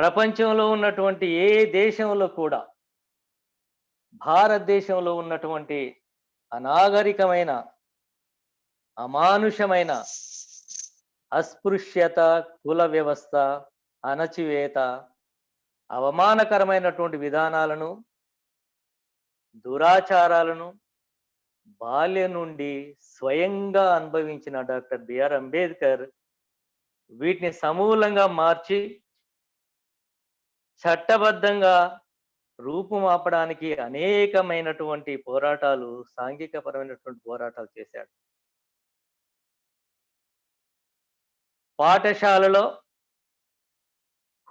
ప్రపంచంలో ఉన్నటువంటి ఏ దేశంలో కూడా భారతదేశంలో ఉన్నటువంటి అనాగరికమైన, అమానుషమైన, అస్పృశ్యత, కుల వ్యవస్థ, అణచివేత, అవమానకరమైనటువంటి విధానాలను, దురాచారాలను బాల్యం నుండి స్వయంగా అనుభవించిన డాక్టర్ బిఆర్ అంబేద్కర్ వీటిని సమూలంగా మార్చి చట్టబద్ధంగా రూపుమాపడానికి అనేకమైనటువంటి పోరాటాలు, సాంఘికపరమైనటువంటి పోరాటాలు చేశాడు. పాఠశాలలో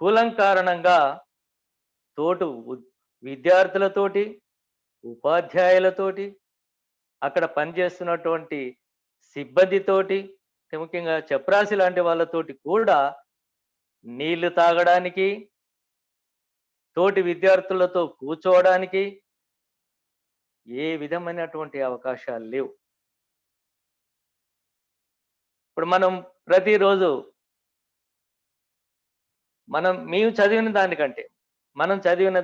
కులం కారణంగా తోటి విద్యార్థులతోటి, ఉపాధ్యాయులతోటి, అక్కడ పనిచేస్తున్నటువంటి సిబ్బందితోటి, ముఖ్యంగా చప్రాసి లాంటి వాళ్ళతోటి కూడా నీళ్లు తాగడానికి, తోటి విద్యార్థులతో కూర్చోవడానికి ఏ విధమైనటువంటి అవకాశాలు లేవు. ఇప్పుడు మనం ప్రతిరోజు మేము చదివిన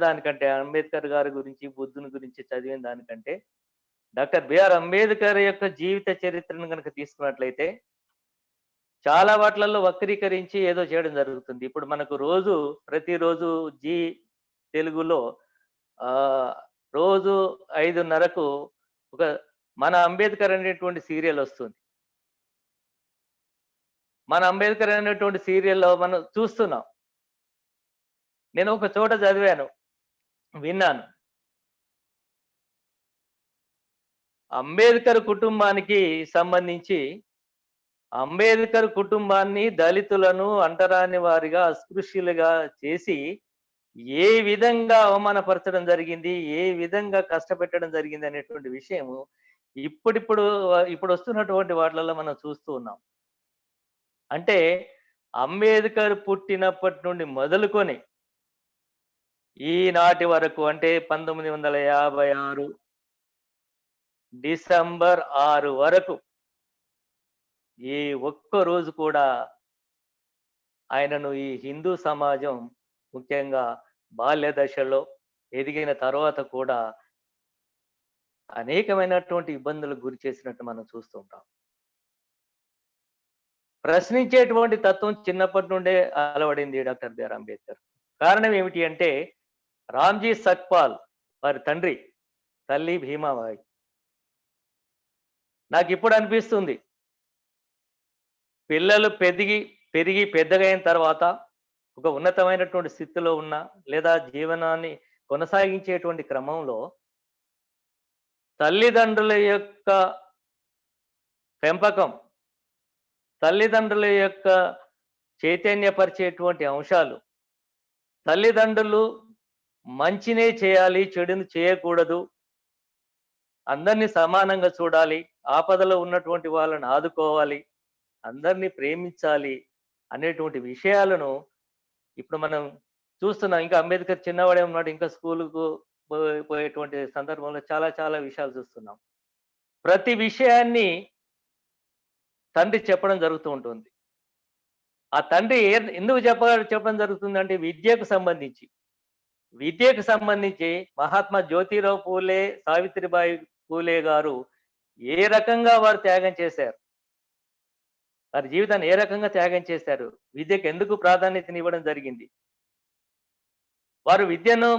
దానికంటే అంబేద్కర్ గారి గురించి, బుద్ధుని గురించి చదివిన దానికంటే డాక్టర్ బిఆర్ అంబేద్కర్ యొక్క జీవిత చరిత్రను కనుక తీసుకున్నట్లయితే చాలా వాటిలలో వక్రీకరించి ఏదో చేయడం జరుగుతుంది. ఇప్పుడు మనకు ప్రతిరోజు తెలుగులో రోజు 5:30కు ఒక మన అంబేద్కర్ అనేటువంటి సీరియల్ వస్తుంది. మన అంబేద్కర్ అనేటువంటి సీరియల్లో మనం చూస్తున్నాం. నేను ఒక చోట చదివాను, విన్నాను. అంబేద్కర్ కుటుంబానికి సంబంధించి అంబేద్కర్ కుటుంబాన్ని దళితులను అంటరాని వారిగా, అస్పృశ్యులుగా చేసి ఏ విధంగా అవమానపరచడం జరిగింది, ఏ విధంగా కష్టపెట్టడం జరిగింది అనేటువంటి విషయము ఇప్పుడు వస్తున్నటువంటి వాటిలలో మనం చూస్తూ ఉన్నాం. అంటే అంబేద్కర్ పుట్టినప్పటి నుండి మొదలుకొని ఈనాటి వరకు, అంటే 1956 డిసెంబర్ 6 వరకు ఏ ఒక్క రోజు కూడా ఆయనను ఈ హిందూ సమాజం, ముఖ్యంగా బాల్య దశలో ఎదిగిన తర్వాత కూడా అనేకమైనటువంటి ఇబ్బందులకు గురి చేసినట్టు మనం చూస్తూ ఉంటాం. ప్రశ్నించేటువంటి తత్వం చిన్నప్పటి నుండే అలవడింది డాక్టర్ బిఆర్ అంబేద్కర్. కారణం ఏమిటి అంటే రామ్జీ సక్పాల్ వారి తల్లి భీమాబాయి. నాకు ఇప్పుడు అనిపిస్తుంది, పిల్లలు పెరిగి పెద్దగా అయిన తర్వాత ఒక ఉన్నతమైనటువంటి స్థితిలో ఉన్న, లేదా జీవనాన్ని కొనసాగించేటువంటి క్రమంలో తల్లిదండ్రుల యొక్క పెంపకం, తల్లిదండ్రుల యొక్క చైతన్యపరిచేటువంటి అంశాలు, తల్లిదండ్రులు మంచినే చేయాలి, చెడును చేయకూడదు, అందరినీ సమానంగా చూడాలి, ఆపదలో ఉన్నటువంటి వాళ్ళని ఆదుకోవాలి, అందరినీ ప్రేమించాలి అనేటువంటి విషయాలను ఇప్పుడు మనం చూస్తున్నాం. ఇంకా అంబేద్కర్ చిన్నవాడే ఉన్నాడు, ఇంకా స్కూలుకు పోయేటువంటి సందర్భంలో చాలా చాలా విషయాలు చూస్తున్నాం. ప్రతి విషయాన్ని తండ్రి చెప్పడం జరుగుతూ ఉంటుంది. ఆ తండ్రి ఎందుకు చెప్పడం జరుగుతుంది అంటే విద్యకు సంబంధించి మహాత్మా జ్యోతిరావు పూలే, సావిత్రిబాయి పూలే గారు ఏ రకంగా వారు త్యాగం చేశారు, వారి జీవితాన్ని ఏ రకంగా త్యాగం చేశారు, విద్యకు ఎందుకు ప్రాధాన్యతనివ్వడం జరిగింది, వారు విద్యను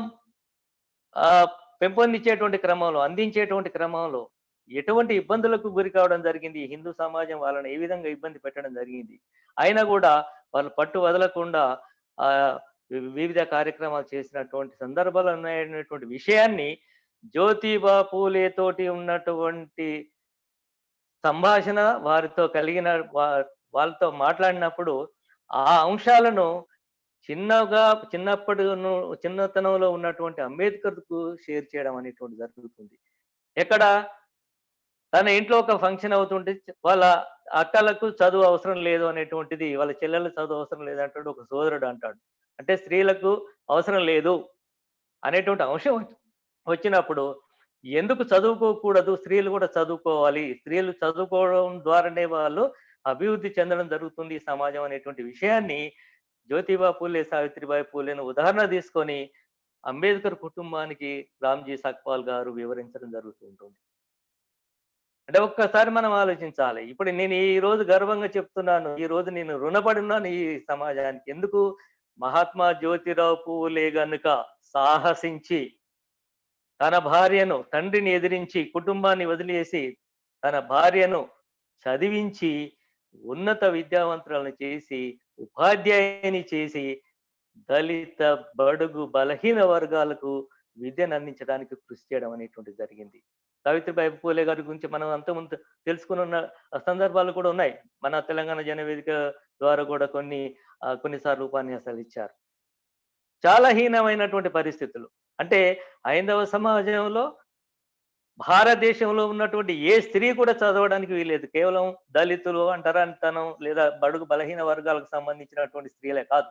పెంపొందించేటువంటి క్రమంలో, అందించేటువంటి క్రమంలో ఎటువంటి ఇబ్బందులకు గురి కావడం జరిగింది, హిందూ సమాజం వాళ్ళని ఏ విధంగా ఇబ్బంది పెట్టడం జరిగింది, అయినా కూడా వాళ్ళు పట్టు వదలకుండా వివిధ కార్యక్రమాలు చేసినటువంటి సందర్భాలు ఉన్నాయనేటువంటి విషయాన్ని జ్యోతిబా పూలే తోటి ఉన్నటువంటి సంభాషణ, వారితో కలిగిన వాళ్ళతో మాట్లాడినప్పుడు ఆ అంశాలను చిన్నతనంలో ఉన్నటువంటి అంబేద్కర్కు షేర్ చేయడం అనేటువంటి జరుగుతుంది. ఎక్కడ తన ఇంట్లో ఒక ఫంక్షన్ అవుతుంటే వాళ్ళ అక్కలకు చదువు అవసరం లేదు అనేటువంటిది, వాళ్ళ చెల్లెలకు చదువు అవసరం లేదు అంటాడు ఒక సోదరుడు అంటాడు. అంటే స్త్రీలకు అవసరం లేదు అనేటువంటి అంశం వచ్చినప్పుడు ఎందుకు చదువుకోకూడదు, స్త్రీలు కూడా చదువుకోవాలి, స్త్రీలు చదువుకోవడం ద్వారానే వాళ్ళు అభివృద్ధి చెందడం జరుగుతుంది ఈ సమాజం అనేటువంటి విషయాన్ని జ్యోతిబా పూలే, సావిత్రిబాయి పూలేను ఉదాహరణ తీసుకొని అంబేద్కర్ కుటుంబానికి రామ్‌జీ సక్పాల్ గారు వివరించడం జరుగుతూ ఉంటుంది. అంటే ఒక్కసారి మనం ఆలోచించాలి. ఇప్పుడు నేను ఈరోజు గర్వంగా చెప్తున్నాను. ఈరోజు నేను రుణపడి ఉన్నాను ఈ సమాజానికి. ఎందుకు? మహాత్మా జ్యోతిరావు పూలే గనుక సాహసించి తన భార్యను, తండ్రిని ఎదిరించి, కుటుంబాన్ని వదిలేసి, తన భార్యను చదివించి, ఉన్నత విద్యావంతురాలిని చేసి, ఉపాధ్యాయుని చేసి, దళిత, బడుగు, బలహీన వర్గాలకు విద్యను అందించడానికి కృషి చేయడం అనేటువంటిది జరిగింది. సావిత్రిబాయి పూలే గారి గురించి మనం అంతకుముందు తెలుసుకొనున్న సందర్భాలు కూడా ఉన్నాయి. మన తెలంగాణ జనవేదిక ద్వారా కూడా కొన్నిసార్లు ఉపన్యాసాలు ఇచ్చారు. చాలా హీనమైనటువంటి పరిస్థితులు. అంటే హైందవ సమాజంలో, భారతదేశంలో ఉన్నటువంటి ఏ స్త్రీ కూడా చదవడానికి వీల్లేదు. కేవలం దళితులు, అంటరానితనం లేదా బడుగు బలహీన వర్గాలకు సంబంధించినటువంటి స్త్రీలే కాదు.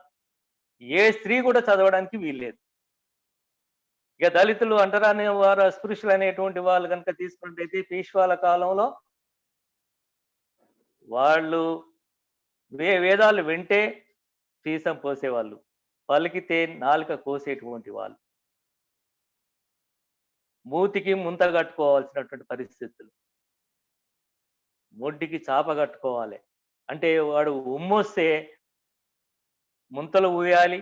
ఏ స్త్రీ కూడా చదవడానికి వీల్లేదు. ఇక దళితులు, అంటరాని వారు, అస్పృశ్యులు అనేటువంటి వాళ్ళు గనుక తీసుకున్నట్టయితే పేష్వాల కాలంలో వాళ్ళు వేదాలు వింటే సీసం పోసేవాళ్ళు. పలికితే నాలుక కోసేటువంటి వాళ్ళు. మూతికి ముంత కట్టుకోవాల్సినటువంటి పరిస్థితులు. మొడ్డికి చాప కట్టుకోవాలి. అంటే వాడు ఉమ్మొస్తే ముంతలు ఊయాలి.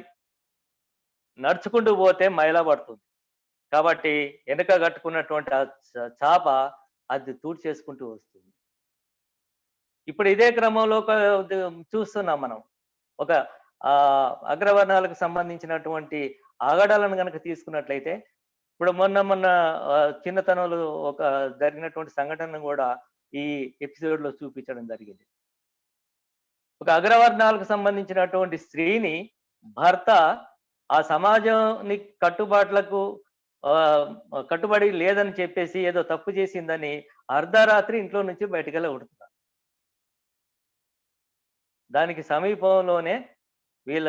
నడుచుకుంటూ పోతే మైల పడుతుంది. కాబట్టి వెనక కట్టుకున్నటువంటి ఆ చాప అది తూడ్చేసుకుంటూ వస్తుంది. ఇప్పుడు ఇదే క్రమంలో చూస్తున్నాం మనం. ఒక అగ్రవర్ణాలకు సంబంధించినటువంటి ఆగడాలను గనక తీసుకున్నట్లయితే, ఇప్పుడు మొన్న చిన్నతనంలో ఒక జరిగినటువంటి సంఘటనను కూడా ఈ ఎపిసోడ్‌లో చూపించడం జరిగింది. ఒక అగ్రవర్ణాలకు సంబంధించినటువంటి స్త్రీని భర్త ఆ సమాజానికి కట్టుబడి లేదని చెప్పేసి ఏదో తప్పు చేసిందని అర్ధరాత్రి ఇంట్లో నుంచి బయటికెళ్ళగొడుతున్నారు. దానికి సమీపంలోనే వీళ్ళ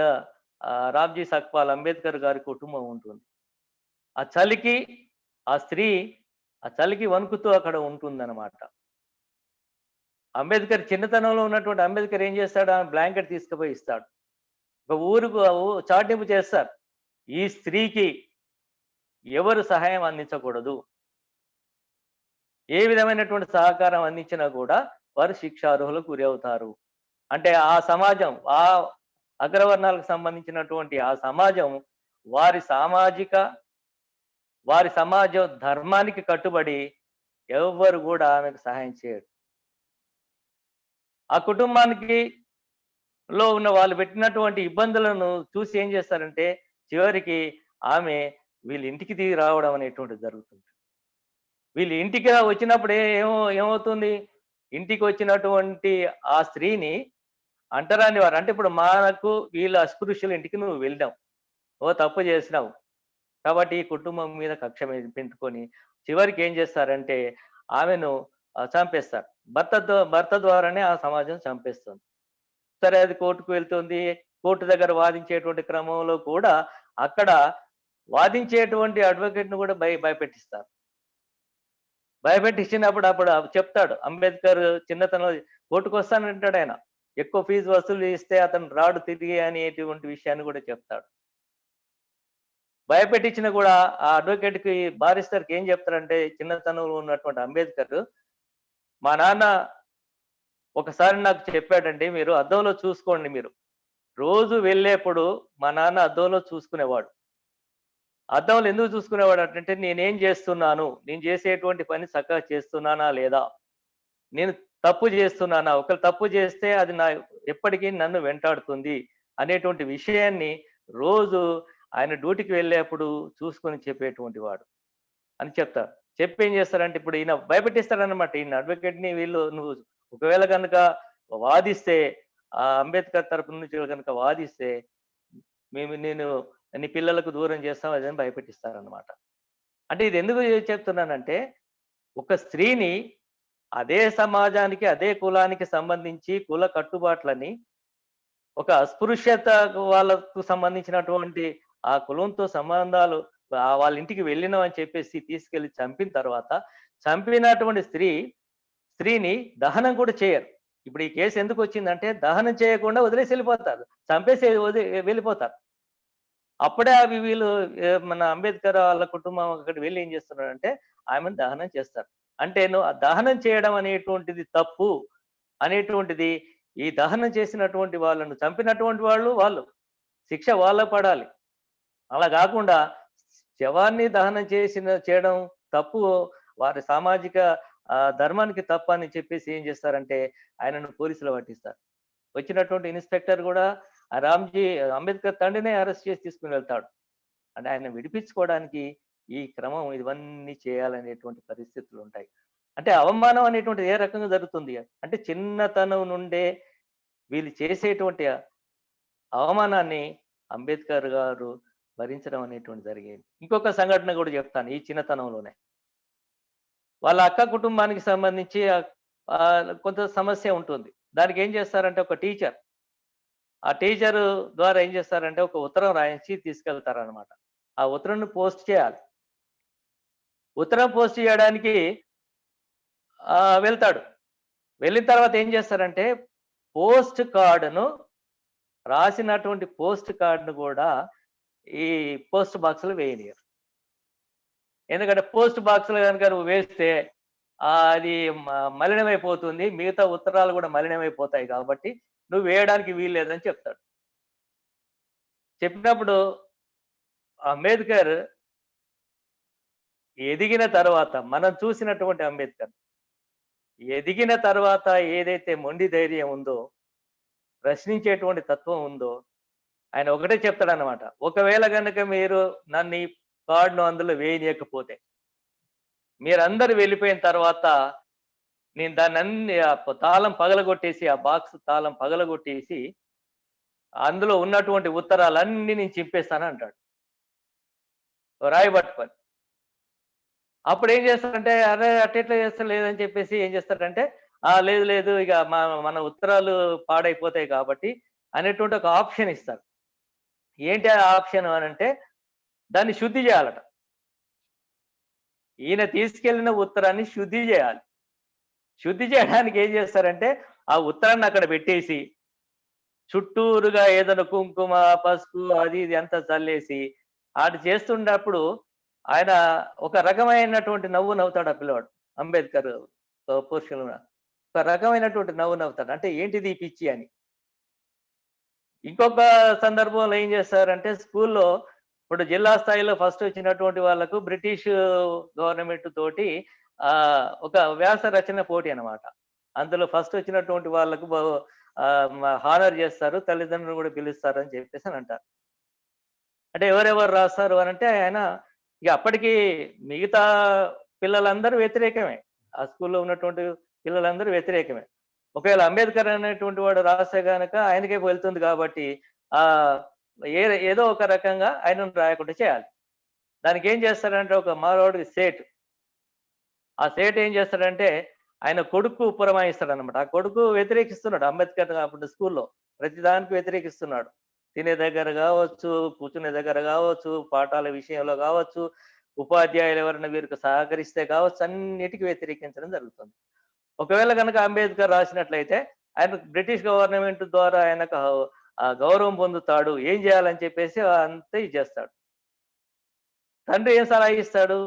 రామ్‌జీ సక్పాల్ అంబేద్కర్ గారి కుటుంబం ఉంటుంది. ఆ చలికి ఆ స్త్రీ ఆ చలికి వణుకుతూ అక్కడ ఉంటుందన్నమాట. అంబేద్కర్ చిన్నతనంలో ఉన్నటువంటి అంబేద్కర్ ఏం చేస్తాడు? ఆ బ్లాంకెట్ తీసుకుపోయి ఇస్తాడు. ఒక ఊరుకు చాటింపు చేస్తారు. ఈ స్త్రీకి ఎవరు సహాయం అందించకూడదు. ఏ విధమైనటువంటి సహకారం అందించినా కూడా వారు శిక్షార్హులకు గురి అవుతారు. అంటే ఆ సమాజం, ఆ అగ్రవర్ణాలకు సంబంధించినటువంటి ఆ సమాజం వారి సమాజ ధర్మానికి కట్టుబడి ఎవ్వరు కూడా ఆమెకు సహాయం చేయరు. ఆ కుటుంబానికి ఉన్న వాళ్ళు పెట్టినటువంటి ఇబ్బందులను చూసి ఏం చేస్తారంటే, చివరికి ఆమె వీళ్ళ ఇంటికి తిరిగి రావడం అనేటువంటిది జరుగుతుంది. వీళ్ళ ఇంటికి వచ్చినప్పుడు ఏమవుతుంది? ఇంటికి వచ్చినటువంటి ఆ స్త్రీని అంటరాని వారు, అంటే ఇప్పుడు మనకు వీళ్ళ అస్పృశ్యుల ఇంటికి నువ్వు వెళ్ళావు. ఓ తప్పు చేసినావు. కాబట్టి ఈ కుటుంబం మీద కక్ష పెంచుకొని చివరికి ఏం చేస్తారంటే ఆమెను చంపేస్తారు. భర్త ద్వారానే ఆ సమాజం చంపేస్తుంది. సరే, అది కోర్టుకు వెళ్తుంది. కోర్టు దగ్గర వాదించేటువంటి క్రమంలో కూడా అక్కడ వాదించేటువంటి అడ్వకేట్‌ని కూడా భయపెట్టిస్తారు. భయపెట్టించినప్పుడు అప్పుడు చెప్తాడు అంబేద్కర్ చిన్నతనంలో కోర్టుకొస్తానంటాడు ఆయన. ఎక్కువ ఫీజు వసూలు చేస్తే అతను రాడు తిరిగి అనేటువంటి విషయాన్ని కూడా చెప్తాడు. భయపెట్టించినా కూడా ఆ అడ్వకేట్‌కి, బారిస్టర్‌కి ఏం చెప్తారంటే, చిన్నతనంలో ఉన్నటువంటి అంబేద్కర్, మా నాన్న ఒకసారి నాకు చెప్పాడండి, మీరు అద్దంలో చూసుకోండి మీరు. రోజు వెళ్ళేప్పుడు మా నాన్న అద్దంలో చూసుకునేవాడు. అద్దంలో ఎందుకు చూసుకునేవాడు అంటే, నేనేం చేస్తున్నాను? నేను చేసేటువంటి పని చక్కగా చేస్తున్నానా లేదా? నేను తప్పు చేస్తున్నానా? ఒకవేళ తప్పు చేస్తే అది ఎప్పటికీ నన్ను వెంటాడుతుంది అనేటువంటి విషయాన్ని రోజు ఆయన డ్యూటీకి వెళ్ళేప్పుడు చూసుకొని చెప్పేటువంటి వాడు అని చెప్తారు. చెప్పి ఏం చేస్తారంటే, ఇప్పుడు ఈయన భయపెట్టిస్తారనమాట. ఈయన అడ్వకేట్‌ని వీళ్ళు, నువ్వు ఒకవేళ గనుక వాదిస్తే, అంబేద్కర్ తరపు నుంచి గనుక వాదిస్తే నేను నీ పిల్లలకు దూరం చేస్తాం అదని భయపెట్టిస్తారనమాట. అంటే ఇది ఎందుకు చెప్తున్నానంటే, ఒక స్త్రీని అదే సమాజానికి, అదే కులానికి సంబంధించి కుల కట్టుబాట్లని, ఒక అస్పృశ్యత వాళ్ళకు సంబంధించినటువంటి ఆ కులంతో సంబంధాలు వాళ్ళ ఇంటికి వెళ్ళినామని చెప్పేసి తీసుకెళ్లి చంపిన తర్వాత, చంపినటువంటి స్త్రీని దహనం కూడా చేయరు. ఇప్పుడు ఈ కేసు ఎందుకు వచ్చిందంటే దహనం చేయకుండా వదిలేసి వెళ్ళిపోతారు, చంపేసి వెళ్ళిపోతారు. అప్పుడే అవి వీళ్ళు మన అంబేద్కర్ వాళ్ళ కుటుంబం అక్కడికి వెళ్ళి ఏం చేస్తున్నారంటే ఆమెను దహనం చేస్తారు. అంటే నువ్వు ఆ దహనం చేయడం అనేటువంటిది తప్పు అనేటువంటిది, ఈ దహనం చేసినటువంటి వాళ్ళను చంపినటువంటి వాళ్ళు శిక్ష వాళ్ళకి పడాలి. అలా కాకుండా శవాన్ని దహనం చేయడం తప్పు, వారి సామాజిక ధర్మానికి తప్పు అని చెప్పేసి ఏం చేస్తారంటే ఆయనను పోలీసులు పట్టిస్తారు. వచ్చినటువంటి ఇన్స్పెక్టర్ కూడా ఆ రామ్జీ అంబేద్కర్ తండ్రినే అరెస్ట్ చేసి తీసుకుని వెళ్తాడు. అంటే ఆయన విడిపించుకోవడానికి ఈ క్రమం ఇవన్నీ చేయాలనేటువంటి పరిస్థితులు ఉంటాయి. అంటే అవమానం అనేటువంటిది ఏ రకంగా జరుగుతుంది అంటే చిన్నతనం నుండే వీళ్ళు చేసేటువంటి అవమానాన్ని అంబేద్కర్ గారు భరించడం అనేటువంటి జరిగింది. ఇంకొక సంఘటన కూడా చెప్తాను ఈ చిన్నతనంలోనే. వాళ్ళ అక్క కుటుంబానికి సంబంధించి కొంత సమస్య ఉంటుంది. దానికి ఏం చేస్తారంటే ఒక టీచర్, ఆ టీచరు ద్వారా ఏం చేస్తారంటే ఒక ఉత్తరం రాయించి తీసుకెళ్తారనమాట. ఆ ఉత్తరంను పోస్ట్ చేయాలి. ఉత్తరం పోస్ట్ చేయడానికి వెళ్తాడు. వెళ్ళిన తర్వాత ఏం చేస్తారంటే పోస్ట్ కార్డ్‌ను రాసినటువంటి పోస్ట్ కార్డ్‌ను కూడా ఈ పోస్ట్ బాక్స్‌లో వేయనియరు. ఎందుకంటే పోస్ట్ బాక్స్‌లో గనుక నువ్వు వేస్తే అది మలినమైపోతుంది. మిగతా ఉత్తరాలు కూడా మలినమైపోతాయి కాబట్టి నువ్వు వేయడానికి వీల్లేదని చెప్తాడు. చెప్పినప్పుడు అంబేద్కర్ ఎదిగిన తర్వాత మనం చూసినటువంటి అంబేద్కర్ ఎదిగిన తర్వాత ఏదైతే మొండి ధైర్యం ఉందో, ప్రశ్నించేటువంటి తత్వం ఉందో, ఆయన ఒకటే చెప్తాడన్నమాట. ఒకవేళ గనుక మీరు నన్ను ఈ కార్డ్‌ను అందులో వేయనీయకపోతే, మీరందరూ వెళ్ళిపోయిన తర్వాత నేను దాన్నన్ని తాళం పగలగొట్టేసి, ఆ బాక్స్ తాళం పగలగొట్టేసి, అందులో ఉన్నటువంటి ఉత్తరాలన్నీ నేను చింపేస్తానంటాడు. రాయి పట్టుకొని. అప్పుడేం చేస్తారంటే, అరే! అట్టెట్లా చేస్తారు లేదని చెప్పేసి ఏం చేస్తారంటే, లేదు లేదు ఇక మన ఉత్తరాలు పాడైపోతాయి కాబట్టి అనేటువంటి ఒక ఆప్షన్ ఇస్తారు. ఏంటి ఆ ఆప్షన్ అనంటే, దాన్ని శుద్ధి చేయాలట. ఈయన తీసుకెళ్ళిన ఉత్తరాన్ని శుద్ధి చేయాలి. శుద్ధి చేయడానికి ఏం చేస్తారంటే, ఆ ఉత్తరాన్ని అక్కడ పెట్టేసి, చుట్టూరుగా ఏదైనా కుంకుమ, పసుపు అది ఇది అంతా చల్లేసి, ఆడు చేస్తున్నప్పుడు ఆయన ఒక రకమైనటువంటి నవ్వు నవ్వుతాడు ఆ పిల్లవాడు. అంబేద్కర్ పోర్షన్‌లోన. ఒక రకమైనటువంటి నవ్వు నవ్వుతాడు. అంటే ఏంటిది ఈ పిచ్చి అని. ఇంకొక సందర్భంలో ఏం చేస్తారంటే స్కూల్‌లో ఇప్పుడు జిల్లా స్థాయిలో ఫస్ట్ వచ్చినటువంటి వాళ్ళకు బ్రిటిష్ గవర్నమెంట్ తోటి ఒక వ్యాస రచన పోటీ అన్నమాట. అందులో ఫస్ట్ వచ్చినటువంటి వాళ్ళకు హానర్ చేస్తారు. తల్లిదండ్రులు కూడా పిలుస్తారు అని చెప్పేసి అంటారు. అంటే ఎవరెవరు రాస్తారు అనంటే ఆయన ఇక అప్పటికి మిగతా పిల్లలందరూ వ్యతిరేకమే. ఆ స్కూల్‌లో ఉన్నటువంటి పిల్లలందరూ వ్యతిరేకమే. ఒకవేళ అంబేద్కర్ అనేటువంటి వాడు రాస్తే గనక ఆయనకే వెళ్తుంది కాబట్టి ఆహ్, ఏదో ఒక రకంగా ఆయనను రాయకుండా చేయాలి. దానికేం చేస్తాడంటే ఒక మారోడు సేట్. ఆ సేట్ ఏం చేస్తాడంటే ఆయన కొడుకు పురమాయిస్తాడనమాట. ఆ కొడుకు వ్యతిరేకిస్తున్నాడు అంబేద్కర్ అప్పుడు స్కూల్‌లో. ప్రతిదానికి వ్యతిరేకిస్తున్నాడు. తినే దగ్గర గావచ్చు, కూర్చునే దగ్గర గావచ్చు, పాఠాల విషయంలో గావచ్చు, ఉపాధ్యాయులు ఎవరైనా వీరికి సహకరిస్తే కావచ్చు, అన్నిటికి వ్యతిరేకించడం జరుగుతుంది. ఒకవేళ గనక అంబేద్కర్ రాసినట్లయితే ఆయన బ్రిటిష్ గవర్నమెంట్ ద్వారా ఆయనకు గౌరవం పొందుతాడు. ఏం చేయాలని చెప్పేసి అంతా ఇది చేస్తాడు. తండ్రి ఏం సలహా ఇస్తాడు?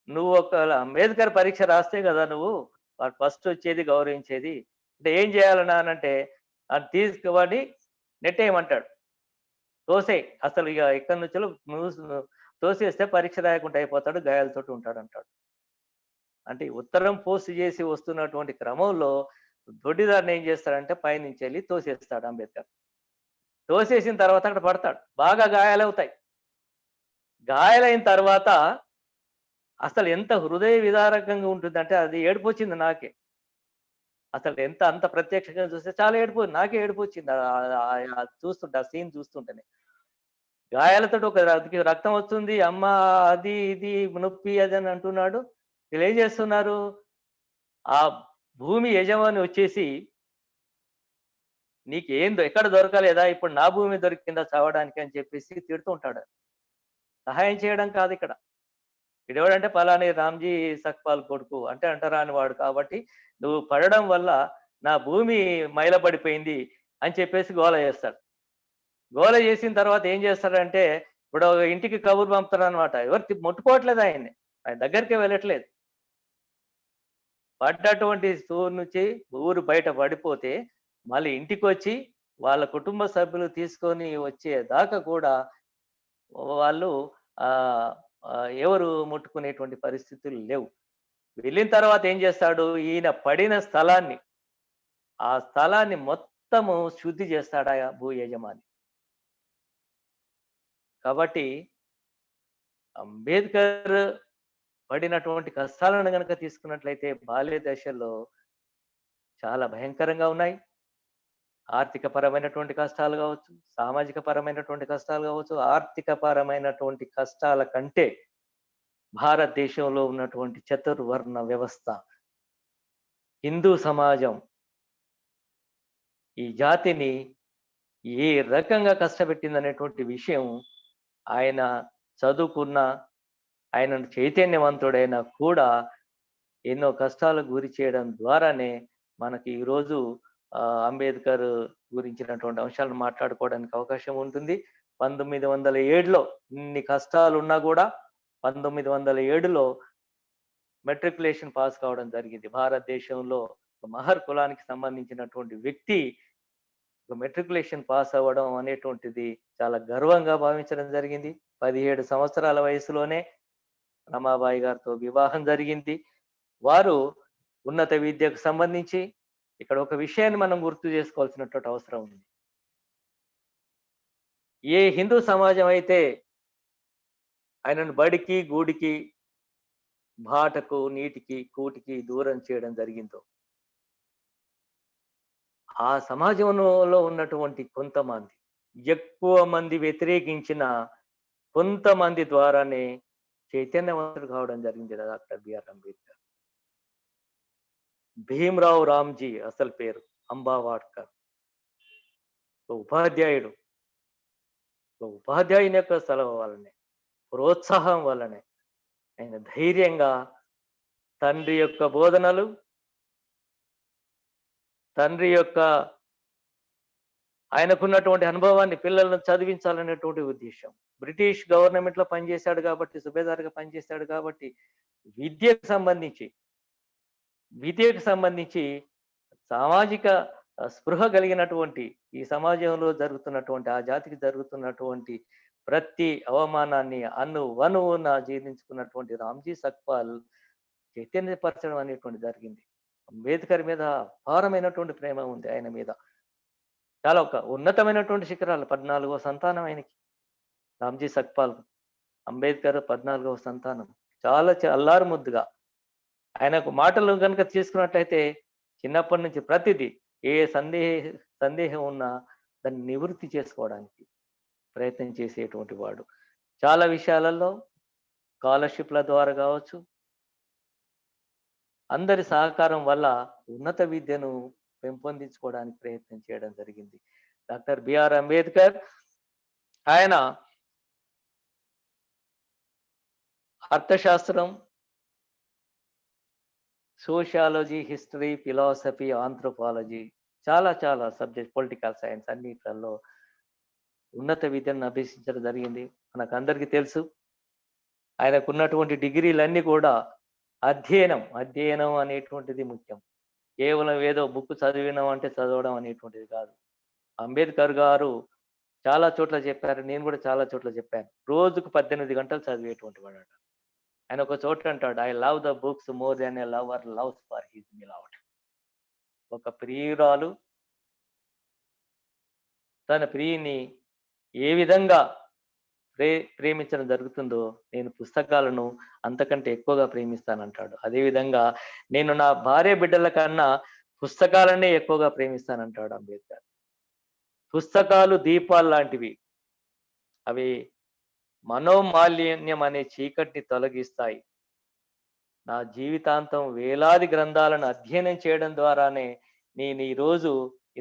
నువ్వు ఒకవేళ అంబేద్కర్ పరీక్ష రాస్తే కదా నువ్వు వాడు ఫస్ట్ వచ్చేది, గౌరవించేది. అంటే ఏం చేయాలి నానంటే అది తీసుకొని నెట్టేయమంటాడు. తోసేయి. అసలు ఇక ఎక్కడి నుంచో తోసేస్తే పరీక్ష రాయకుండా అయిపోతాడు. గాయాలతోటి ఉంటాడంటాడు. అంటే ఉత్తరం పోస్ట్ చేసి వస్తున్నటువంటి క్రమంలో దొడ్డిదారిని ఏం చేస్తాడంటే పైనుంచెళ్ళి తోసేస్తాడు అంబేద్కర్. తోసేసిన తర్వాత అక్కడ పడతాడు. బాగా గాయాలవుతాయి. గాయాలైన తర్వాత అసలు ఎంత హృదయ విదారకంగా ఉంటుందంటే అది ఏడుపొచ్చింది నాకే. అసలు ఎంత అంత ప్రత్యక్షంగా చూస్తే చాలా నాకే ఏడుపొచ్చింది. చూస్తుంటే ఆ సీన్ చూస్తుంటేనే. గాయాలతోటి ఒక రక్తం వస్తుంది. అమ్మ అది ఇది నొప్పి అది అని అంటున్నాడు. వీళ్ళేం చేస్తున్నారు? ఆ భూమి యజమాని వచ్చేసి ఎక్కడ దొరకలేదా? ఇప్పుడు నా భూమి దొరికిందా చావడానికి అని చెప్పేసి తిడుతూ ఉంటాడు. సహాయం చేయడం కాదిక్కడ. వీడెవడంటే పలాని రామ్‌జీ సక్పాల్ కొడుకు. అంటే అంటరాని వాడు కాబట్టి నువ్వు పడడం వల్ల నా భూమి మైలపడిపోయింది అని చెప్పేసి గోల చేస్తాడు. గోల చేసిన తర్వాత ఏం చేస్తాడంటే, ఇప్పుడు ఒక ఇంటికి కబురు పంపుతాడనమాట. ఎవరు ముట్టుకోవట్లేదు ఆయన్ని. ఆయన దగ్గరికే వెళ్ళట్లేదు. పడ్డటువంటి సూరు నుంచి ఊరు బయట పడిపోతే, మళ్ళీ ఇంటికొచ్చి వాళ్ళ కుటుంబ సభ్యులు తీసుకొని వచ్చేదాకా కూడా వాళ్ళు ఆహ్, ఎవరు ముట్టుకునేటువంటి పరిస్థితులు లేవు. వెళ్ళిన తర్వాత ఏం చేస్తాడు, ఈయన పడిన స్థలాన్ని, ఆ స్థలాన్ని మొత్తము శుద్ధి చేస్తాడు ఆ భూ యజమాని. కాబట్టి అంబేద్కర్ పడినటువంటి కష్టాలను గనక తీసుకున్నట్లయితే బాల్య దశలో చాలా భయంకరంగా ఉన్నాయి. ఆర్థిక పరమైనటువంటి కష్టాలు కావచ్చు, సామాజిక పరమైనటువంటి కష్టాలు కావచ్చు, ఆర్థిక పరమైనటువంటి కష్టాల కంటే భారతదేశంలో ఉన్నటువంటి చతుర్వర్ణ వ్యవస్థ, హిందూ సమాజం ఈ జాతిని ఏ రకంగా కష్టపెట్టిందనేటువంటి విషయం ఆయన చదువుకున్న, ఆయనను చైతన్యవంతుడైనా కూడా ఎన్నో కష్టాలకు గురి చేయడం ద్వారానే మనకి ఈరోజు అంబేద్కర్ గురించినటువంటి అంశాలను మాట్లాడుకోవడానికి అవకాశం ఉంటుంది. 1907లో ఇన్ని కష్టాలున్నా కూడా 1907లో మెట్రికులేషన్ పాస్ కావడం జరిగింది. భారతదేశంలో మహర్ కులానికి సంబంధించినటువంటి వ్యక్తి మెట్రికులేషన్ పాస్ అవ్వడం అనేటువంటిది చాలా గర్వంగా భావించడం జరిగింది. 17 సంవత్సరాల వయసులోనే రమాబాయి గారితో వివాహం జరిగింది. వారు ఉన్నత విద్యకు సంబంధించి ఇక్కడ ఒక విషయాన్ని మనం గుర్తు చేసుకోవాల్సినటువంటి అవసరం ఉంది. ఏ హిందూ సమాజం అయితే ఆయనను బడికి, గూడికి, బాటకు, నీటికి, కూటికి దూరం చేయడం జరిగిందో, ఆ సమాజంలో ఉన్నటువంటి కొంతమంది, ఎక్కువ మంది వ్యతిరేకించిన కొంతమంది ద్వారానే చైతన్యవంతుడు కావడం జరిగింది డాక్టర్ బిఆర్ అంబేద్కర్. భీమ్రావ్ రామ్జీ అసలు పేరు అంబావాడ్కర్. ఉపాధ్యాయుడు. ఉపాధ్యాయుని యొక్క సెలవు వల్లనే, ప్రోత్సాహం వల్లనే ఆయన ధైర్యంగా తండ్రి యొక్క బోధనలు, తండ్రి యొక్క ఆయనకున్నటువంటి అనుభవాన్ని పిల్లలను చదివించాలనేటువంటి ఉద్దేశం. బ్రిటిష్ గవర్నమెంట్ లో పనిచేశాడు కాబట్టి, సుబేదార్‌గా పనిచేశాడు కాబట్టి విద్యకు సంబంధించి, విద్యకు సంబంధించి సామాజిక స్పృహ కలిగినటువంటి ఈ సమాజంలో జరుగుతున్నటువంటి, ఆ జాతికి జరుగుతున్నటువంటి ప్రతి అవమానాన్ని అణువణువున జీర్ణించుకున్నటువంటి రామ్‌జీ సక్పాల్ చైతన్యపరచడం అనేటువంటిది జరిగింది. అంబేద్కర్ మీద అపారమైనటువంటి ప్రేమ ఉంది ఆయన మీద. చాలా ఒక ఉన్నతమైనటువంటి శిఖరాలు. 14వ సంతానం ఆయనకి. రామ్‌జీ సక్పాల్. అంబేద్కర్ 14వ సంతానం. చాలా అల్లారు ముద్దుగా. ఆయనకు మాటలు గనుక తీసుకున్నట్లయితే చిన్నప్పటి నుంచి ప్రతిదీ ఏ సందేహం ఉన్నా దాన్ని నివృత్తి చేసుకోవడానికి ప్రయత్నం చేసేటువంటి వాడు. చాలా విషయాలలో స్కాలర్‌షిప్‌ల ద్వారా కావచ్చు, అందరి సహకారం వల్ల ఉన్నత విద్యను పెంపొందించుకోవడానికి ప్రయత్నం చేయడం జరిగింది. డాక్టర్ బిఆర్ అంబేద్కర్ ఆయన అర్థశాస్త్రం, సోషియాలజీ, హిస్టరీ, ఫిలాసఫీ, ఆంథ్రోపాలజీ చాలా చాలా సబ్జెక్ట్, పొలిటికల్ సైన్స్ అన్నిట్లలో ఉన్నత విద్యను అభ్యసించడం జరిగింది. మనకందరికీ తెలుసు. ఆయనకున్నటువంటి డిగ్రీలన్నీ కూడా అధ్యయనం అనేటువంటిది ముఖ్యం. కేవలం ఏదో బుక్ చదివినాం అంటే చదవడం అనేటువంటిది కాదు. అంబేద్కర్ గారు చాలా చోట్ల చెప్పారు. నేను కూడా చాలా చోట్ల చెప్పాను. రోజుకు 18 గంటలు చదివేటువంటి వాడట. ఆయన ఒక చోట అంటాడు, I love the books more than a lover loves for his beloved. ఒక ప్రియురాలు తన ప్రియుని ఏ విధంగా ప్రేమించడం జరుగుతుందో, నేను పుస్తకాలను అంతకంటే ఎక్కువగా ప్రేమిస్తానంటాడు. అదేవిధంగా నేను నా భార్య బిడ్డల కన్నా పుస్తకాలనే ఎక్కువగా ప్రేమిస్తానంటాడు అంబేద్కర్. పుస్తకాలు దీపాలు లాంటివి. అవి మనోమాలిన్యం అనే చీకటిని తొలగిస్తాయి. నా జీవితాంతం వేలాది గ్రంథాలను అధ్యయనం చేయడం ద్వారానే నేను ఈరోజు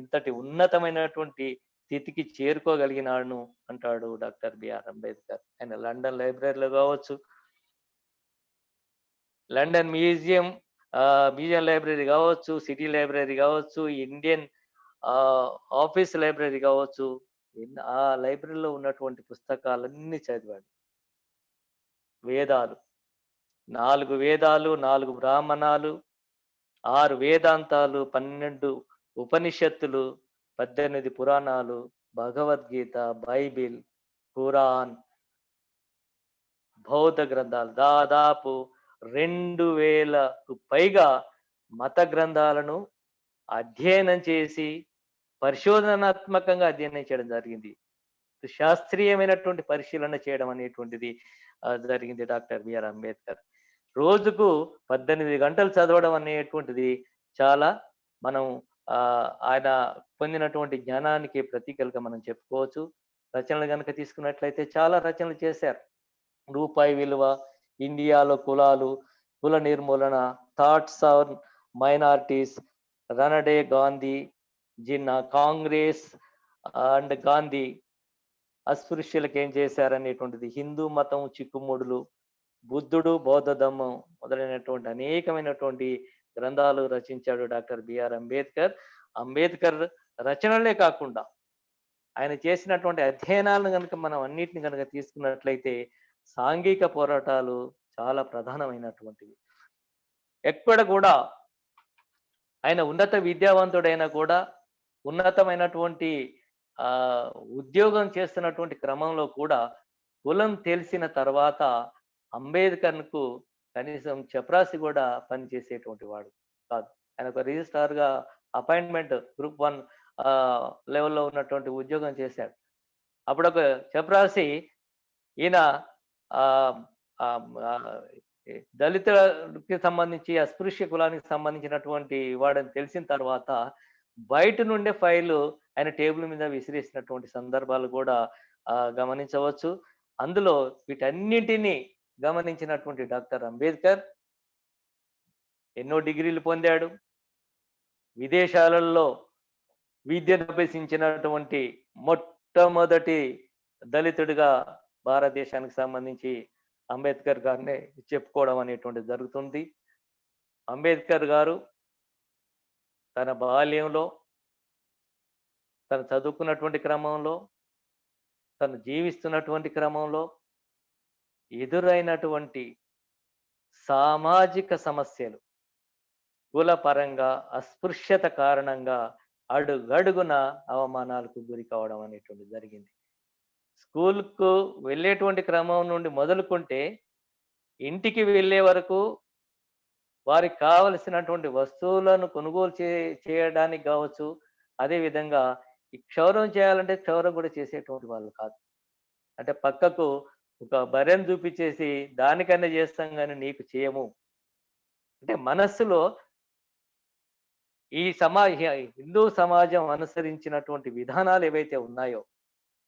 ఇంతటి ఉన్నతమైనటువంటి స్థితికి చేరుకోగలిగినాను అంటాడు డాక్టర్ బిఆర్ అంబేద్కర్. ఆయన లండన్ లైబ్రరీలో కావచ్చు, లండన్ మ్యూజియం మ్యూజియం లైబ్రరీ కావచ్చు, సిటీ లైబ్రరీ కావచ్చు, ఇండియన్ ఆహ్, ఆఫీస్ లైబ్రరీ కావచ్చు. ఆ లైబ్రరీలో ఉన్నటువంటి పుస్తకాలన్నీ చదివాడు. వేదాలు, 4 వేదాలు, 4 బ్రాహ్మణాలు, 6 వేదాంతాలు, 12 ఉపనిషత్తులు, 18 పురాణాలు, భగవద్గీత, బైబిల్, ఖురాన్, బౌద్ధ గ్రంథాలు దాదాపు 2000కు పైగా మత గ్రంథాలను అధ్యయనం చేసి, పరిశోధనాత్మకంగా అధ్యయనం చేయడం జరిగింది. శాస్త్రీయమైనటువంటి పరిశీలన చేయడం అనేటువంటిది జరిగింది డాక్టర్ బిఆర్ అంబేద్కర్. రోజుకు 18 గంటలు చదవడం అనేటువంటిది చాలా మనం ఆయన పొందినటువంటి జ్ఞానానికి ప్రతీకలుగా మనం చెప్పుకోవచ్చు. రచనలు గనుక తీసుకున్నట్లయితే చాలా రచనలు చేశారు. రూపాయి విలువ, ఇండియాలో కులాలు, కుల నిర్మూలన, thoughts on minorities, Ranade Gandhi, Jinnah Congress and Gandhi, అస్పృశ్యులకు ఏం చేశారనేటువంటిది, హిందూ మతం చిక్కుముడులు, బుద్ధుడు, బౌద్ధ ధమ్మం మొదలైనటువంటి అనేకమైనటువంటి గ్రంథాలు రచించాడు డాక్టర్ బిఆర్ అంబేద్కర్. అంబేద్కర్ రచనలే కాకుండా ఆయన చేసినటువంటి అధ్యయనాలను గనుక మనం అన్నిటిని గనుక తీసుకున్నట్లయితే సాంఘిక పోరాటాలు చాలా ప్రధానమైనటువంటివి. ఎక్కడ కూడా ఆయన ఉన్నత విద్యావంతుడైనా కూడా ఉన్నతమైనటువంటి ఉద్యోగం చేస్తున్నటువంటి క్రమంలో కూడా కులం తెలిసిన తర్వాత అంబేద్కర్‌కు కనీసం చపరాసి కూడా పనిచేసేటువంటి వాడు కాదు. ఆయన ఒక రిజిస్ట్రార్‌గా అపాయింట్‌మెంట్ గ్రూప్ 1 లెవెల్‌లో ఉన్నటువంటి ఉద్యోగం చేశాడు. అప్పుడొక చపరాసి ఈయన ఆహ్, ఆహ్, ఆహ్, దళితులకి సంబంధించి, అస్పృశ్య కులానికి సంబంధించినటువంటి వాడని తెలిసిన తర్వాత బయట నుండే ఫైలు ఆయన టేబుల్ మీద విసిరేసినటువంటి సందర్భాలు కూడా గమనించవచ్చు. అందులో వీటన్నింటిని గమనించినటువంటి డాక్టర్ అంబేద్కర్ ఎన్నో డిగ్రీలు పొందాడు. విదేశాలలో విద్యను అభ్యసించినటువంటి మొట్టమొదటి దళితుడిగా భారతదేశానికి సంబంధించి అంబేద్కర్ గారినే చెప్పుకోవడం అనేటువంటిది జరుగుతుంది. అంబేద్కర్ గారు తన బాల్యంలో, తను చదువుకున్నటువంటి క్రమంలో, తను జీవిస్తున్నటువంటి క్రమంలో ఎదురైనటువంటి సామాజిక సమస్యలు, కులపరంగా అస్పృశ్యత కారణంగా అడుగడుగున అవమానాలకు గురి కావడం అనేటువంటిది జరిగింది. స్కూల్‌కు వెళ్ళేటువంటి క్రమం నుండి మొదలుకుంటే, ఇంటికి వెళ్ళే వరకు వారికి కావలసినటువంటి వస్తువులను కొనుగోలు చేయడానికి గావచ్చు, అదే విధంగా ఈ క్షౌరం చేయాలంటే క్షౌరం కూడా చేసేటువంటి వాళ్ళు కాదు. అంటే పక్కకు ఒక బర్రెను చూపించేసి దానికన్నా చేస్తాం గానీ నీకు చేయము. అంటే మనస్సులో ఈ హిందూ సమాజం అనుసరించినటువంటి విధానాలు ఏవైతే ఉన్నాయో,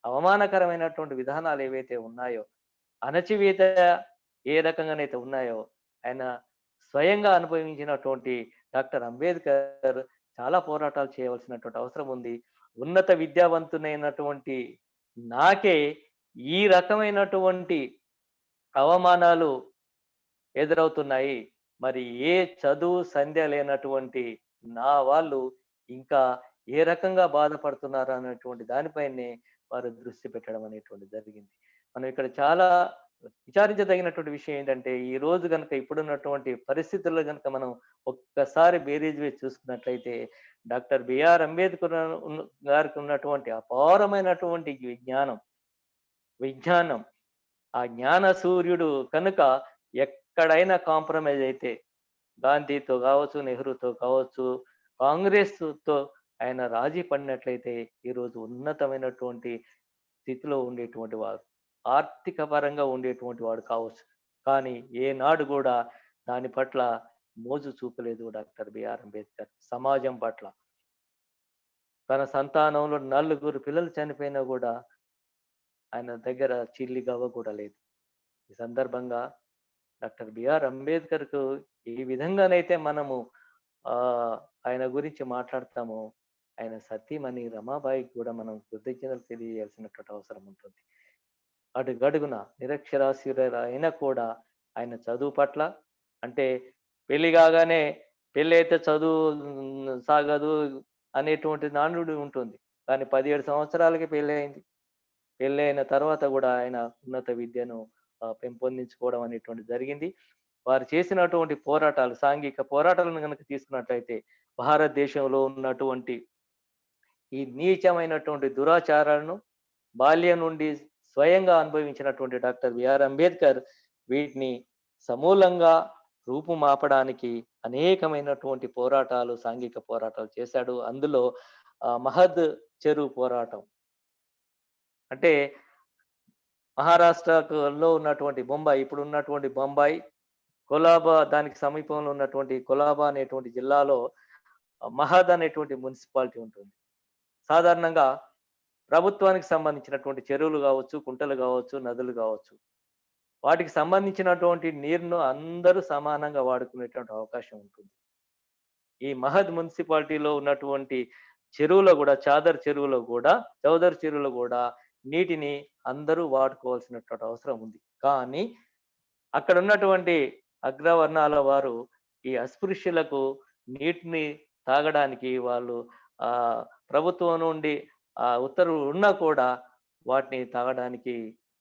అవమానకరమైనటువంటి విధానాలు ఏవైతే ఉన్నాయో, అణచివేత ఏ రకంగానైతే ఉన్నాయో, ఆయన స్వయంగా అనుభవించినటువంటి డాక్టర్ అంబేద్కర్ చాలా పోరాటాలు చేయవలసినటువంటి అవసరం ఉంది. ఉన్నత విద్యావంతునైనటువంటి నాకే ఈ రకమైనటువంటి అవమానాలు ఎదురవుతున్నాయి. మరి ఏ చదువు సంధ్య లేనటువంటి నా వాళ్ళు ఇంకా ఏ రకంగా బాధపడుతున్నారు అనేటువంటి దానిపైనే వారు దృష్టి పెట్టడం అనేటువంటిది జరిగింది. మనం ఇక్కడ చాలా విచారించదగినటువంటి విషయం ఏంటంటే, ఈ రోజు గనుక ఇప్పుడున్నటువంటి పరిస్థితుల్లో గనుక మనం ఒక్కసారి బేరీజు వేసి చూసుకున్నట్లయితే, డాక్టర్ బిఆర్ అంబేద్కర్ గారికి ఉన్నటువంటి అపారమైనటువంటి విజ్ఞానం, ఆ జ్ఞాన సూర్యుడు కనుక ఎక్కడైనా కాంప్రమైజ్ అయితే, గాంధీతో కావచ్చు, నెహ్రూతో కావచ్చు, కాంగ్రెస్‌తో ఆయన రాజీ పడినట్లయితే ఈరోజు ఉన్నతమైనటువంటి స్థితిలో ఉండేటువంటి వారు. ఆర్థిక పరంగా ఉండేటువంటి వాడు కావచ్చు. కానీ ఏనాడు గూడా దాని పట్ల మోజు చూపలేదు డాక్టర్ బిఆర్ అంబేద్కర్. సమాజం పట్ల. తన సంతానంలో నలుగురు పిల్లలు చనిపోయినా గూడా ఆయన దగ్గర చిల్లి గవ్వ కూడా లేదు. ఈ సందర్భంగా డాక్టర్ బిఆర్ అంబేద్కర్‌కు ఏ విధంగానైతే మనము ఆయన గురించి మాట్లాడతామో, ఆయన సతీమణి రమాబాయికి కూడా మనం కృతజ్ఞతలు తెలియజేయాల్సినటువంటి అవసరం ఉంటుంది. అడుగడుగున నిరక్షరాస్యురాలైనా కూడా ఆయన చదువు పట్ల, అంటే పెళ్లి కాగానే పెళ్ళైతే చదువు సాగదు అనేటువంటి నానుడి ఉంటుంది. కానీ 17 సంవత్సరాలకి పెళ్ళయింది. పెళ్ళైన తర్వాత గూడా ఆయన ఉన్నత విద్యను పెంపొందించుకోవడం అనేటువంటిది జరిగింది. వారు చేసినటువంటి పోరాటాలు, సాంఘిక పోరాటాలను గనక తీసుకున్నట్లయితే, భారతదేశంలో ఉన్నటువంటి ఈ నీచమైనటువంటి దురాచారాలను బాల్యం నుండి స్వయంగా అనుభవించినటువంటి డాక్టర్ బిఆర్ అంబేద్కర్ వీటిని సమూలంగా రూపుమాపడానికి అనేకమైనటువంటి పోరాటాలు, సాంఘిక పోరాటాలు చేశాడు. అందులో మహద్ చెరువు పోరాటం అంటే మహారాష్ట్రలో ఉన్నటువంటి బొంబాయి, ఇప్పుడున్నటువంటి బొంబాయి, కొలాబా దానికి సమీపంలో ఉన్నటువంటి కొలాబా అనేటువంటి జిల్లాలో మహద్ అనేటువంటి మున్సిపాలిటీ ఉంటుంది. సాధారణంగా ప్రభుత్వానికి సంబంధించినటువంటి చెరువులు గావచ్చు, కుంటలు గావచ్చు, నదులు గావచ్చు. వాటికి సంబంధించినటువంటి నీరును అందరూ సమానంగా వాడుకునేటువంటి అవకాశం ఉంటుంది. ఈ మహద్ మున్సిపాలిటీలో ఉన్నటువంటి చెరువులో గూడా చౌదర్ చెరువులో గూడా నీటిని అందరూ వాడుకోవాల్సినటువంటి అవసరం ఉంది. కానీ అక్కడ ఉన్నటువంటి అగ్రవర్ణాల వారు ఈ అస్పృశ్యులకు నీటిని తాగడానికి వాళ్ళు ప్రభుత్వం నుండి ఉత్తర్వులు ఉన్నా కూడా వాటిని తాగడానికి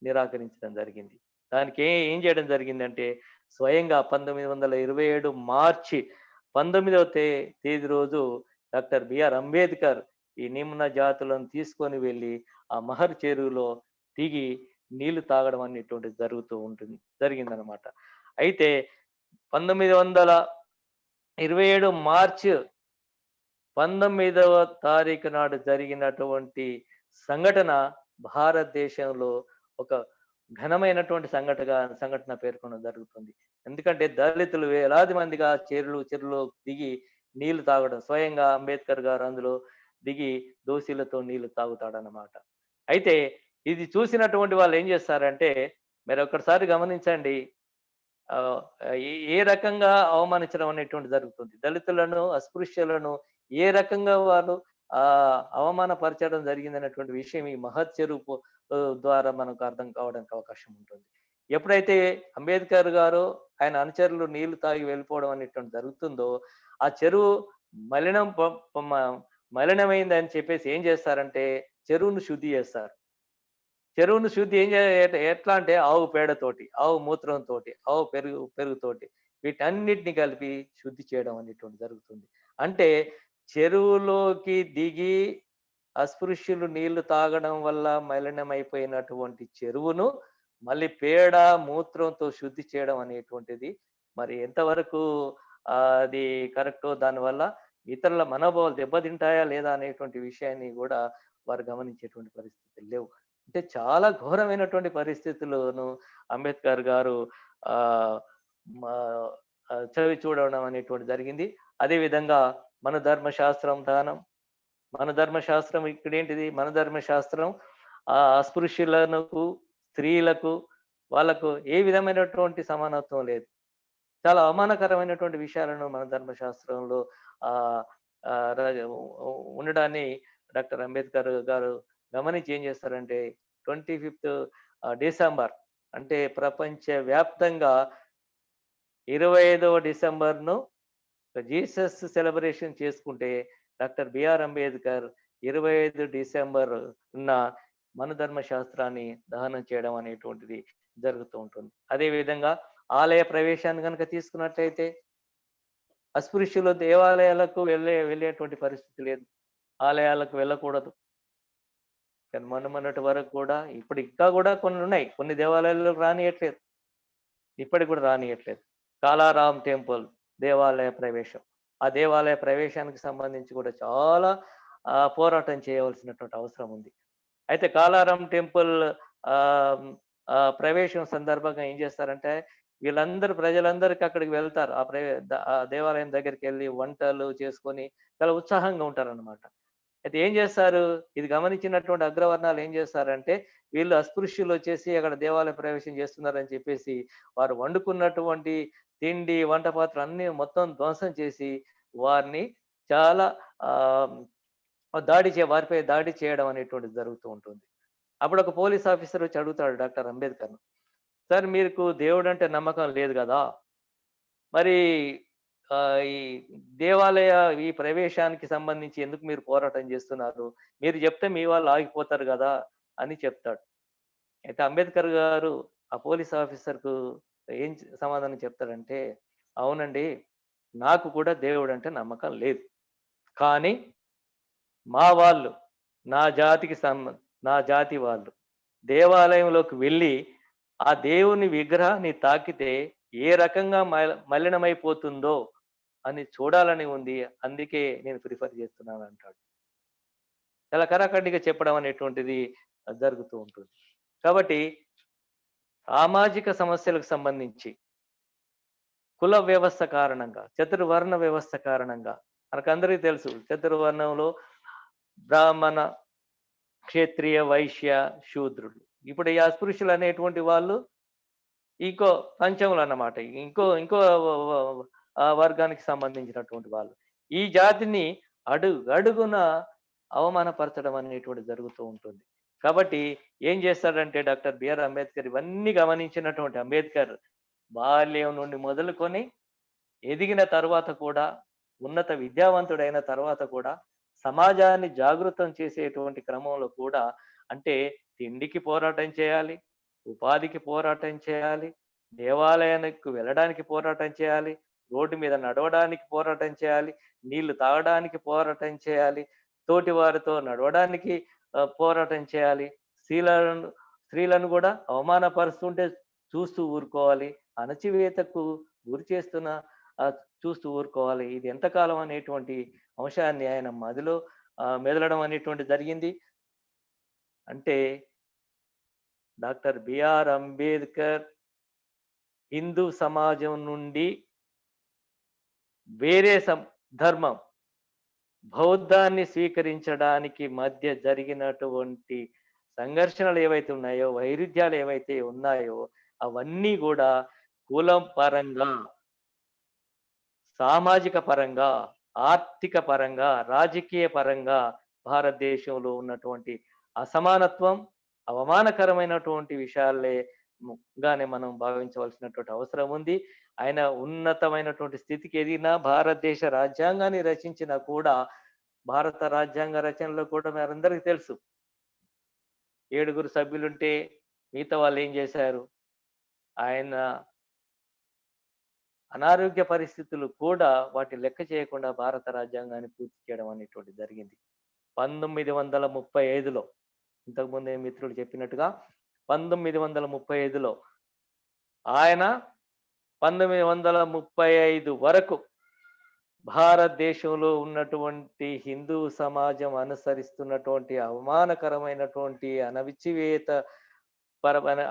నిరాకరించడం జరిగింది. దానికి ఏం చేయడం జరిగిందంటే స్వయంగా 1927 మార్చి 19వ తేదీ రోజు డాక్టర్ బిఆర్ అంబేద్కర్ ఈ నిమ్న జాతులను తీసుకొని వెళ్ళి ఆ మహర్ చెరువులో దిగి నీళ్లు తాగడం అనేటువంటిది జరిగిందనమాట. అయితే 1927 మార్చి 19వ తారీఖు నాడు జరిగినటువంటి సంఘటన భారతదేశంలో ఒక ఘనమైనటువంటి సంఘటన పేర్కొనడం జరుగుతుంది. ఎందుకంటే దళితులు వేలాది మందిగా చెరువులో దిగి నీళ్లు తాగడం, స్వయంగా అంబేద్కర్ గారు అందులో దిగి దోశీలతో నీళ్లు తాగుతాడనమాట. అయితే ఇది చూసినటువంటి వాళ్ళు ఏం చేస్తారంటే, మీరు ఒక్కసారి గమనించండి, ఏ రకంగా అవమానించడం అనేటువంటి జరుగుతుంది. దళితులను, అస్పృశ్యులను ఏ రకంగా వాళ్ళు అవమానపరచడం జరిగిందనేటువంటి విషయం ఈ మహత్ చెరువు ద్వారా మనకు అర్థం కావడానికి అవకాశం ఉంటుంది. ఎప్పుడైతే అంబేద్కర్ గారు ఆయన అనుచరులు నీళ్లు తాగి వెళ్ళిపోవడం అనేటువంటి జరుగుతుందో, ఆ చెరువు మలినం మలినమైందని చెప్పేసి ఏం చేస్తారంటే చెరువును శుద్ధి చేస్తారు. చెరువును శుద్ధి ఎట్లా అంటే ఆవు పేడతోటి, ఆవు మూత్రంతోటి, ఆవు పెరుగుతోటి వీటన్నిటిని కలిపి శుద్ధి చేయడం అనేటువంటి జరుగుతుంది. అంటే చెరువులోకి దిగి అస్పృశ్యులు నీళ్లు తాగడం వల్ల మలినమైపోయినటువంటి చెరువును మళ్ళీ పేడ, మూత్రంతో శుద్ధి చేయడం అనేటువంటిది మరి ఎంతవరకు అది కరెక్టో, దానివల్ల ఇతరుల మనోభావాలు దెబ్బతింటాయా లేదా అనేటువంటి విషయాన్ని కూడా వారు గమనించేటువంటి పరిస్థితులు లేవు. అంటే చాలా ఘోరమైనటువంటి పరిస్థితులను అంబేద్కర్ గారు చవి చూడడం అనేటువంటి జరిగింది. అదే విధంగా మన ధర్మశాస్త్రం దానం, మన ధర్మశాస్త్రం ఇక్కడేంటిది, మన ధర్మశాస్త్రం అస్పృశ్యులకు, స్త్రీలకు వాళ్ళకు ఏ విధమైనటువంటి సమానత్వం లేదు. చాలా అవమానకరమైనటువంటి విషయాలను మన ధర్మశాస్త్రంలో ఉండడాన్ని డాక్టర్ అంబేద్కర్ గారు గమనించి ఏం చేస్తారంటే 25th డిసెంబర్ అంటే ప్రపంచ వ్యాప్తంగా 25వ డిసెంబర్ను జీసస్ సెలబ్రేషన్ చేసుకుంటే, డాక్టర్ బిఆర్ అంబేద్కర్ 25 డిసెంబర్ మన ధర్మశాస్త్రాన్ని దహనం చేయడం అనేటువంటిది జరుగుతూ ఉంటుంది. అదేవిధంగా ఆలయ ప్రవేశాన్ని కనుక తీసుకున్నట్లయితే అస్పృశ్యులు దేవాలయాలకు వెళ్ళేటువంటి పరిస్థితి లేదు. ఆలయాలకు వెళ్ళకూడదు. కానీ మొన్నటి వరకు కూడా ఇప్పుడు ఇంకా కూడా కొన్ని ఉన్నాయి. కొన్ని దేవాలయాలకు రానియట్లేదు. ఇప్పటికి కూడా రానియట్లేదు. కాలారాం టెంపుల్ దేవాలయ ప్రవేశం. ఆ దేవాలయ ప్రవేశానికి సంబంధించి కూడా చాలా పోరాటం చేయవలసినటువంటి అవసరం ఉంది. అయితే కాలారాం టెంపుల్ ప్రవేశం సందర్భంగా ఏం చేస్తారంటే ప్రజలందరికీ అక్కడికి వెళ్తారు. ఆ దేవాలయం దగ్గరికి వెళ్ళి వంటలు చేసుకొని చాలా ఉత్సాహంగా ఉంటారన్నమాట. అయితే ఏం చేస్తారు, ఇది గమనించినటువంటి అగ్రవర్ణాలు ఏం చేస్తారంటే వీళ్ళు అస్పృశ్యులు వచ్చేసి అక్కడ దేవాలయ ప్రవేశం చేస్తున్నారని చెప్పేసి వారు వండుకున్నటువంటి తిండి, వంట పాత్రలు అన్ని మొత్తం ధ్వంసం చేసి వారిని చాలా వారిపై దాడి చేయడం అనేటువంటిది జరుగుతూ ఉంటుంది. అప్పుడు ఒక పోలీస్ ఆఫీసర్ వచ్చి అడుగుతాడు డాక్టర్ అంబేద్కర్ను, సార్ మీకు దేవుడు అంటే నమ్మకం లేదు కదా, మరి ఈ దేవాలయ ఈ ప్రవేశానికి సంబంధించి ఎందుకు మీరు పోరాటం చేస్తున్నారు? మీరు చెప్తే మీ వాళ్ళు ఆగిపోతారు గదా! అని చెప్తాడు. అయితే అంబేద్కర్ గారు ఆ పోలీస్ ఆఫీసర్‌కు ఏం సమాధానం చెప్తాడంటే, అవునండి. నాకు కూడా దేవుడంటే నమ్మకం లేదు. కానీ మా వాళ్ళు నా జాతికి సంబ నా జాతి వాళ్ళు దేవాలయంలోకి వెళ్ళి, ఆ దేవుని విగ్రహాన్ని తాకితే ఏ రకంగా మలినమైపోతుందో అని చూడాలని ఉంది. అందుకే నేను ప్రిఫర్ చేస్తున్నానంటాడు. చాలా కరాకండిగా చెప్పడం అనేటువంటిది జరుగుతూ ఉంటుంది. కాబట్టి సామాజిక సమస్యలకు సంబంధించి కుల వ్యవస్థ కారణంగా, చతుర్వర్ణ వ్యవస్థ కారణంగా మనకందరికీ తెలుసు. చతుర్వర్ణంలో బ్రాహ్మణ, క్షత్రియ, వైశ్య, శూద్రులు. ఇప్పుడు ఈ అస్పృశ్యులు అనేటువంటి వాళ్ళు ఇంకో పంచములన్నమాట. ఇంకో ఇంకో వర్గానికి సంబంధించినటువంటి వాళ్ళు. ఈ జాతిని అడుగడుగున అవమానపరచడం అనేటువంటిది జరుగుతూ ఉంటుంది. కాబట్టి ఏం చేస్తాడంటే డాక్టర్ బిఆర్ అంబేద్కర్ ఇవన్నీ గమనించినటువంటి అంబేద్కర్ బాల్యం నుండి మొదలుకొని ఎదిగిన తర్వాత కూడా, ఉన్నత విద్యావంతుడైన తర్వాత కూడా, సమాజాన్ని జాగృతం చేసేటువంటి క్రమంలో కూడా అంటే తిండికి పోరాటం చేయాలి, ఉపాధికి పోరాటం చేయాలి, దేవాలయానికి వెళ్ళడానికి పోరాటం చేయాలి, రోడ్డు మీద నడవడానికి పోరాటం చేయాలి, నీళ్లు తాగడానికి పోరాటం చేయాలి, తోటి వారితో నడవడానికి పోరాటం చేయాలి. స్త్రీలను స్త్రీలను కూడా అవమానపరుస్తుంటే చూస్తూ ఊరుకోవాలి. అణచివేతకు గురి చేస్తున్న చూస్తూ ఊరుకోవాలి. ఇది ఎంతకాలం అనేటువంటి అంశాన్ని ఆయన మదిలో మెదలడం అనేటువంటిది జరిగింది. అంటే డాక్టర్ బిఆర్ అంబేద్కర్ హిందూ సమాజం నుండి వేరే ధర్మం బౌద్ధాన్ని స్వీకరించడానికి మధ్య జరిగినటువంటి సంఘర్షణలు ఏవైతే ఉన్నాయో, వైరుధ్యాలు ఏవైతే ఉన్నాయో అవన్నీ గూడా కులం పరంగా, సామాజిక పరంగా, ఆర్థిక పరంగా, రాజకీయ పరంగా భారతదేశంలో ఉన్నటువంటి అసమానత్వం, అవమానకరమైనటువంటి విషయాలే గానే మనం భావించవలసినటువంటి అవసరం ఉంది. ఆయన ఉన్నతమైనటువంటి స్థితికి ఎదిగిన భారతదేశ రాజ్యాంగాన్ని రచించినా కూడా, భారత రాజ్యాంగ రచనలో కూడా మనందరికీ తెలుసు. 7 సభ్యులుంటే మిగతా వాళ్ళేం చేశారు? ఆయన అనారోగ్య పరిస్థితులు కూడా వాటిని లెక్క చేయకుండా భారత రాజ్యాంగాన్ని పూర్తి చేయడం అనేటువంటిది జరిగింది. 1935లో ఇంతకుముందే మిత్రులు చెప్పినట్టుగా 1935లో ఆయన 1935 వరకు భారతదేశంలో ఉన్నటువంటి హిందూ సమాజం అనుసరిస్తున్నటువంటి అవమానకరమైనటువంటి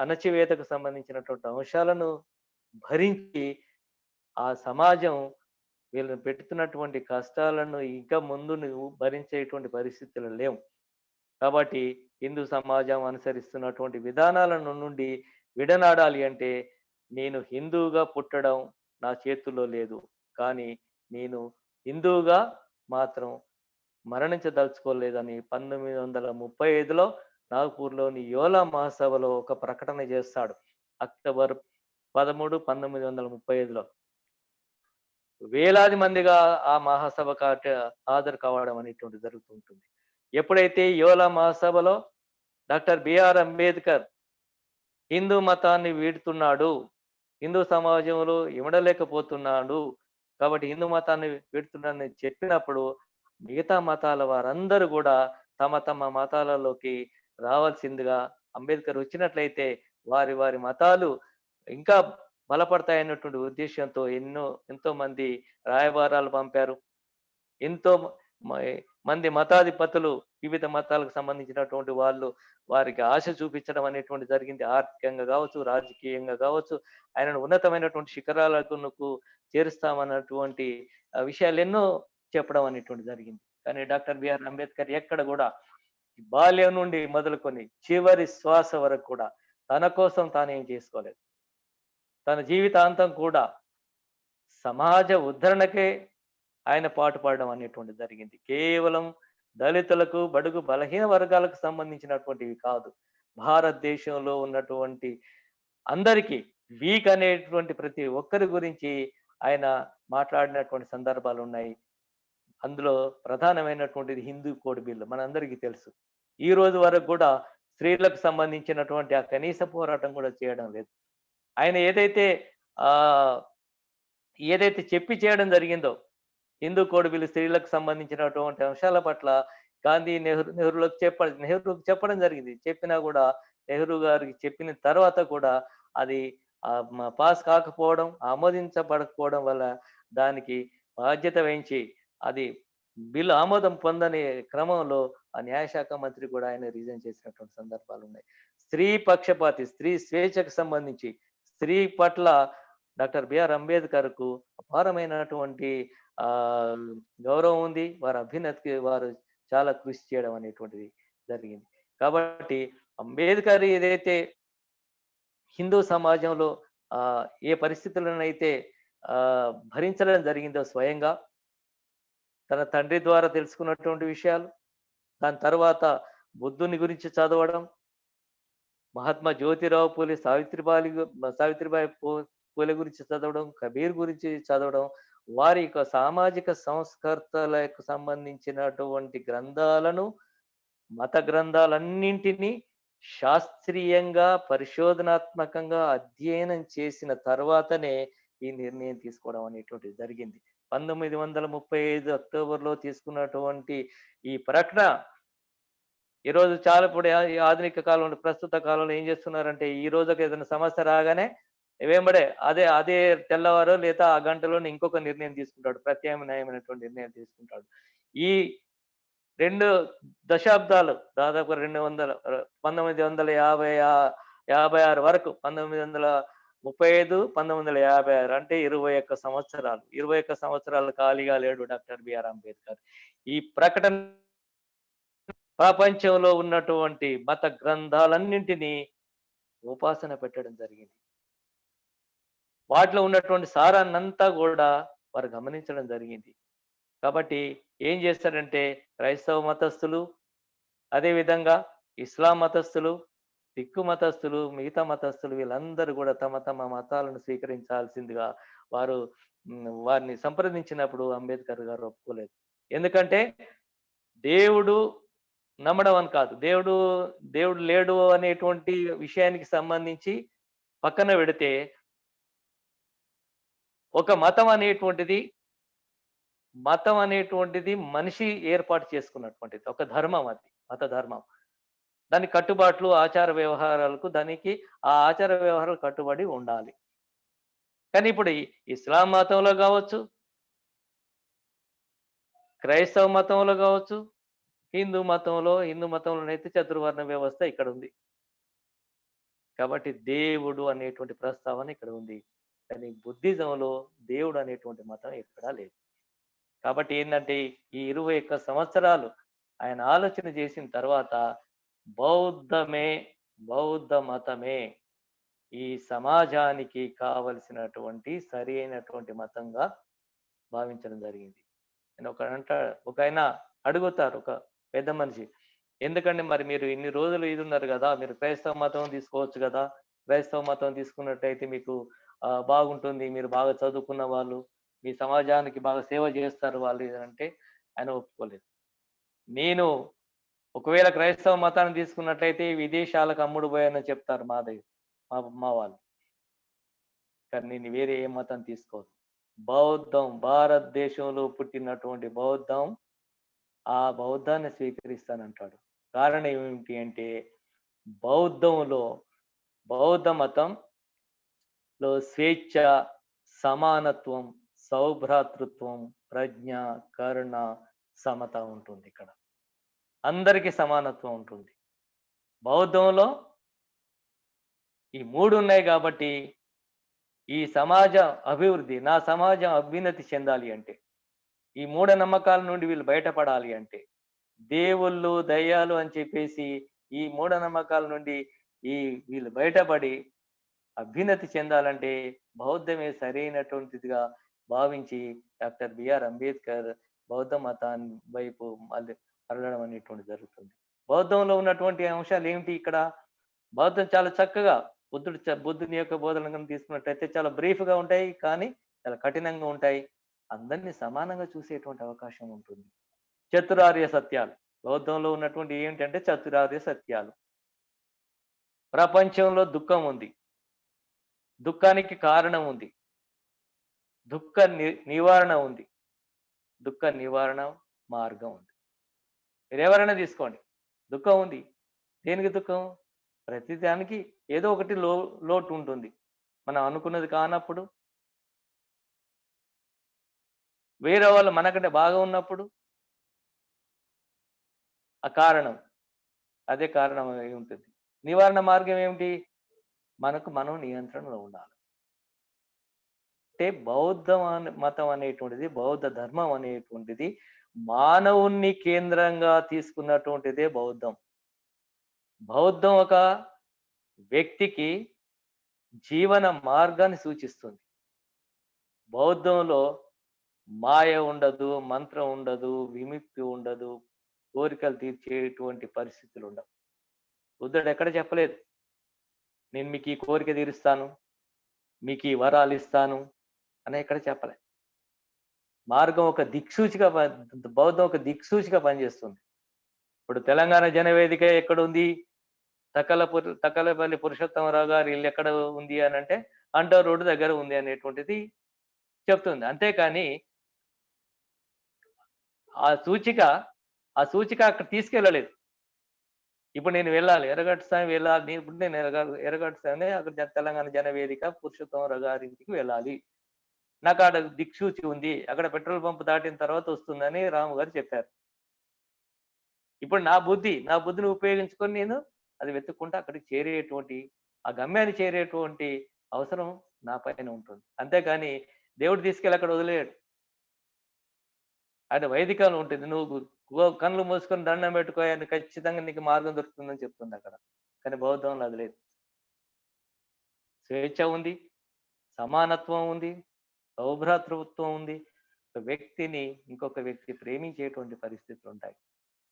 అణచివేతకు సంబంధించినటువంటి అంశాలను భరించి ఆ సమాజం వీళ్ళని పెడుతున్నటువంటి కష్టాలను ఇంకా ముందు నువ్వు భరించేటువంటి పరిస్థితులు లేవు. కాబట్టి హిందూ సమాజం అనుసరిస్తున్నటువంటి విధానాలను నుండి విడనాడాలి అంటే నేను హిందువుగా పుట్టడం నా చేతుల్లో లేదు. కానీ నేను హిందువుగా మాత్రం మరణించదలుచుకోలేదని 1935లో నాగ్పూర్‌లోని యోలా మహాసభలో ఒక ప్రకటన చేస్తాడు. అక్టోబర్ 13, 1935లో. వేలాది మందిగా ఆ మహాసభకు హాజరు కావడం అనేటువంటిది జరుగుతూ ఉంటుంది. ఎప్పుడైతే యోలా మహాసభలో డాక్టర్ బిఆర్ అంబేద్కర్ హిందూ మతాన్ని వీడుతున్నాడు, హిందూ సమాజంలో ఇమడలేకపోతున్నాడు, కాబట్టి హిందూ మతాన్ని వీడుతున్నాడని చెప్పినప్పుడు మిగతా మతాల వారందరూ కూడా తమ తమ మతాలలోకి రావాల్సిందిగా అంబేద్కర్ వచ్చినట్లయితే వారి వారి మతాలు ఇంకా బలపడతాయన్నటువంటి ఉద్దేశంతో ఎంతో మంది రాయబారాలు పంపారు. ఎంతో మంది మతాధిపతులు వివిధ మతాలకు సంబంధించినటువంటి వాళ్ళు వారికి ఆశ చూపించడం అనేటువంటి జరిగింది. ఆర్థికంగా కావచ్చు, రాజకీయంగా కావచ్చు, ఆయనను ఉన్నతమైనటువంటి శిఖరాలకు చేరుస్తామన్నటువంటి విషయాలు ఎన్నో చెప్పడం అనేటువంటి జరిగింది. కానీ డాక్టర్ బిఆర్ అంబేద్కర్ ఎక్కడ కూడా బాల్యం నుండి మొదలుకొని చివరి శ్వాస వరకు కూడా తన కోసం తానేం చేసుకోలేదు. తన జీవితాంతం కూడా సమాజ ఉద్ధరణకే ఆయన పాటుపడడం అనేటువంటిది జరిగింది. కేవలం దళితులకు, బడుగు బలహీన వర్గాలకు సంబంధించినటువంటివి కాదు. భారతదేశంలో ఉన్నటువంటి అందరికీ వీక్ అనేటువంటి ప్రతి ఒక్కరి గురించి ఆయన మాట్లాడినటువంటి సందర్భాలు ఉన్నాయి. అందులో ప్రధానమైనటువంటిది హిందూ కోడ్ బిల్ మనందరికీ తెలుసు. ఈ రోజు వరకు కూడా స్త్రీలకు సంబంధించినటువంటి ఆ కనీస పోరాటం కూడా చేయడం లేదు. ఆయన ఆహ్, ఏదైతే చెప్పి చేయడం జరిగిందో, హిందూ కోడ్ బిల్ స్త్రీలకు సంబంధించినటువంటి అంశాల పట్ల గాంధీ, నెహ్రూకి చెప్పడం జరిగింది. చెప్పినా గూడా నెహ్రూ గారికి చెప్పిన తర్వాత కూడా అది పాస్ కాకపోవడం, ఆమోదించబడకపోవడం వల్ల దానికి బాధ్యత వహించి అది బిల్ ఆమోదం పొందని క్రమంలో ఆ న్యాయశాఖ మంత్రి కూడా ఆయన రిజైన్ చేసినటువంటి సందర్భాలున్నాయి. స్త్రీ పక్షపాతి, స్త్రీ స్వేచ్ఛకు సంబంధించి, స్త్రీ పట్ల డాక్టర్ బిఆర్ అంబేద్కర్‌కు అపారమైనటువంటి ఆహ్, గౌరవం ఉంది. వారి అభ్యున్నతికి వారు చాలా కృషి చేయడం అనేటువంటిది జరిగింది. కాబట్టి అంబేద్కర్ ఏదైతే హిందూ సమాజంలో ఏ పరిస్థితులనైతే భరించడం జరిగిందో స్వయంగా తన తండ్రి ద్వారా తెలుసుకున్నటువంటి విషయాలు, దాని తర్వాత బుద్ధుని గురించి చదవడం, మహాత్మా జ్యోతిరావు పూలే, సావిత్రిబాయి పూలే గురించి చదవడం, కబీర్ గురించి చదవడం, వారి యొక్క సామాజిక సంస్కర్తలకు సంబంధించినటువంటి గ్రంథాలను, మత గ్రంథాలన్నింటినీ శాస్త్రీయంగా, పరిశోధనాత్మకంగా అధ్యయనం చేసిన తర్వాతనే ఈ నిర్ణయం తీసుకోవడం అనేటువంటిది జరిగింది. 1935 అక్టోబర్‌లో తీసుకున్నటువంటి ఈ ప్రకటన ఈరోజు చాలా ఇప్పుడు ఈ ఆధునిక కాలంలో, ప్రస్తుత కాలంలో ఏం చేస్తున్నారంటే, ఈ రోజుకి ఏదైనా సమస్య రాగానే వెంబడే అదే తెల్లవారో లేదా ఆ గంటలోనే ఇంకొక నిర్ణయం తీసుకుంటాడు. ప్రత్యామ్నాయమైనటువంటి నిర్ణయం తీసుకుంటాడు. ఈ 2 దశాబ్దాలు దాదాపు 1956 వరకు 1935, 1956 అంటే 21 సంవత్సరాలు. 21 సంవత్సరాలు ఖాళీగా లేడు డాక్టర్ బిఆర్ అంబేద్కర్. ఈ ప్రకటన ప్రపంచంలో ఉన్నటువంటి మత గ్రంథాలన్నింటినీ ఉపాసన పెట్టడం జరిగింది. వాటిలో ఉన్నటువంటి సారాన్నంతా గూడా వారు గమనించడం జరిగింది. కాబట్టి ఏం చేస్తారంటే క్రైస్తవ మతస్థులు, అదే విధంగా ఇస్లాం మతస్థులు, సిక్కు మతస్థులు, మిగతా మతస్థులు వీళ్ళందరూ గూడా తమ తమ మతాలను స్వీకరించాల్సిందిగా వారు వారిని సంప్రదించినప్పుడు అంబేద్కర్ గారు ఒప్పుకోలేదు. ఎందుకంటే దేవుడు నమ్మడం అని కాదు. దేవుడు లేడు అనేటువంటి విషయానికి సంబంధించి పక్కన పెడితే, ఒక మతం అనేటువంటిది మనిషి ఏర్పాటు చేసుకున్నటువంటిది. ఒక ధర్మం అది. మత ధర్మం. దాని కట్టుబాట్లు, ఆచార వ్యవహారాలకు ఆ ఆచార వ్యవహారాలు కట్టుబడి ఉండాలి. కానీ ఇప్పుడు ఇస్లాం మతంలో గావచ్చు, క్రైస్తవ మతంలో గావచ్చు, హిందూ మతంలోనైతే చతుర్వర్ణ వ్యవస్థ ఇక్కడుంది. కాబట్టి దేవుడు అనేటువంటి ప్రస్తావన ఇక్కడ ఉంది. కానీ బుద్ధిజంలో దేవుడు అనేటువంటి మతం ఎక్కడా లేదు. కాబట్టి ఏందంటే ఈ 21 సంవత్సరాలు ఆయన ఆలోచన చేసిన తర్వాత బౌద్ధమే, బౌద్ధ మతమే ఈ సమాజానికి కావలసినటువంటి సరైనటువంటి మతంగా భావించడం జరిగింది. నేను ఒకాయన అడుగుతారు, ఒక పెద్ద మనిషి. ఎందుకండి మరి మీరు ఇన్ని రోజులు ఉన్నారు గదా! మీరు క్రైస్తవ మతం తీసుకోవచ్చు గదా! క్రైస్తవ మతం తీసుకున్నట్టయితే మీకు బాగుంటుంది. మీరు బాగా చదువుకున్న వాళ్ళు, మీ సమాజానికి బాగా సేవ జేస్తారు వాళ్ళు అంటే ఆయన ఒప్పుకోలేదు. నేను ఒకవేళ క్రైస్తవ మతాన్ని తీసుకున్నట్లయితే విదేశాలకు అమ్ముడు పోయానని చెప్తారు మా వాళ్ళు. కానీ నేను వేరే ఏ మతం తీసుకోను. బౌద్ధం, భారతదేశంలో పుట్టినటువంటి బౌద్ధం, ఆ బౌద్ధాన్ని స్వీకరిస్తానంటాడు. కారణం ఏమిటి అంటే బౌద్ధంలో బౌద్ధ మతంలో స్వేచ్ఛ, సమానత్వం, సౌభ్రాతృత్వం, ప్రజ్ఞ, కరుణ, సమత ఉంటుంది ఇక్కడ. అందరికీ సమానత్వం ఉంటుంది. బౌద్ధంలో ఈ 3 ఉన్నాయి కాబట్టి ఈ సమాజ అభివృద్ధి, నా సమాజం అభ్యున్నతి చెందాలి అంటే, ఈ మూఢనమ్మకాల నుండి వీళ్ళు బయటపడాలి అంటే, దేవుళ్ళు, దయ్యాలు అని చెప్పేసి ఈ మూఢనమ్మకాల నుండి వీళ్ళు బయటపడి అభ్యున్నతి చెందాలంటే బౌద్ధమే సరైనటువంటిదిగా భావించి డాక్టర్ బిఆర్ అంబేద్కర్ బౌద్ధ మతాన్ని వైపు మరలడం అనేటువంటిది జరుగుతుంది. బౌద్ధంలో ఉన్నటువంటి అంశాలు ఏమిటి ఇక్కడ? బౌద్ధం చాలా చక్కగా బుద్ధుని యొక్క బోధనలను తీసుకున్నట్టయితే చాలా బ్రీఫ్‌గా ఉంటాయి. కానీ చాలా కఠినంగా ఉంటాయి. అందరిని సమానంగా చూసేటువంటి అవకాశం ఉంటుంది. చతురార్య సత్యాలు. బౌద్ధంలో ఉన్నటువంటి ఏంటంటే చతురార్య సత్యాలు. ప్రపంచంలో దుఃఖం ఉంది. దుఃఖానికి కారణం ఉంది. దుఃఖ నివారణ ఉంది. దుఃఖ నివారణ మార్గం ఉంది. మీరెవరైనా తీసుకోండి. దుఃఖం ఉంది. దేనికి దుఃఖం? ప్రతిదానికి ఏదో ఒకటి లోటు ఉంటుంది. మనం అనుకున్నది కానప్పుడు, వేరే వాళ్ళు మనకంటే బాగా ఉన్నప్పుడు ఆ కారణం. అదే కారణం అయి ఉంటుంది. నివారణ మార్గం ఏమిటి? మనకు మనం నియంత్రణలో ఉండాలి. అంటే మతం అనేటువంటిది, బౌద్ధ ధర్మం అనేటువంటిది మానవుణ్ణి కేంద్రంగా తీసుకున్నటువంటిదే బౌద్ధం. బౌద్ధం ఒక వ్యక్తికి జీవన మార్గాన్ని సూచిస్తుంది. బౌద్ధంలో మాయ ఉండదు, మంత్రం ఉండదు, విముక్తి ఉండదు, కోరికలు తీర్చేటువంటి పరిస్థితులు ఉండవు. బుద్ధుడు ఎక్కడ చెప్పలేదు, నేను మీకు ఈ కోరిక తీరుస్తాను, మీకు ఈ వరాలు ఇస్తాను అని ఎక్కడ చెప్పలే. మార్గం ఒక దిక్సూచిగా బౌద్ధం ఒక దిక్సూచిగా పనిచేస్తుంది. ఇప్పుడు తెలంగాణ జనవేదిక ఎక్కడుంది? తక్కలపల్లి పురుషోత్తమరావు గారి ఇల్లు ఎక్కడ ఉంది అని అంటే అంటో రోడ్డు దగ్గర ఉంది అనేటువంటిది చెప్తుంది. అంతేకాని ఆ సూచిక అక్కడ తీసుకెళ్ళలేదు. ఇప్పుడు నేను వెళ్ళాలి, ఎర్రగడ్డ స్వామి వెళ్ళాలి. ఇప్పుడు నేను ఎర్రగడ్డ స్వామి అక్కడ తెలంగాణ జనవేదిక పురుషోత్తమరావు గారి ఇంటికి వెళ్ళాలి. నాకు ఆడ దిక్సూచి ఉంది, అక్కడ పెట్రోల్ పంప్ దాటిన తర్వాత వస్తుందని రాము గారు చెప్పారు. ఇప్పుడు నా బుద్ధిని ఉపయోగించుకొని నేను అది వెతుక్కుంటూ అక్కడికి చేరేటువంటి, ఆ గమ్యాన్ని చేరేటువంటి అవసరం నా పైన ఉంటుంది. అంతేగాని దేవుడు తీసుకెళ్ళి అక్కడ వదిలేయడు. ఆయన వైదికంలో ఉంటుంది. నువ్వు కళ్ళు మూసుకొని దండం పెట్టుకో, ఖచ్చితంగా నీకు మార్గం దొరుకుతుందని చెప్తుంది అక్కడ. కానీ బౌద్ధంలో అది లేదు. స్వేచ్ఛ ఉంది, సమానత్వం ఉంది, సౌభ్రాతృత్వం ఉంది. ఒక వ్యక్తిని ఇంకొక వ్యక్తి ప్రేమించేటువంటి పరిస్థితులు ఉంటాయి.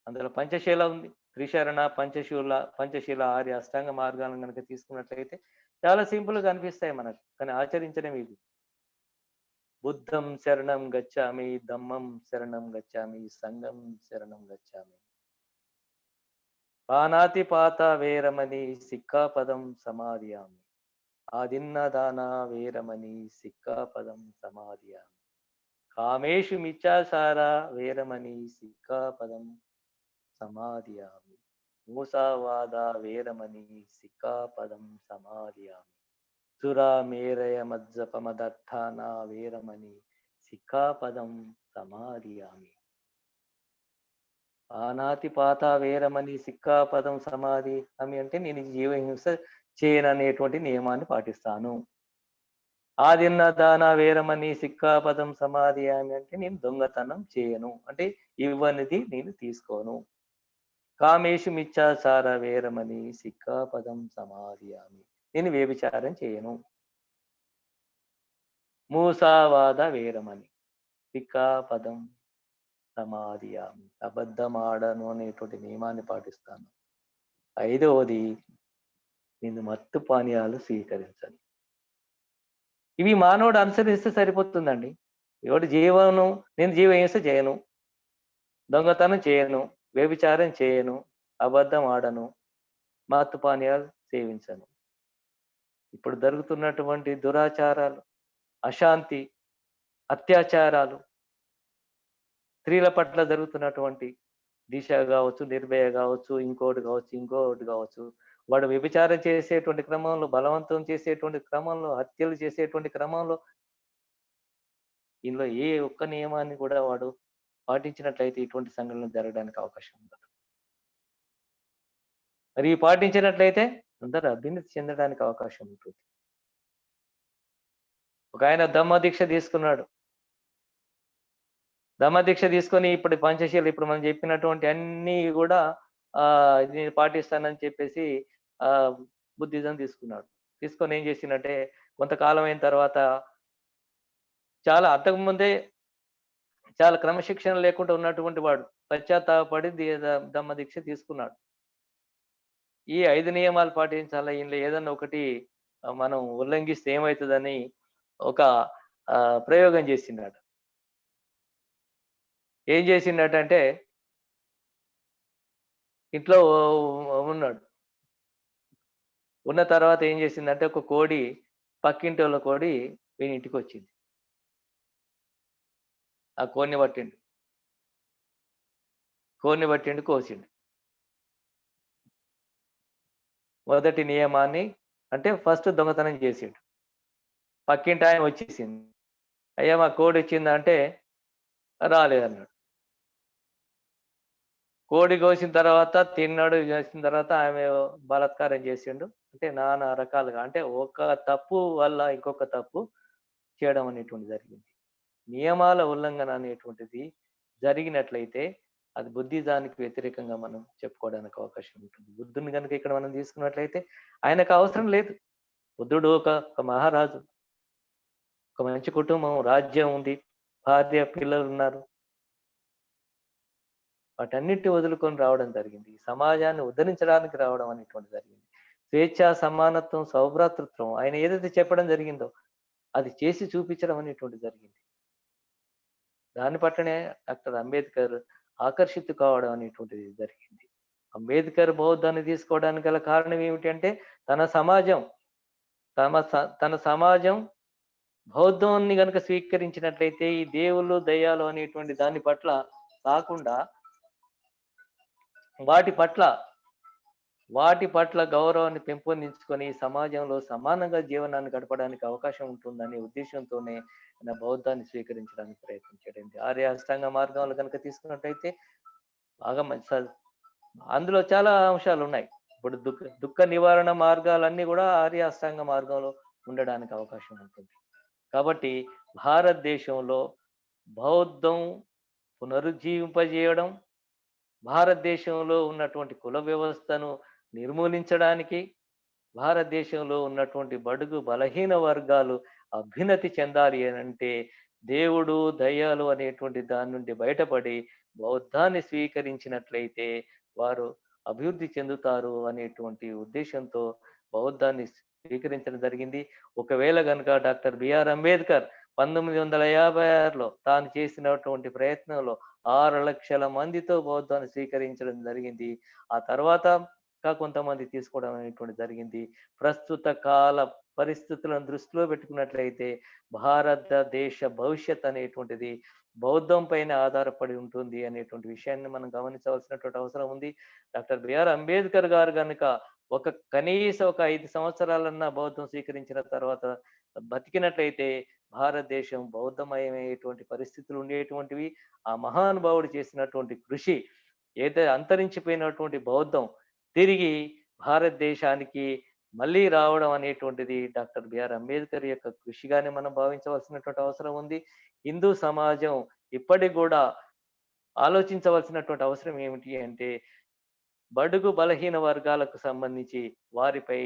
అందులో పంచశీల ఉంది. త్రిశరణ, పంచశీల, ఆర్య అష్టాంగ మార్గాలను కనుక తీసుకున్నట్లయితే చాలా సింపుల్‌గా అనిపిస్తాయి మనకు. కానీ ఆచరించడం ఇది. బుద్ధం శరణం గచ్చామి, ధమ్మం శరణం గచ్చామి, సంఘం శరణం గచ్చామి. పానాతిపాత వేరమణి సిక్కాపదం సమాధియామి. ఆదిన్నదాన వేరమణి సిక్కాపదం సమాధియామి. కామేషు మిచ్చాచార వేరమణి సిక్కాపదం సమాధియామి. మూసావాద వేరమణి సిక్కాపదం సమాధియామి. సురామేరయ మజ్జపమదర్థాన వేరమణి సిక్కాపదం సమాధియామి. పానాతిపాత వేరమణి సిక్కాపదం సమాధియామి అంటే నేను జీవహింస చేయననేటువంటి నియమాన్ని పాటిస్తాను. ఆదిన్నదాన వేరమణి సిక్కాపదం సమాధియామి అంటే నేను దొంగతనం చేయను, అంటే ఇవ్వనిది నేను తీసుకోను. కామేషు మిచ్చాచార వేరమణి సిక్కాపదం సమాధియామి, నేను వ్యభిచారం చేయను. మూసావాద వేరమణి సిక్కాపదం సమాధియామి, అబద్ధమాడను అనేటువంటి నియమాన్ని పాటిస్తాను. 5వది, నేను మత్తు పానీయాలు స్వీకరించను. ఇవి మానవుడు అనుసరిస్తే సరిపోతుందండి. నేను జీవహింస చేయను, దొంగతనం చేయను, వ్యభిచారం చేయను, అబద్ధం ఆడను, మత్తు పానీయాలు సేవించను. ఇప్పుడు జరుగుతున్నటువంటి దురాచారాలు, అశాంతి, అత్యాచారాలు, స్త్రీల పట్ల జరుగుతున్నటువంటి దిశ కావచ్చు, నిర్భయ కావచ్చు, ఇంకోటి కావచ్చు, వాడు వ్యభిచారం చేసేటువంటి క్రమంలో, బలవంతం చేసేటువంటి క్రమంలో, హత్యలు చేసేటువంటి క్రమంలో ఇందులో ఏ ఒక్క నియమాన్ని కూడా వాడు పాటించినట్లయితే ఇటువంటి సంఘటనలు జరగడానికి అవకాశం ఉండదు. మరి పాటించినట్లయితే అందరూ అభ్యున్నతి చెందడానికి అవకాశం ఉంటుంది. ఒక ఆయన దమ్మదీక్ష తీసుకున్నాడు. దమ్మదీక్ష తీసుకొని ఇప్పుడు పంచశీల, ఇప్పుడు మనం చెప్పినటువంటి అన్ని కూడా నేను పాటిస్తానని చెప్పేసి బుద్ధిజం తీసుకున్నాడు. తీసుకొని ఏం చేసిందంటే కొంతకాలం అయిన తర్వాత అంతకుముందే చాలా క్రమశిక్షణ లేకుండా ఉన్నటువంటి వాడు పశ్చాత్తాపడి దమ్మదీక్ష తీసుకున్నాడు. ఈ 5 నియమాలు పాటించాలా, ఇందులో ఏదన్నా ఒకటి మనం ఉల్లంఘిస్తే ఏమవుతుందని ఒక ప్రయోగం చేసిండట. ఏం చేసిండటంటే ఇంట్లో ఉన్నాడు. ఉన్న తర్వాత ఏం చేసిందంటే ఒక కోడి పక్కింటోళ్ళ కోడి వీని ఇంటికొచ్చింది. ఆ కోడిని పట్టిండు. కోడిని పట్టిండు, కోసిండు. మొదటి నియమాన్ని అంటే ఫస్ట్ దొంగతనం చేసిండు. పక్కింటామె వచ్చేసింది. "అయ్యా! మా కోడొచ్చిందా" అంటే రాలేదన్నాడు. కోడి కోసిన తర్వాత తిన్నాడు. చేసిన తర్వాత ఆమె బలాత్కారం చేసిండు. అంటే నానా రకాలుగా అంటే ఒక తప్పు వల్ల ఇంకొక తప్పు చేయడం అనేటువంటిది జరిగింది. నియమాల ఉల్లంఘన అనేటువంటిది జరిగినట్లయితే అది బుద్ధిజానికి వ్యతిరేకంగా మనం చెప్పుకోవడానికి అవకాశం ఉంటుంది. బుద్ధుని గనుక ఇక్కడ మనం తీసుకున్నట్లయితే ఆయనకు అవసరం లేదు. బుద్ధుడు ఒక మహారాజు. ఒక మంచి కుటుంబం, రాజ్యం ఉంది. భార్య, పిల్లలున్నారు. వాటన్నిటిని వదులుకొని రావడం జరిగింది. సమాజాన్ని ఉద్ధరించడానికి రావడం అనేటువంటిది జరిగింది. స్వేచ్ఛ, సమానత్వం, సౌభ్రాతృత్వం ఆయన ఏదైతే చెప్పడం జరిగిందో అది చేసి చూపించడం అనేటువంటిది జరిగింది. దాని పట్లనే డాక్టర్ అంబేద్కర్ ఆకర్షితు కావడం అనేటువంటిది జరిగింది. అంబేద్కర్ బౌద్ధాన్ని తీసుకోవడానికి గల కారణం ఏమిటంటే తన సమాజం తన సమాజం బౌద్ధాన్ని గనుక స్వీకరించినట్లయితే ఈ దేవుళ్ళు, దయ్యాలు అనేటువంటి దాని పట్ల కాకుండా వాటి పట్ల వాటి పట్ల గౌరవాన్ని పెంపొందించుకొని సమాజంలో సమానంగా జీవనాన్ని గడపడానికి అవకాశం ఉంటుందనే ఉద్దేశంతోనే ఆయన బౌద్ధాన్ని స్వీకరించడానికి ప్రయత్నించాడండి. ఆర్య అష్టాంగ మార్గాలు కనుక తీసుకున్నట్టయితే బాగా మంచి అందులో చాలా అంశాలున్నాయి. ఇప్పుడు దుఃఖ నివారణ మార్గాలన్నీ గూడా ఆర్య అష్టాంగ మార్గంలో ఉండడానికి అవకాశం ఉంటుంది. కాబట్టి భారతదేశంలో బౌద్ధం పునరుజ్జీవింపజేయడం, భారతదేశంలో ఉన్నటువంటి కుల వ్యవస్థను నిర్మూలించడానికి, భారతదేశంలో ఉన్నటువంటి బడుగు బలహీన వర్గాలు అభ్యున్నతి చెందాలి అనంటే దేవుడు, దయ్యాలు అనేటువంటి దాని నుండి బయటపడి బౌద్ధాన్ని స్వీకరించినట్లయితే వారు అభివృద్ధి చెందుతారు అనేటువంటి ఉద్దేశంతో బౌద్ధాన్ని స్వీకరించడం జరిగింది. ఒకవేళ గనుక డాక్టర్ బిఆర్ అంబేద్కర్ 1956లో తాను చేసినటువంటి ప్రయత్నంలో 6,00,000 మందితో బౌద్ధాన్ని స్వీకరించడం జరిగింది. ఆ తర్వాత ఇంకా కొంతమంది తీసుకోవడం అనేటువంటిది జరిగింది. ప్రస్తుత కాల పరిస్థితులను దృష్టిలో పెట్టుకున్నట్లయితే భారతదేశ భవిష్యత్ అనేటువంటిది బౌద్ధం పైన ఆధారపడి ఉంటుంది అనేటువంటి విషయాన్ని మనం గమనించవలసినటువంటి అవసరం ఉంది. డాక్టర్ బిఆర్ అంబేద్కర్ గారు గనుక కనీసం ఒక 5 సంవత్సరాలన్నా బౌద్ధం స్వీకరించిన తర్వాత బతికినట్లయితే భారతదేశం బౌద్ధమయమయ్యేటువంటి పరిస్థితులు ఉండేటువంటివి. ఆ మహానుభావుడు చేసినటువంటి కృషి ఏదైతే అంతరించిపోయినటువంటి బౌద్ధం తిరిగి భారతదేశానికి మళ్ళీ రావడం అనేటువంటిది డాక్టర్ బిఆర్ అంబేద్కర్ యొక్క కృషిగానే మనం భావించవలసినటువంటి అవసరం ఉంది. హిందూ సమాజం ఇప్పటికి కూడా ఆలోచించవలసినటువంటి అవసరం ఏమిటి అంటే బడుగు బలహీన వర్గాలకు సంబంధించి వారిపై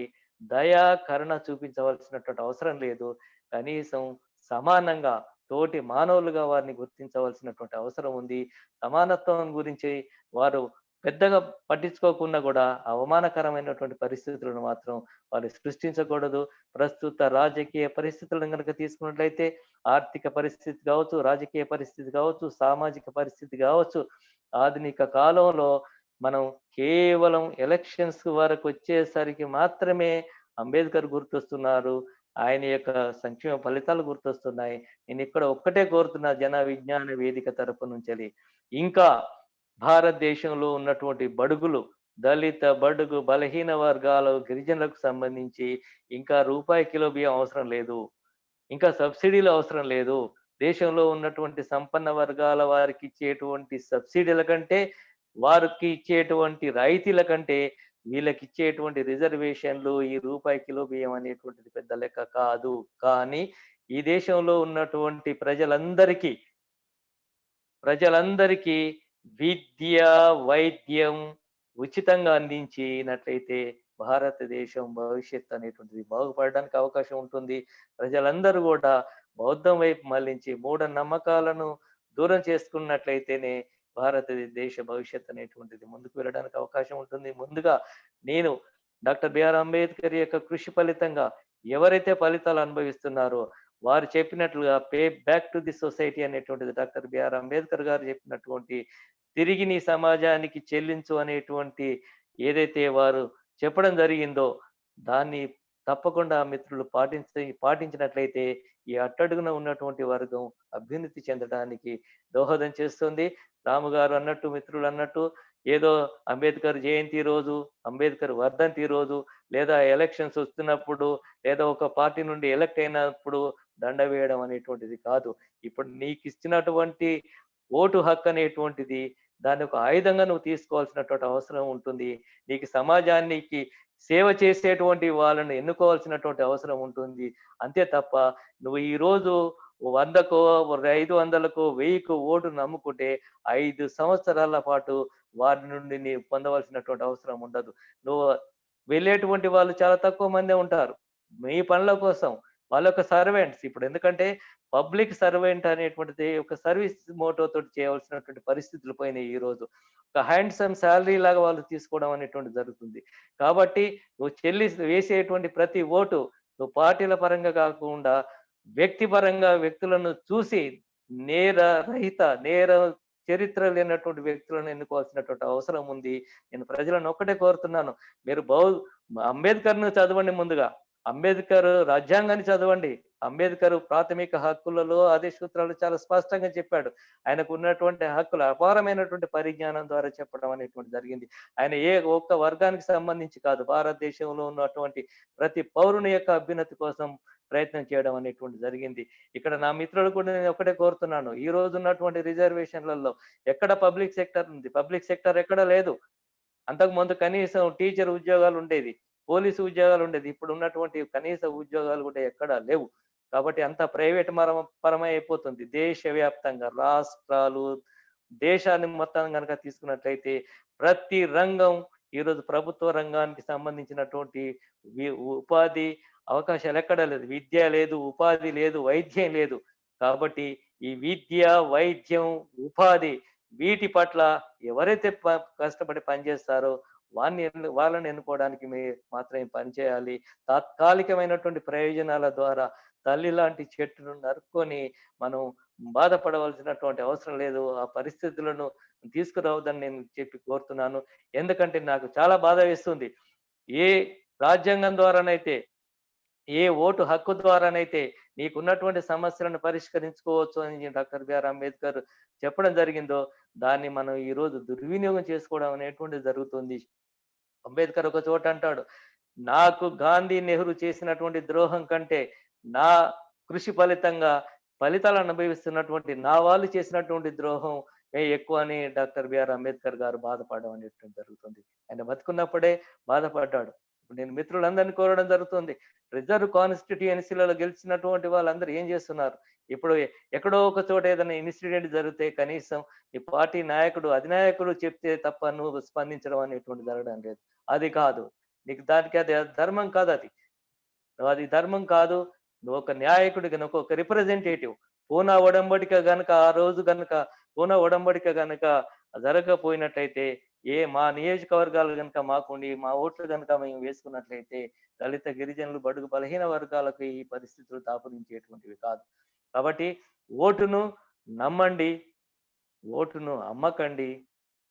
దయా, కరుణ చూపించవలసినటువంటి అవసరం లేదు. కనీసం సమానంగా తోటి మానవులుగా వారిని గుర్తించవలసినటువంటి అవసరం ఉంది. సమానత్వం గురించి వారు పెద్దగా పట్టించుకోకున్నా కూడా అవమానకరమైనటువంటి పరిస్థితులను మాత్రం వారు సృష్టించకూడదు. ప్రస్తుత రాజకీయ పరిస్థితులను గనుక తీసుకున్నట్లయితే ఆర్థిక పరిస్థితి కావచ్చు, రాజకీయ పరిస్థితి కావచ్చు, సామాజిక పరిస్థితి కావచ్చు, ఆధునిక కాలంలో మనం కేవలం ఎలక్షన్స్ వరకు వచ్చేసరికి మాత్రమే అంబేద్కర్ గుర్తొస్తున్నారు. ఆయన యొక్క సంక్షేమ ఫలితాలు గుర్తొస్తున్నాయి. నేను ఇక్కడ ఒక్కటే కోరుతున్నా జన విజ్ఞాన వేదిక తరపు నుంచెల్లి. ఇంకా భారతదేశంలో ఉన్నటువంటి బడుగులు, దళిత, బడుగు, బలహీన వర్గాలు, గిరిజనులకు సంబంధించి ఇంకా రూపాయి కిలో బియ్యం అవసరం లేదు. ఇంకా సబ్సిడీలు అవసరం లేదు. దేశంలో ఉన్నటువంటి సంపన్న వర్గాల వారికి ఇచ్చేటువంటి సబ్సిడీల కంటే, వారికి ఇచ్చేటువంటి రాయితీల కంటే, వీళ్ళకిచ్చేటువంటి రిజర్వేషన్‌లు, ఈ రూపాయి కిలో బియ్యం అనేటువంటిది పెద్ద లెక్క కాదు. కానీ, ఈ దేశంలో ఉన్నటువంటి ప్రజలందరికీ విద్య, వైద్యం ఉచితంగా అందించినట్లయితే భారతదేశం భవిష్యత్ అనేటువంటిది బాగుపడడానికి అవకాశం ఉంటుంది. ప్రజలందరూ గూడా బౌద్ధం వైపు మళ్లించి మూఢనమ్మకాలను దూరం చేసుకున్నట్లయితేనే భారతదేశ భవిష్యత్ అనేటువంటిది ముందుకు వెళ్ళడానికి అవకాశం ఉంటుంది. ముందుగా నేను డాక్టర్ బిఆర్ అంబేద్కర్ యొక్క కృషి ఫలితంగా ఎవరైతే ఫలితాలు అనుభవిస్తున్నారో వారు చెప్పినట్లుగా pay back to the society అనేటువంటిది డాక్టర్ బిఆర్ అంబేద్కర్ గారు చెప్పినటువంటి తిరిగి నీ సమాజానికి చెల్లించు అనేటువంటి ఏదైతే వారు చెప్పడం జరిగిందో దాన్ని తప్పకుండా మిత్రులు పాటించినట్లయితే ఈ అట్టడుగున ఉన్నటువంటి వర్గం అభ్యున్నతి చెందడానికి దోహదం చేస్తుంది. రాము గారు అన్నట్టు, మిత్రులు అన్నట్టు ఏదో అంబేద్కర్ జయంతి రోజు, అంబేద్కర్ వర్ధంతి రోజు, లేదా ఎలక్షన్స్ వస్తున్నప్పుడు, లేదా ఒక పార్టీ నుండి ఎలక్ట్ అయినప్పుడు దండ వేయడం అనేటువంటిది కాదు. ఇప్పుడు నీకిచ్చినటువంటి ఓటు హక్కు అనేటువంటిది దాన్ని ఒక ఆయుధంగా నువ్వు తీసుకోవాల్సినటువంటి అవసరం ఉంటుంది. నీకు సమాజానికి సేవ చేసేటువంటి వాళ్ళని ఎన్నుకోవాల్సినటువంటి అవసరం ఉంటుంది. అంతే తప్ప నువ్వు ఈరోజు 100కో, 500కో, 1000కో ఓటు నమ్ముకుంటే 5 సంవత్సరాల పాటు వారి నుండి నీవు పొందవలసినటువంటి అవసరం ఉండదు. నువ్వు వెళ్ళేటువంటి వాళ్ళు చాలా తక్కువ మందే ఉంటారు. మీ పనుల కోసం వాళ్ళొక సర్వెంట్స్. ఇప్పుడు ఎందుకంటే పబ్లిక్ సర్వెంట్ అనేటువంటిది ఒక సర్వీస్ మోటో తోటి చేయవలసినటువంటి పరిస్థితులు పోయినాయి ఈరోజు. ఒక హ్యాండ్సమ్ సాలరీ లాగా వాళ్ళు తీసుకోవడం అనేటువంటిది జరుగుతుంది. కాబట్టి నువ్వు వేసేటువంటి ప్రతి ఓటు నువ్వు పార్టీల పరంగా కాకుండా వ్యక్తిపరంగా వ్యక్తులను చూసి నేర రహిత, నేర చరిత్ర లేనటువంటి వ్యక్తులను ఎన్నుకోవాల్సినటువంటి అవసరం ఉంది. నేను ప్రజలను ఒక్కటే కోరుతున్నాను. మీరు అంబేద్కర్‌ను చదవండి ముందుగా. అంబేద్కర్ రాజ్యాంగాన్ని చదవండి. అంబేద్కర్ ప్రాథమిక హక్కులలో ఆదేశ సూత్రాలు చాలా స్పష్టంగా చెప్పాడు. ఆయనకు ఉన్నటువంటి హక్కులు అపారమైనటువంటి పరిజ్ఞానం ద్వారా చెప్పడం అనేటువంటిది జరిగింది. ఆయన ఏ ఒక్క వర్గానికి సంబంధించి కాదు. భారతదేశంలో ఉన్నటువంటి ప్రతి పౌరుని యొక్క అభ్యున్నతి కోసం ప్రయత్నం చేయడం అనేటువంటిది జరిగింది. ఇక్కడ నా మిత్రులు కూడా నేను ఒకటే కోరుతున్నాను. ఈ రోజు ఉన్నటువంటి రిజర్వేషన్‌లలో ఎక్కడ పబ్లిక్ సెక్టార్ ఉంది? పబ్లిక్ సెక్టార్ ఎక్కడ లేదు. అంతకుముందు కనీసం టీచర్ ఉద్యోగాలు ఉండేది. పోలీసు ఉద్యోగాలు ఉండేది. ఇప్పుడు ఉన్నటువంటి కనీస ఉద్యోగాలు కూడా ఎక్కడా లేవు. కాబట్టి అంతా ప్రైవేట్ పరమై అయిపోతుంది. దేశవ్యాప్తంగా రాష్ట్రాలు, దేశాన్ని మొత్తం గనక తీసుకున్నట్లయితే ప్రతి రంగం ఈరోజు ప్రభుత్వ రంగానికి సంబంధించినటువంటి వి ఉపాధి అవకాశాలు ఎక్కడా లేదు. విద్య లేదు, ఉపాధి లేదు, వైద్యం లేదు. కాబట్టి ఈ విద్య, వైద్యం, ఉపాధి వీటి పట్ల ఎవరైతే కష్టపడి పనిచేస్తారో వాళ్ళని ఎన్నుకోవడానికి మాత్రమే పనిచేయాలి. తాత్కాలికమైనటువంటి ప్రయోజనాల ద్వారా తల్లి లాంటి చెట్టును నరుక్కొని మనం బాధపడవలసినటువంటి అవసరం లేదు. ఆ పరిస్థితులను తీసుకురావద్దని నేను చెప్పి కోరుతున్నాను. ఎందుకంటే నాకు చాలా బాధ వేస్తుంది. ఏ రాజ్యాంగం ద్వారానైతే, ఏ ఓటు హక్కు ద్వారానైతే నీకున్నటువంటి సమస్యలను పరిష్కరించుకోవచ్చు అని డాక్టర్ బిఆర్ అంబేద్కర్ చెప్పడం జరిగిందో, దాన్ని మనం ఈరోజు దుర్వినియోగం చేసుకోవడం అనేటువంటిది జరుగుతుంది. అంబేద్కర్ ఒక చోట అంటాడు, నాకు గాంధీ, నెహ్రూ చేసినటువంటి ద్రోహం కంటే నా కృషి ఫలితంగా ఫలితాలు అనుభవిస్తున్నటువంటి నా వాళ్ళు చేసినటువంటి ద్రోహం ఎక్కువ అని డాక్టర్ బిఆర్ అంబేద్కర్ గారు బాధపడడం అనేటువంటి జరుగుతుంది. ఆయన బతుకున్నప్పుడే బాధపడ్డాడు. ఇప్పుడు నేను మిత్రులందరినీ కోరడం జరుగుతుంది. రిజర్వ్ కాన్స్టిట్యూయెన్సీలలో గెలిచినటువంటి వాళ్ళందరూ ఏం చేస్తున్నారు? ఇప్పుడు ఎక్కడో ఒక చోట ఏదైనా ఇన్సిడెంట్ జరిగితే కనీసం ఈ పార్టీ నాయకుడు, అధినాయకుడు చెప్తే తప్ప నువ్వు స్పందించడం అనేటువంటిది జరగడం లేదు. అది కాదు. నీకు దానికి అది ధర్మం కాదది. అది ధర్మం కాదు. నువ్వొక నాయకుడిగా నువ్వొక రిప్రజెంటేటివ్. పూనా ఒడంబడిక గనక ఆ రోజు గనక పూనా ఒడంబడిక గనక జరగకపోయినట్టయితే, మా నియోజకవర్గాలు గనక మాకుండి, మా ఓట్లు గనక మేము వేసుకున్నట్లయితే, దళిత, గిరిజనులు, బడుగు, బలహీన వర్గాలకు ఈ పరిస్థితులు దాపురించేటువంటివి కాదు. కాబట్టి ఓటును నమ్మండి. ఓటును అమ్మకండి.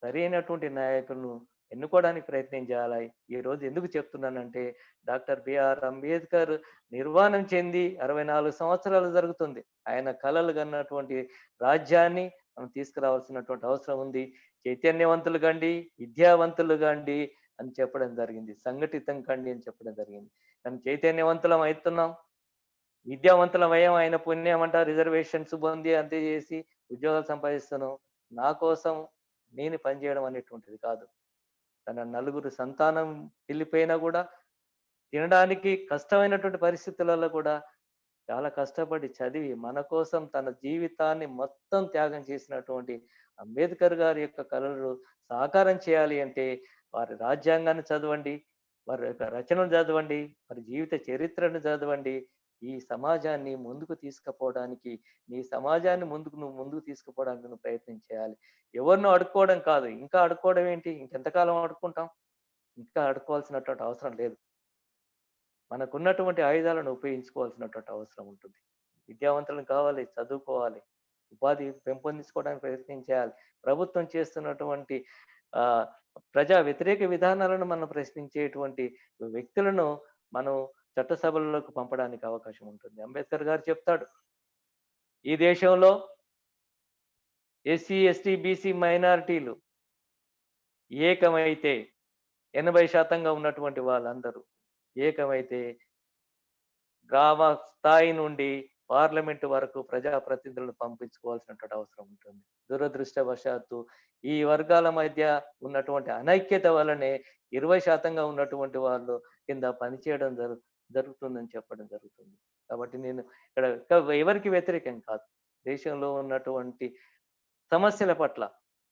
సరైనటువంటి నాయకులను ఎన్నుకోవడానికి ప్రయత్నం చేయాలి. ఈరోజు ఎందుకు చెప్తున్నానంటే, డాక్టర్ బిఆర్ అంబేద్కర్ నిర్వాణం చెంది 64 సంవత్సరాలు జరుగుతుంది. ఆయన కలలు కన్నటువంటి రాజ్యాన్ని మనం తీసుకురావాల్సినటువంటి అవసరం ఉంది. చైతన్యవంతులు కండి, విద్యావంతులు కండి అని చెప్పడం జరిగింది. సంఘటితం కండి అని చెప్పడం జరిగింది. మనం చైతన్యవంతులం అయితున్నాం. విద్యావంతులమయ్యాం. ఆయన పుణ్యమంట రిజర్వేషన్స్ పొంది అంతే చేసి ఉద్యోగాలు సంపాదిస్తున్నాం. నా కోసం నేను పనిచేయడం అనేటువంటిది కాదు. తన నలుగురు సంతానం వెళ్ళిపోయినా గూడా తినడానికి కష్టమైనటువంటి పరిస్థితులలో కూడా చాలా కష్టపడి చదివి మన కోసం తన జీవితాన్ని మొత్తం త్యాగం చేసినటువంటి అంబేద్కర్ గారి యొక్క కలలు సాకారం చేయాలి అంటే వారి రాజ్యాంగాన్ని చదవండి, వారి యొక్క రచనలు చదవండి, వారి జీవిత చరిత్రను చదవండి. ఈ సమాజాన్ని ముందుకు తీసుకుపోవడానికి, నీ సమాజాన్ని నువ్వు ముందుకు తీసుకుపోవడానికి నువ్వు ప్రయత్నం చేయాలి. ఎవరినో అడుక్కోవడం కాదు. ఇంకా అడుక్కోవడం ఏంటి? ఇంకెంతకాలం అడుక్కుంటాం? ఇంకా అడుక్కోవాల్సినటువంటి అవసరం లేదు. మనకున్నటువంటి ఆయుధాలను ఉపయోగించుకోవాల్సినటువంటి అవసరం ఉంటుంది. విద్యావంతులను కావాలి, చదువుకోవాలి, ఉపాధి పెంపొందించుకోవడానికి ప్రయత్నం చేయాలి. ప్రభుత్వం చేస్తున్నటువంటి ఆహ్, ప్రజా వ్యతిరేక విధానాలను మనం ప్రశ్నించేటువంటి వ్యక్తులను మనం చట్టసభల్లోకి పంపడానికి అవకాశం ఉంటుంది. అంబేద్కర్ గారు చెప్తాడు, ఈ దేశంలో ఎస్సీ, ఎస్టీ, బీసీ మైనారిటీలు ఏకమైతే 80% ఉన్నటువంటి వాళ్ళందరూ ఏకమైతే గ్రామ స్థాయి నుండి పార్లమెంట్ వరకు ప్రజాప్రతినిధులను పంపించుకోవాల్సినటువంటి అవసరం ఉంటుంది. దురదృష్టవశాత్తు ఈ వర్గాల మధ్య ఉన్నటువంటి అనైక్యత వల్లనే 20% ఉన్నటువంటి వాళ్ళు కింద పనిచేయడం జరుగుతుందని చెప్పడం జరుగుతుంది. కాబట్టి నేను ఇక్కడ ఎవరికి వ్యతిరేకం కాదు. దేశంలో ఉన్నటువంటి సమస్యల పట్ల,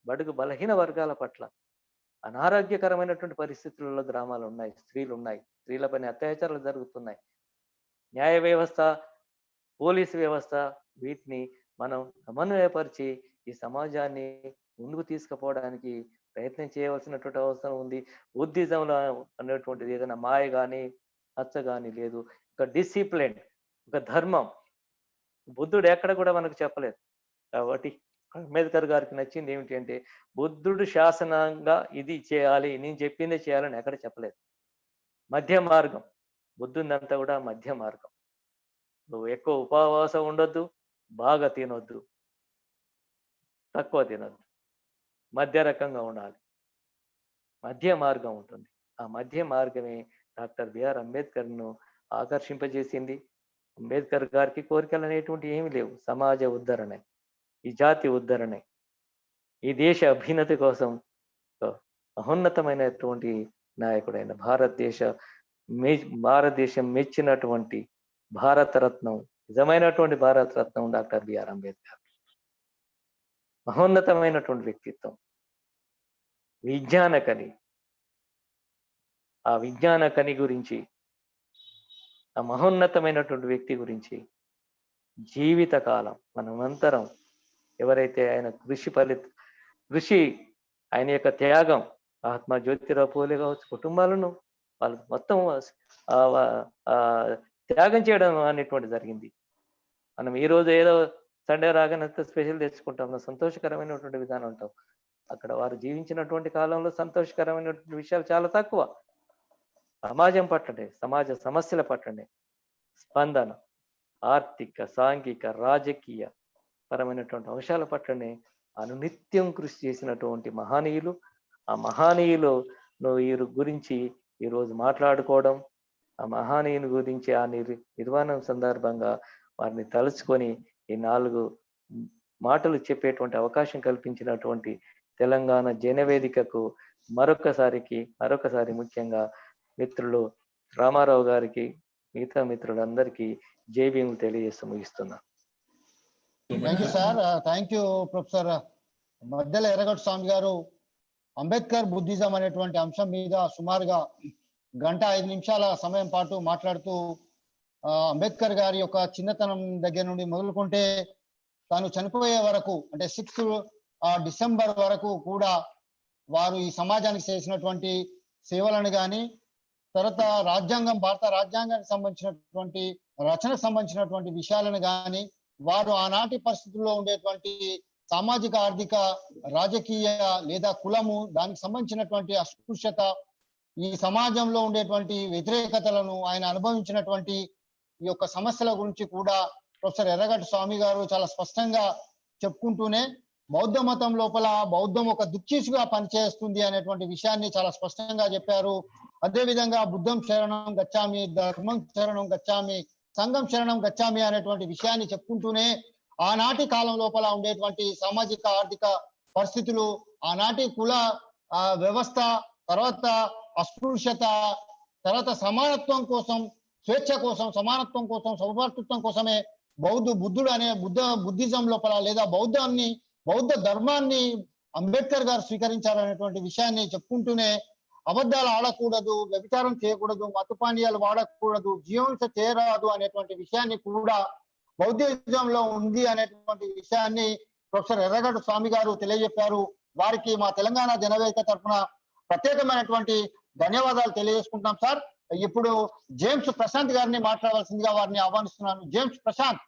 బడుగు బలహీన వర్గాల పట్ల, అనారోగ్యకరమైనటువంటి పరిస్థితులలో గ్రామాలు ఉన్నాయి, స్త్రీలు ఉన్నాయి, స్త్రీలపైన అత్యాచారాలు జరుగుతున్నాయి. న్యాయ వ్యవస్థ, పోలీసు వ్యవస్థ వీటిని మనం సమన్వయపరిచి ఈ సమాజాన్ని ముందుకు తీసుకుపోవడానికి ప్రయత్నం చేయవలసినటువంటి అవసరం ఉంది. బుద్ధిజంలో అనేటువంటిది ఏదైనా మాయ కానీ హత్య కానీ లేదు. ఒక డిసిప్లిన్, ఒక ధర్మం బుద్ధుడు ఎక్కడ కూడా మనకు చెప్పలేదు. కాబట్టి అంబేద్కర్ గారికి నచ్చింది ఏమిటి అంటే, బుద్ధుడు శాసనంగా ఇది చేయాలి, నేను చెప్పిందే చేయాలని ఎక్కడ చెప్పలేదు. మధ్య మార్గం, బుద్ధుందంతా కూడా మధ్య మార్గం. నువ్వు ఎక్కువ ఉపవాసం ఉండొద్దు, బాగా తినొద్దు, తక్కువ తినొద్దు, మధ్య రకంగా ఉండాలి. మధ్య మార్గం ఉంటుంది. ఆ మధ్య మార్గమే డాక్టర్ బిఆర్ అంబేద్కర్ను ఆకర్షింపజేసింది. అంబేద్కర్ గారికి కోరికలు అనేటువంటి ఏమి లేవు. సమాజ ఉద్ధరణే, ఈ జాతి ఉద్ధరణే, ఈ దేశ అభ్యున్నతి కోసం మహోన్నతమైనటువంటి నాయకుడైన భారతదేశం మెచ్చినటువంటి భారతరత్నం, నిజమైనటువంటి భారతరత్నం డాక్టర్ బిఆర్ అంబేద్కర్. మహోన్నతమైనటువంటి వ్యక్తిత్వం, విజ్ఞాన కని. ఆ విజ్ఞాన కని గురించి, ఆ మహోన్నతమైనటువంటి వ్యక్తి గురించి జీవితకాలం మనమంతరం ఎవరైతే ఆయన కృషి, ఆయన యొక్క త్యాగం, మహాత్మా జ్యోతిరావు పూలే కావచ్చు, కుటుంబాలను వాళ్ళు మొత్తం త్యాగం చేయడం అనేటువంటి జరిగింది. మనం ఈ రోజు ఏదో సండే రాగానే స్పెషల్ తెచ్చుకుంటాం, సంతోషకరమైనటువంటి విధానం ఉంటాం. అక్కడ వారు జీవించినటువంటి కాలంలో సంతోషకరమైనటువంటి విషయాలు చాలా తక్కువ. సమాజం పట్లనే, సమాజ సమస్యల పట్లనే స్పందన, ఆర్థిక, సాంఘిక, రాజకీయ పరమైనటువంటి అంశాల పట్లనే అనునిత్యం కృషి చేసినటువంటి మహనీయులు. ఆ మహనీయులు వీరి గురించి ఈరోజు మాట్లాడుకోవడం, ఆ మహనీయుని గురించి ఆ నిర్వాణం సందర్భంగా వారిని తలుచుకొని ఈ 4 మాటలు చెప్పేటువంటి అవకాశం కల్పించినటువంటి తెలంగాణ జనవేదికకు మరొకసారి ముఖ్యంగా మిత్రులు రామారావు గారికి, మిగతా మిత్రులందరికీ జై భీములు తెలియజేస్తూ ముగిస్తున్నా. Thank you sir. Thank you professor Maddela Erragadda Swamy గారు. అంబేద్కర్ బుద్ధిజం అనేటువంటి అంశం మీద సుమారుగా 1 గంట 5 నిమిషాల సమయం పాటు మాట్లాడుతూ అంబేద్కర్ గారి యొక్క చిన్నతనం దగ్గర నుండి మొదలుకుంటే తాను చనిపోయే వరకు, అంటే 6 డిసెంబర్ వరకు కూడా వారు ఈ సమాజానికి చేసినటువంటి సేవలను కానీ, తర్వాత భారత రాజ్యాంగానికి సంబంధించినటువంటి రచనకు సంబంధించినటువంటి విషయాలను కానీ, వారు ఆనాటి పరిస్థితుల్లో ఉండేటువంటి సామాజిక, ఆర్థిక, రాజకీయ లేదా కులము, దానికి సంబంధించినటువంటి అస్పృశ్యత, ఈ సమాజంలో ఉండేటువంటి వ్యతిరేకతలను ఆయన అనుభవించినటువంటి ఈ యొక్క సమస్యల గురించి కూడా ప్రొఫెసర్ ఎర్రగడ్డ స్వామి గారు చాలా స్పష్టంగా చెప్పుకుంటూనే బౌద్ధ మతం లోపల బౌద్ధం ఒక దిక్చీసుగా పనిచేస్తుంది అనేటువంటి విషయాన్ని చాలా స్పష్టంగా చెప్పారు. అదేవిధంగా బుద్ధం శరణం గచ్చామి, ధర్మం శరణం గచ్చామి, సంఘం శరణం గచ్చామి అనేటువంటి విషయాన్ని చెప్పుకుంటూనే ఆనాటి కాలం లోపల ఉండేటువంటి సామాజిక, ఆర్థిక పరిస్థితులు, ఆనాటి కుల వ్యవస్థ, తర్వాత అస్పృశ్యత, తర్వాత సమానత్వం కోసం, స్వేచ్ఛ కోసం, సమానత్వం కోసం, సౌభాతృత్వం కోసమే బుద్ధుడు అనే బుద్ధిజం లోపల లేదా బౌద్ధ ధర్మాన్ని అంబేద్కర్ గారు స్వీకరించారనేటువంటి విషయాన్ని చెప్పుకుంటూనే అబద్ధాలు ఆడకూడదు, వ్యభిచారం చేయకూడదు, మత్తుపానీయాలు వాడకూడదు, జీవహింస చేయరాదు అనేటువంటి విషయాన్ని కూడా బౌద్ధిజంలో ఉంది అనేటువంటి విషయాన్ని ప్రొఫెసర్ ఎర్రగడ్డ స్వామి గారు తెలియజెప్పారు. వారికి మా తెలంగాణ జనవేదిక తరఫున ప్రత్యేకమైనటువంటి ధన్యవాదాలు తెలియజేసుకుంటాం సార్. ఇప్పుడు జేమ్స్ ప్రశాంత్ గారిని మాట్లాడవలసిందిగా వారిని ఆహ్వానిస్తున్నాను. James Prashanth.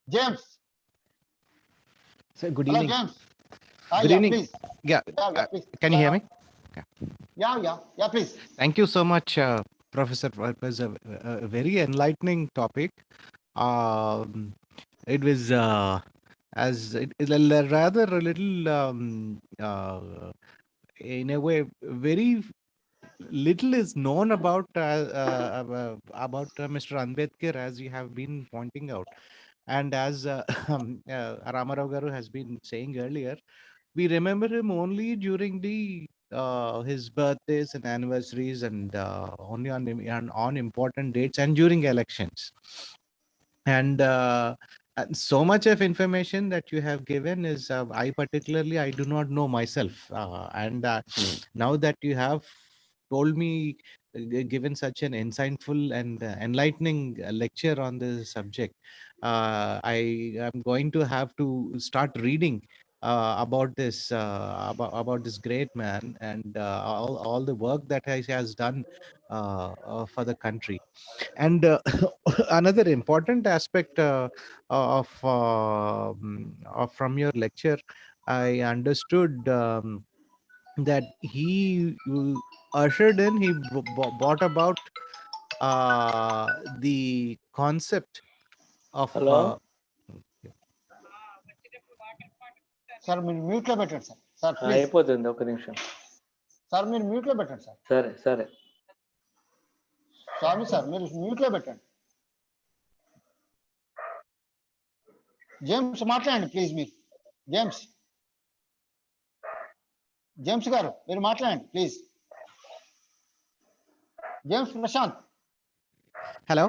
James. So good Hello, evening. James. Good Yeah, evening. please. Yeah, Please. can you hear me? Yeah, please. Thank you so much, Professor. It was a very enlightening topic. Um, it was rather a little, in a way, very little is known about Mr. Ambedkar, as you have been pointing out, and as Ramarao Garu has been saying earlier. We remember him only during the his birthdays and anniversaries, and only on important dates and during elections. And so much of information that you have given is I do not know myself, and now that you have told me, given such an insightful and enlightening lecture on this subject, I am going to have to start reading about this great man, and all the work that he has done for the country. And another important aspect from your lecture, I understood that he ushered in, he brought about the concept of hello sir మీరు mute లో పెట్టండి sir. Sir please. అయిపోతుంది, ఒక నిమిషం. Sir మీరు mute లో పెట్టండి sir. సరే సరే స్వామి సార్ మీరు మ్యూట్ లో పెట్టండి. జేమ్స్ మాట్లాడండి ప్లీజ్. మీరు జేమ్స్ గారు మీరు మాట్లాడండి please. James Prashanth. Hello,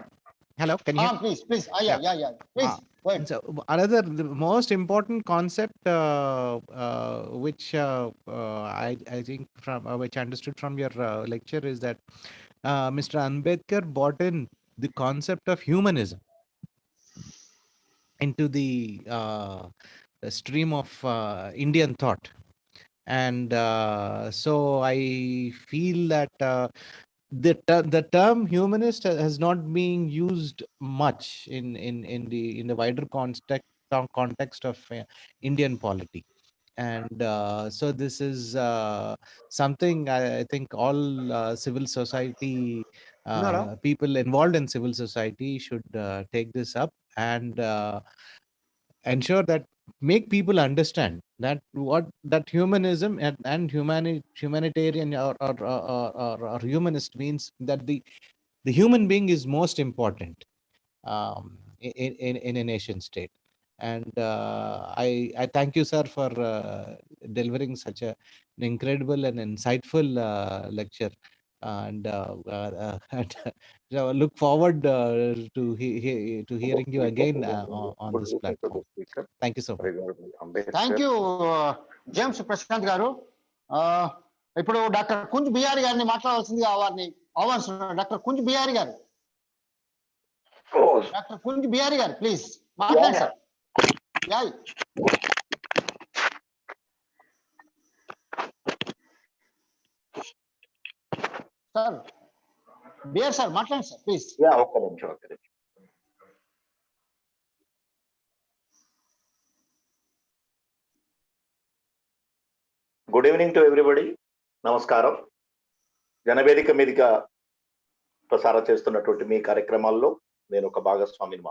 can you hear? Please. Please. Please. Go ahead. So another the most important concept which I think from which I understood from your lecture is that Mr. Ambedkar brought in the concept of humanism into the stream of Indian thought. And so I feel that the term humanist has not been used much in the wider context of Indian polity. And so this is something I think all civil society people involved in civil society should take this up and ensure that make people understand that what that humanism and humanitarian or humanist means, that the human being is most important in a nation state. And I thank you, sir, for delivering such an incredible and insightful lecture. And so look forward to hearing you again on this platform. Thank you so much. Thank you James Prashanth గారు. ఇప్పుడు doctor Kunj Bihari గారిని మాట్లాడాల్సిందిగా వారిని ఆహ్వానిస్తున్నారు. Doctor Kunj Bihari గారు. Doctor Kunj Bihari గారు please మాట్లాడండి sir. Sir BR sir మాట్లాడండి సార్ ప్లీజ్. ఒక్క నిమిషం. Good evening to everybody. నమస్కారం. జనవేదిక మీదుగా ప్రసారం చేస్తున్నటువంటి మీ కార్యక్రమాల్లో నేను ఒక భాగస్వామిని.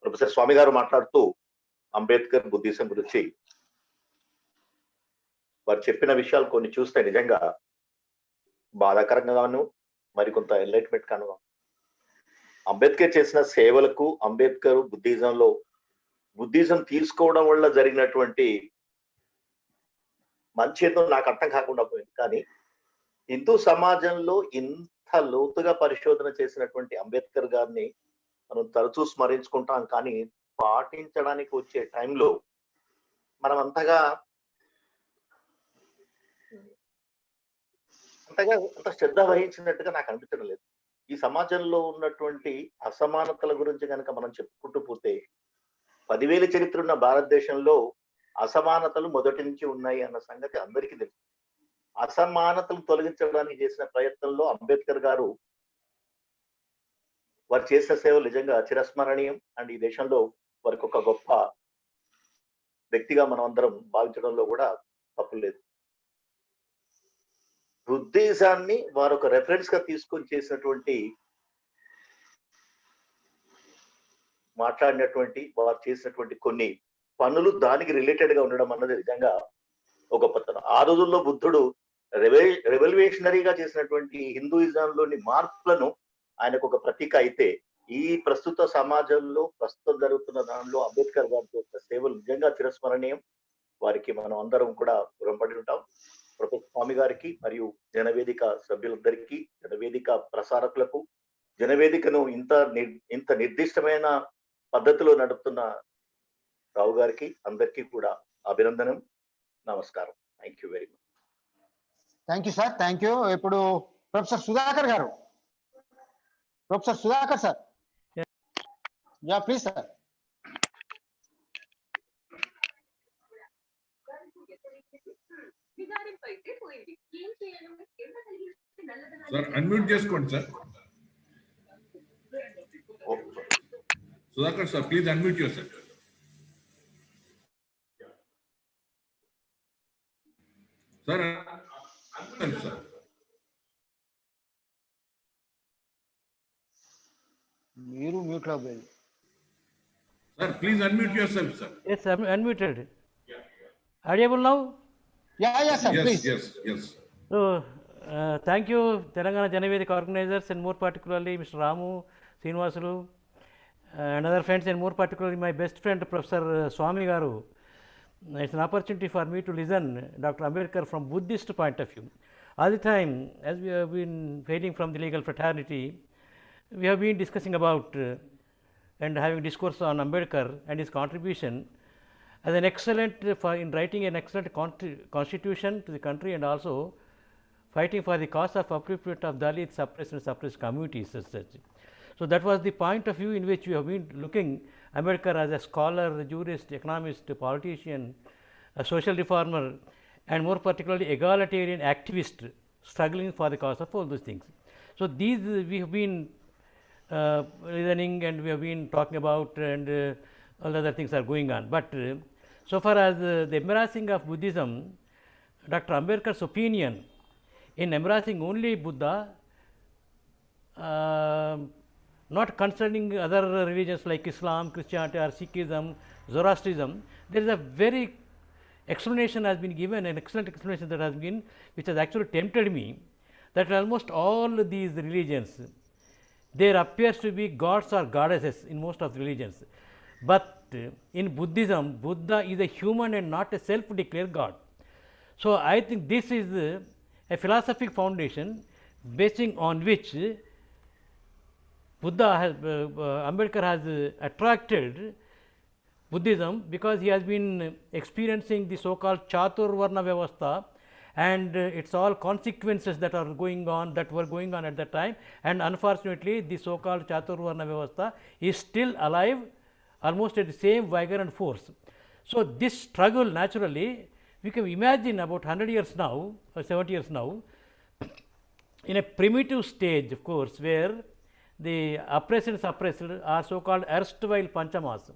ప్రొఫెసర్ స్వామి గారు మాట్లాడుతూ అంబేద్కర్ బుద్ధిజం గురించి వారు చెప్పిన విషయాలు కొన్ని చూస్తే నిజంగా బాధాకరంగాను మరికొంత ఎన్లైట్మెంట్ గాను, అంబేద్కర్ చేసిన సేవలకు, అంబేద్కర్ బుద్ధిజం తీసుకోవడం వల్ల జరిగినటువంటి మంచి ఏదో నాకు అర్థం కాకుండా పోయింది. కానీ హిందూ సమాజంలో ఇంత లోతుగా పరిశోధన చేసినటువంటి అంబేద్కర్ గారిని మనం తరచూ స్మరించుకుంటాం, కానీ పాటించడానికి వచ్చే టైంలో మనం అంత శ్రద్ధ వహించినట్టుగా నాకు అనిపించడం లేదు. ఈ సమాజంలో ఉన్నటువంటి అసమానతల గురించి కనుక మనం చెప్పుకుంటూ పోతే 10,000 చరిత్ర ఉన్న భారతదేశంలో అసమానతలు మొదటి నుంచి ఉన్నాయి అన్న సంగతి అందరికీ తెలుసు. అసమానతలు తొలగించడానికి చేసిన ప్రయత్నంలో అంబేద్కర్ గారు వారు చేసిన సేవలు నిజంగా చిరస్మరణీయం. అండ్ ఈ దేశంలో వారికి ఒక గొప్ప వ్యక్తిగా మనం అందరం భావించడంలో కూడా తప్పు లేదు. బుద్ధిజాన్ని వారు ఒక రెఫరెన్స్ గా తీసుకొని చేసినటువంటి మాట్లాడినటువంటి వారు చేసినటువంటి కొన్ని పనులు దానికి రిలేటెడ్ గా ఉండడం అన్నది నిజంగా ఒక గొప్పతనం. ఆ రోజుల్లో బుద్ధుడు రెవల్యూషనరీగా చేసినటువంటి హిందూయిజంలోని మార్పులను ఆయనకు ఒక ప్రతీక అయితే, ఈ ప్రస్తుత సమాజంలో ప్రస్తుతం జరుగుతున్న దానిలో అంబేద్కర్ గారి యొక్క సేవలు నిజంగా చిరస్మరణీయం. వారికి మనం అందరం కూడా రుణపడి ఉంటాం. ప్రొఫెసర్ స్వామి గారికి మరియు జనవేదిక సభ్యులందరికీ, జనవేదిక ప్రసారకులకు, జనవేదికను ఇంత నిర్దిష్టమైన పద్ధతిలో నడుపుతున్న రావు గారికి అందరికీ కూడా అభినందనం, నమస్కారం. Thank you very much. Thank you sir, thank you. ఇప్పుడు ప్రొఫెసర్ సుధాకర్ గారు, professor Sudhakar sir, yeah please sir. Sir unmute చేసుకోండి sir. Sudhakar sir please unmute yourself. Sir sir మీరు మ్యూట్ లో పోయి. Sir please unmute yourself sir. Yes, I'm unmuted. Audible now? Yeah sir Yes, please. yes. So, thank you, Telangana Janavedika organizers, and more particularly Mr. Ramu, Srinivasulu, and other friends, and more particularly my best friend Professor Swami Garu. It's an opportunity for me to listen Dr. Ambedkar from Buddhist point of view. All the time, as we have been hailing from the legal fraternity, we have been discussing about and having discourse on Ambedkar and his contribution as an excellent in writing an excellent constitution to the country, and also fighting for the cause of upliftment of Dalit suppressed communities as such. So, that was the point of view in which we have been looking Ambedkar as a scholar, jurist, economist, politician, a social reformer, and more particularly egalitarian activist struggling for the cause of all those things. So, these we have been listening and we have been talking about, and all other things are going on. But so far as the embracing of Buddhism, Dr. Ambedkar's opinion in embracing only Buddha, not concerning other religions like Islam, Christianity or Sikhism, Zoroastrianism, there is a very explanation has been given, an excellent explanation that has been, which has actually tempted me, that almost all these religions, there appears to be gods or goddesses in most of the religions. But in Buddhism, Buddha is a human and not a self-declared God. So, I think this is a philosophic foundation basing on which Buddha has, Ambedkar has attracted Buddhism, because he has been experiencing the so called Chaturvarna Vyavastha and its all consequences that are going on, that were going on at that time, and unfortunately the so called Chaturvarna Vyavastha is still alive almost at the same vigor and force. So, this struggle naturally we can imagine about 100 years now or 70 years now in a primitive stage, of course, where the oppressed and suppressed are so called erstwhile Panchamas,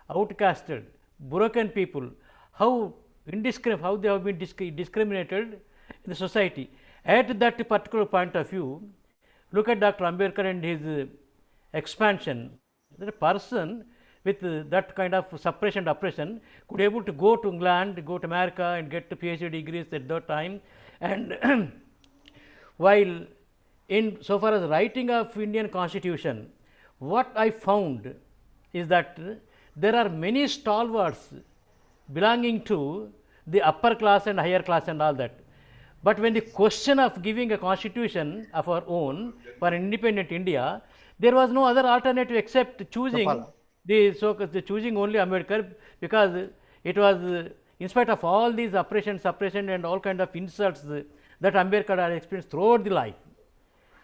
outcasted, broken people, how they have been discriminated in the society. At that particular point of view, look at Dr. Ambedkar and his expansion. That a person with that kind of suppression and oppression could able to go to England, go to America and get PhD degrees at that time. And while in so far as writing of Indian constitution, what I found is that there are many stalwarts belonging to the upper class and higher class and all that. But when the question of giving a constitution of our own for independent India, there was no other alternative except choosing choosing only Ambedkar, because it was in spite of all these oppression, suppression and all kind of insults that Ambedkar had experienced throughout the life.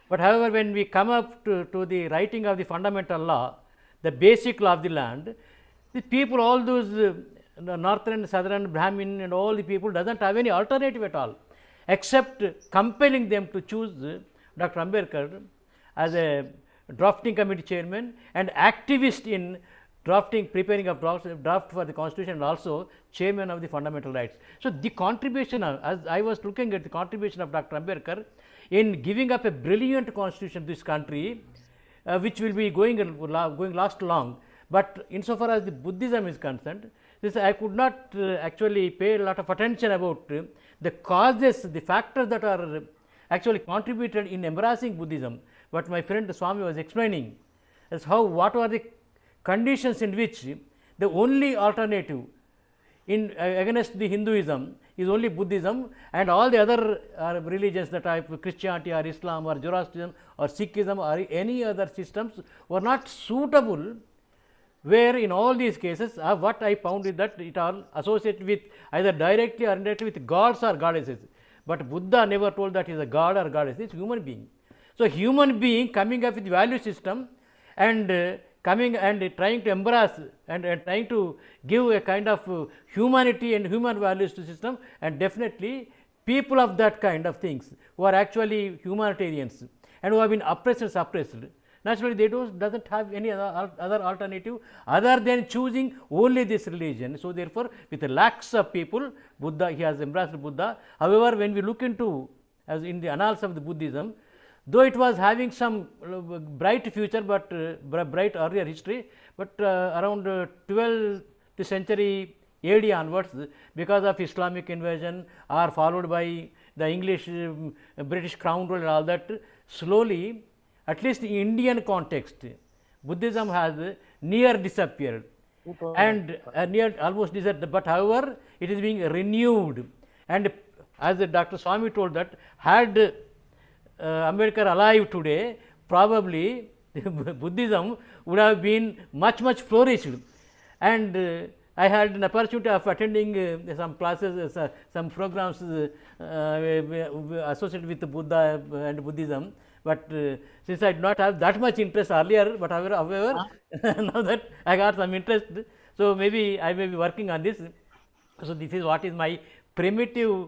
But however, when we come up to the writing of the fundamental law, the basic law of the land, the people, all those northern, southern, Brahmin and all the people doesn't have any alternative at all, except compelling them to choose Dr. Ambedkar as a drafting committee chairman, and activist in preparing of draft for the constitution, and also chairman of the fundamental rights. So the contribution as I was looking at the contribution of Dr. Ambedkar in giving up a brilliant constitution to this country, which will be going last long. But insofar as the Buddhism is concerned, this I could not actually pay a lot of attention about the causes, the factors that are actually contributed in embracing Buddhism. But my friend Swami was explaining as what are the conditions in which the only alternative in against the Hinduism is only Buddhism, and all the other religions that are Christianity or Islam or Zoroastrianism or Sikhism or any other systems were not suitable, where in all these cases what I found is that it all associated with either directly or indirectly with gods or goddesses. But Buddha never told that he is a god or goddess, he is human being. So, human being coming up with value system and coming and trying to embrace and trying to give a kind of humanity and human values to system, and definitely people of that kind of things who are actually humanitarians and who have been oppressed and suppressed, naturally they doesn't have any other alternative other than choosing only this religion. So, therefore, with lakhs of people, Buddha, he has embraced Buddha. However, when we look into as in the annals of the Buddhism, though it was having some bright future, but bright earlier history, but around 12th century AD onwards, because of Islamic invasion or followed by the English British crown rule and all that, slowly, at least in Indian context, Buddhism has near disappeared and near almost disappeared, but however, it is being renewed. And as Dr. Swami told that, had Ambedkar alive today, probably Buddhism would have been much flourished. And I had an opportunity of attending some classes, some programs associated with Buddha and Buddhism. But since I did not have that much interest earlier, but however now that I got some interest, so maybe I may be working on this. So, this is what is my primitive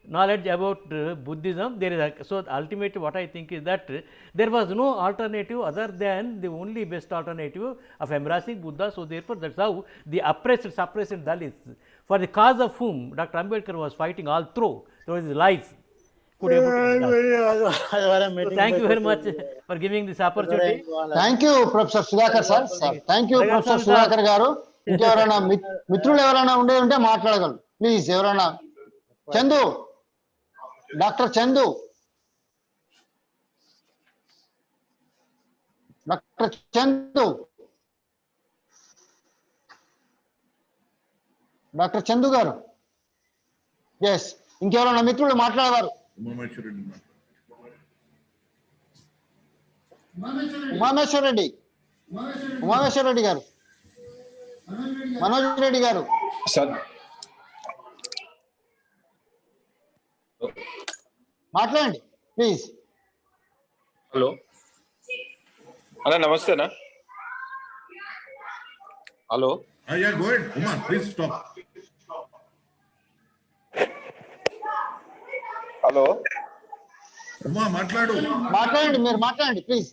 knowledge about Buddhism. There is so ultimately what I think is that there was no alternative other than the only best alternative of embracing Buddha. So, therefore, that is how the oppressed, suppressed Dalits, for the cause of whom Dr. Ambedkar was fighting all through his life, could able to so, thank you very much for giving this opportunity. Thank you professor Sudhakar sir. Thank you professor Sudhakar గారు. ఇంకెవరైనా మిత్రులు ఎవరైనా ఉంటే మాట్లాడగలరు please. ఎవరైనా Chandu, doctor Chandu, doctor Chandu, doctor Chandu గారు. Yes, ఇంకెవరైనా మిత్రులు మాట్లాడవారు? ఉమామేశ్వర రెడ్డి, ఉమామేశ్వర రెడ్డి గారు, మనోజ్ రెడ్డి గారు. మాట్లాడండి ప్లీజ్. హలో అన్న, నమస్తేనా? Hello, Yeah, go ahead. Uma, please stop. Hello Uma, మాట్లాడండి, మీరు మాట్లాడండి ప్లీజ్.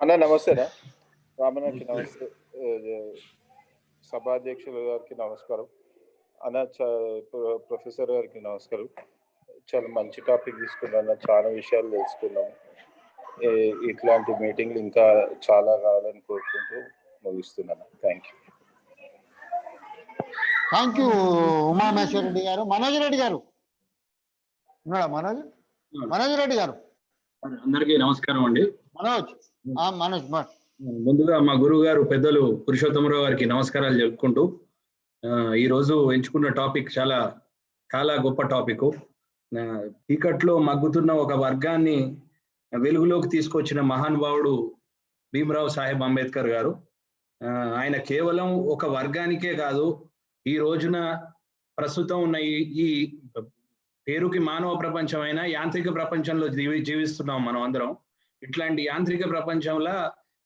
అన్న, నమస్తేనా? రామనాథ్కి నమస్తే, సభాధ్యక్షుల గారికి నమస్కారం అన్న, ప్రొఫెసర్ గారికి నమస్కారం. చాలా మంచి టాపిక్ తీసుకున్నాను, చాలా విషయాలు తెలుసుకున్నాము. ఇట్లాంటి మీటింగ్లు ఇంకా చాలా కావాలని కోరుకుంటూ ముగిస్తున్నాను. Thank you. Thank you Umameshwara Reddy గారు. మనోజ్ రెడ్డి గారు ఉన్నాడా? మనోజ్ రెడ్డి గారు. అందరికీ నమస్కారం అండి. మనోజ్ ముందుగా మా గురువు గారు పెద్దలు పురుషోత్తమరావు గారికి నమస్కారాలు చెప్పుకుంటూ, ఈరోజు ఎంచుకున్న టాపిక్ చాలా చాలా గొప్ప టాపిక్. చీకట్లో మగ్గుతున్న ఒక వర్గాన్ని వెలుగులోకి తీసుకొచ్చిన మహానుభావుడు భీమ్రావ్ సాహెబ్ అంబేద్కర్ గారు. ఆయన కేవలం ఒక వర్గానికే కాదు, ఈ రోజున ప్రస్తుతం ఉన్న ఈ పేరుకి మానవ ప్రపంచమైన యాంత్రిక ప్రపంచంలో జీవిస్తున్నాం మనం అందరం. ఇట్లాంటి యాంత్రిక ప్రపంచంలో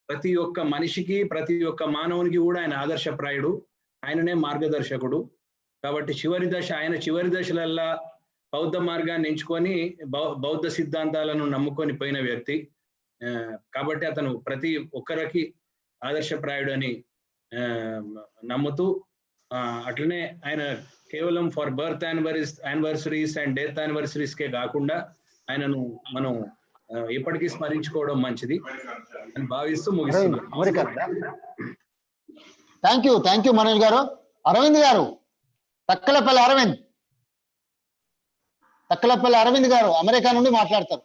ప్రతి ఒక్క మనిషికి, ప్రతి ఒక్క మానవునికి కూడా ఆయన ఆదర్శప్రాయుడు, ఆయననే మార్గదర్శకుడు. కాబట్టి ఆయన చివరి దశలల్లా బౌద్ధ మార్గాన్ని ఎంచుకొని బౌద్ధ సిద్ధాంతాలను నమ్ముకొని పోయిన వ్యక్తి. కాబట్టి అతను ప్రతి ఒక్కరికి ఆదర్శప్రాయుడు అని నమ్ముతూ అట్లనే ఆయన కేవలం for birth anniversaries and death యానివర్సరీస్కే కాకుండా ఆయనను మనం ఎప్పటికీ స్మరించుకోవడం మంచిది అని భావిస్తూ ముగిస్తున్నాం. థ్యాంక్ యూ మనోజ్ గారు. అరవింద్ గారు, తక్కలపల్లి అరవింద్ గారు అమెరికా నుండి మాట్లాడతారు.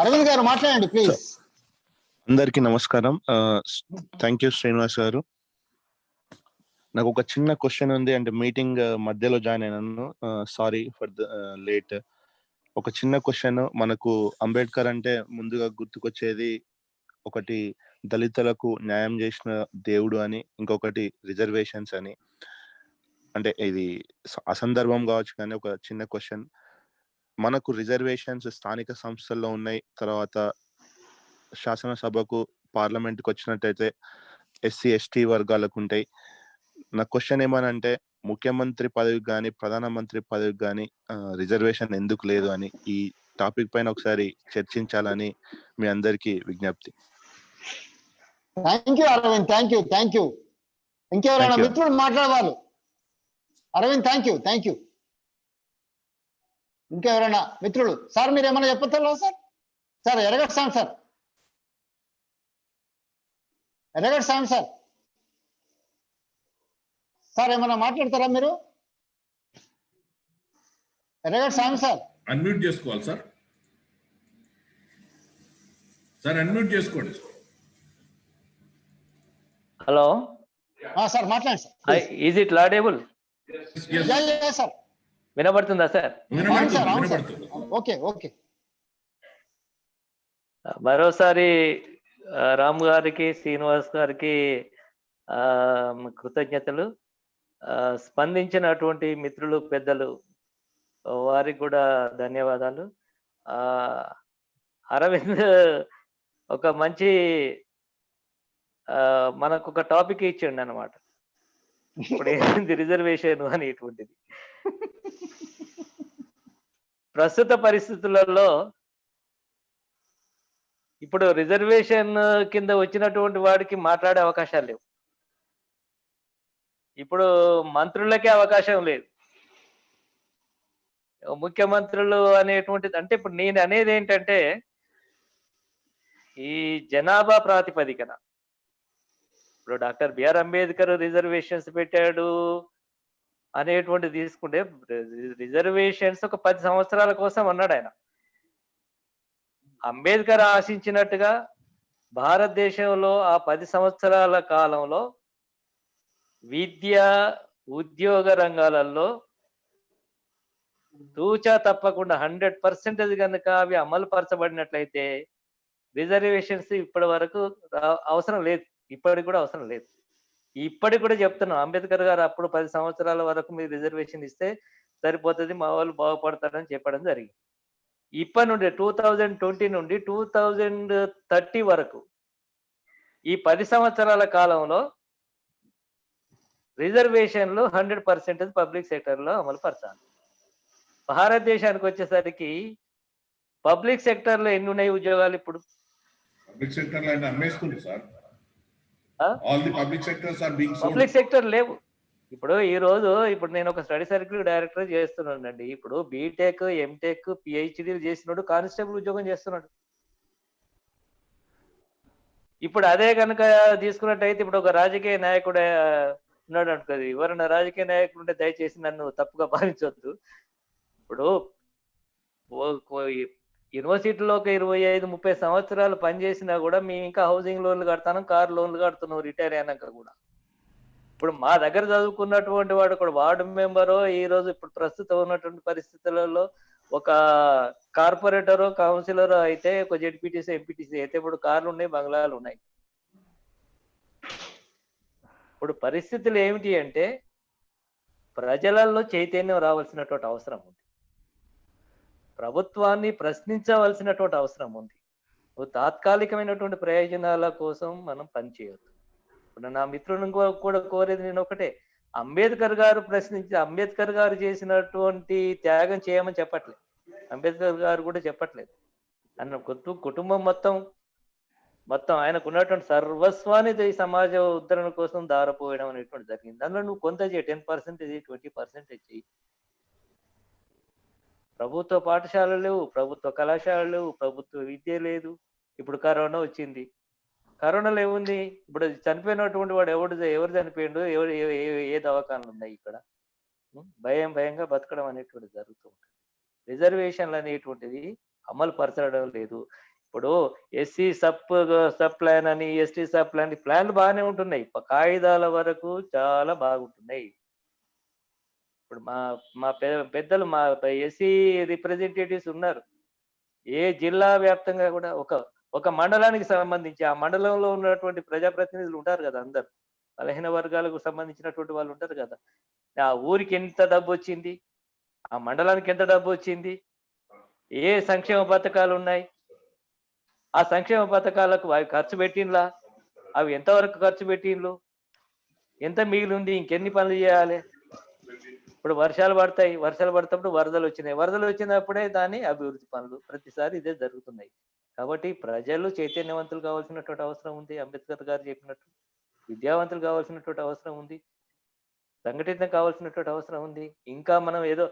అరవింద్ గారు మాట్లాడండి ప్లీజ్. అందరికీ నమస్కారం. థ్యాంక్ యూ శ్రీనివాస్ గారు. నాకు ఒక చిన్న క్వశ్చన్ ఉంది. అంటే మీటింగ్ మధ్యలో జాయిన్ అయినాను, సారీ ఫర్ ద లేట్. ఒక చిన్న క్వశ్చన్. మనకు అంబేద్కర్ అంటే ముందుగా గుర్తుకొచ్చేది ఒకటి దళితులకు న్యాయం చేసిన దేవుడు అని, ఇంకొకటి రిజర్వేషన్స్ అని. అంటే ఇది అసందర్భం కావచ్చు, కానీ ఒక చిన్న క్వశ్చన్. మనకు రిజర్వేషన్స్ స్థానిక సంస్థల్లో ఉన్నాయి, తర్వాత శాసనసభకు పార్లమెంట్కి వచ్చినట్టయితే ఎస్సీ ఎస్టీ వర్గాలకు ఉంటాయి. నా క్వశ్చన్ ఏమనంటే, ముఖ్యమంత్రి పదవికి కానీ ప్రధానమంత్రి పదవికి కానీ రిజర్వేషన్ ఎందుకు లేదు అని, ఈ టాపిక్ పైన ఒకసారి చర్చించాలని మీ అందరికీ విజ్ఞప్తి. Thank you Aravind, thank you. ఇంకెవరైనా మిత్రులు మాట్లాడవాలి? Arvind thank you. ఇంకెవరైనా మిత్రులు? సార్ మీరు ఏమైనా చెప్పతారా సార్? ఎరగట్ సాంగ్ సార్, సార్ ఏమైనా మాట్లాడతారా మీరు? ఎరగట్ సాంగ్ సార్ అన్మ్యూట్ చేసుకోవాలి సార్. అన్మ్యూట్ చేసుకోండి. హలో సార్ మాట్లాడండి sir. Is it audible? Sir వినబడుతుందా సార్? వినబడుతుంది. ఓకే. మరోసారి రామ్ గారికి, శ్రీనివాస్ గారికి కృతజ్ఞతలు. స్పందించినటువంటి మిత్రులు, పెద్దలు, వారికి కూడా ధన్యవాదాలు. అరవింద్ ఒక మంచి మనకు ఒక టాపిక్ ఇచ్చిండు అన్నమాట. ఇప్పుడు ఏంటి రిజర్వేషన్ అనేటువంటిది. ప్రస్తుత పరిస్థితులలో ఇప్పుడు రిజర్వేషన్ కింద వచ్చినటువంటి వాడికి మాట్లాడే అవకాశాలు లేవు. ఇప్పుడు మంత్రులకే అవకాశం లేదు, ముఖ్యమంత్రులు అనేటువంటిది. అంటే ఇప్పుడు నేను అనేది ఏంటంటే, ఈ జనాభా ప్రాతిపదికన ఇప్పుడు డాక్టర్ బిఆర్ అంబేద్కర్ రిజర్వేషన్స్ పెట్టాడు అనేటువంటి తీసుకుంటే, రిజర్వేషన్స్ ఒక 10 సంవత్సరాల కోసం అన్నాడు ఆయన. అంబేద్కర్ ఆశించినట్టుగా భారతదేశంలో ఆ 10 సంవత్సరాల కాలంలో విద్య, ఉద్యోగ రంగాలలో తూచా తప్పకుండా 100% కనుక అవి అమలు పరచబడినట్లయితే రిజర్వేషన్స్ ఇప్పటి వరకు అవసరం లేదు, ఇప్పటికి కూడా అవసరం లేదు. ఇప్పటికి కూడా చెప్తున్నాం, అంబేద్కర్ గారు అప్పుడు 10 సంవత్సరాల వరకు మీరు రిజర్వేషన్ ఇస్తే సరిపోతుంది, మా వాళ్ళు బాగుపడతారని చెప్పడం జరిగింది. ఇప్పటి నుండి 2020 నుండి 2030 వరకు ఈ 10 సంవత్సరాల కాలంలో రిజర్వేషన్లు 100% పబ్లిక్ సెక్టర్ లో అమలు పరచాలి. భారతదేశానికి వచ్చేసరికి పబ్లిక్ సెక్టర్ లో ఎన్ని ఉన్నాయి ఉద్యోగాలు? ఇప్పుడు పబ్లిక్ సెక్టర్ లో అమ్మేస్తుంది sir. All the public sectors are being sold. Public sector లేవు. ఇప్పుడు ఈ రోజు నేను ఒక స్టడీ సర్కిల్ డైరెక్టర్ చేస్తున్నానండి. ఇప్పుడు బీటెక్, ఎంటెక్, పిహెచ్డీలు చేసినాడు కానిస్టేబుల్ ఉద్యోగం చేస్తున్నాడు. ఇప్పుడు అదే కనుక తీసుకున్నట్టయితే, ఇప్పుడు ఒక రాజకీయ నాయకుడు ఉన్నాడు అనుకోదు, ఎవరైనా రాజకీయ నాయకుడు ఉంటే దయచేసి నన్ను తప్పుగా భావించవద్దు. ఇప్పుడు యూనివర్సిటీలో ఒక 25-30 సంవత్సరాలు పనిచేసినా కూడా మేము ఇంకా హౌసింగ్ లోన్లు కడతాను, కార్ లోన్లు కడుతున్నాం రిటైర్ అయినాక కూడా. ఇప్పుడు మా దగ్గర చదువుకున్నటువంటి వాడు కూడా వార్డు మెంబరో, ఈ రోజు ఇప్పుడు ప్రస్తుతం ఉన్నటువంటి పరిస్థితులలో ఒక కార్పొరేటరో, కౌన్సిలరో అయితే, ఒక జెడ్పీటీసీ, ఎంపీటీసీ అయితే ఇప్పుడు కార్లు ఉన్నాయి, బంగ్లాలు ఉన్నాయి. ఇప్పుడు పరిస్థితులు ఏమిటి అంటే, ప్రజలలో చైతన్యం రావాల్సినటువంటి అవసరం ఉంది, ప్రభుత్వాన్ని ప్రశ్నించవలసినటువంటి అవసరం ఉంది. తాత్కాలికమైనటువంటి ప్రయోజనాల కోసం మనం పనిచేయొద్దు. ఇప్పుడు నా మిత్రులను కూడా కోరేది నేను ఒకటే, అంబేద్కర్ గారు చేసినటువంటి త్యాగం చేయమని చెప్పట్లేదు, అంబేద్కర్ గారు కూడా చెప్పట్లేదు. అన్న కుటుంబం మొత్తం ఆయనకు ఉన్నటువంటి సర్వస్వాన్ని ఈ సమాజ ఉద్ధరణ కోసం దారపోయడం అనేటువంటి జరిగింది. అందులో నువ్వు కొంత చేయి, 10% 20% చెయ్యి. ప్రభుత్వ పాఠశాలలు లేవు, ప్రభుత్వ కళాశాలలు లేవు, ప్రభుత్వ విద్య లేదు. ఇప్పుడు కరోనా వచ్చింది. కరోనాలో ఏముంది? ఇప్పుడు చనిపోయినటువంటి వాడు ఎవరు చనిపోయిండు, ఏ దవాఖానలు ఉన్నాయి ఇక్కడ? భయంగా బతకడం అనేటువంటిది జరుగుతూ ఉంటుంది. రిజర్వేషన్లు అనేటువంటిది అమలు పరచడం లేదు. ఇప్పుడు ఎస్సీ సబ్ ప్లాన్ అని, ఎస్టీ సబ్ ప్లాన్, ప్లాన్లు బాగానే ఉంటున్నాయి, కాయిదాల వరకు చాలా బాగుంటున్నాయి. ఇప్పుడు మా పెద్దలు, మా ఎస్సీ రిప్రజెంటేటివ్స్ ఉన్నారు. ఏ జిల్లా వ్యాప్తంగా కూడా ఒక మండలానికి సంబంధించి ఆ మండలంలో ఉన్నటువంటి ప్రజాప్రతినిధులు ఉంటారు కదా, అందరు బలహీన వర్గాలకు సంబంధించినటువంటి వాళ్ళు ఉంటారు కదా. ఆ ఊరికి ఎంత డబ్బు వచ్చింది, ఆ మండలానికి ఎంత డబ్బు వచ్చింది, ఏ సంక్షేమ పథకాలు ఉన్నాయి, ఆ సంక్షేమ పథకాలకు అవి ఖర్చు పెట్టిండ్లా, అవి ఎంతవరకు ఖర్చు పెట్టిండ్లు, ఎంత మిగిలి ఉంది, ఇంకెన్ని పనులు చేయాలి. ఇప్పుడు వర్షాలు పడుతున్నప్పుడు వరదలు వచ్చినప్పుడే దాని అభివృద్ధి పనులు ప్రతిసారి ఇదే జరుగుతున్నాయి. కాబట్టి ప్రజలు చైతన్యవంతులు కావాల్సినటువంటి అవసరం ఉంది. అంబేద్కర్ గారు చెప్పినట్టు విద్యావంతులు కావాల్సినటువంటి అవసరం ఉంది, సంఘటితం కావాల్సినటువంటి అవసరం ఉంది. ఇంకా మనం ఏదో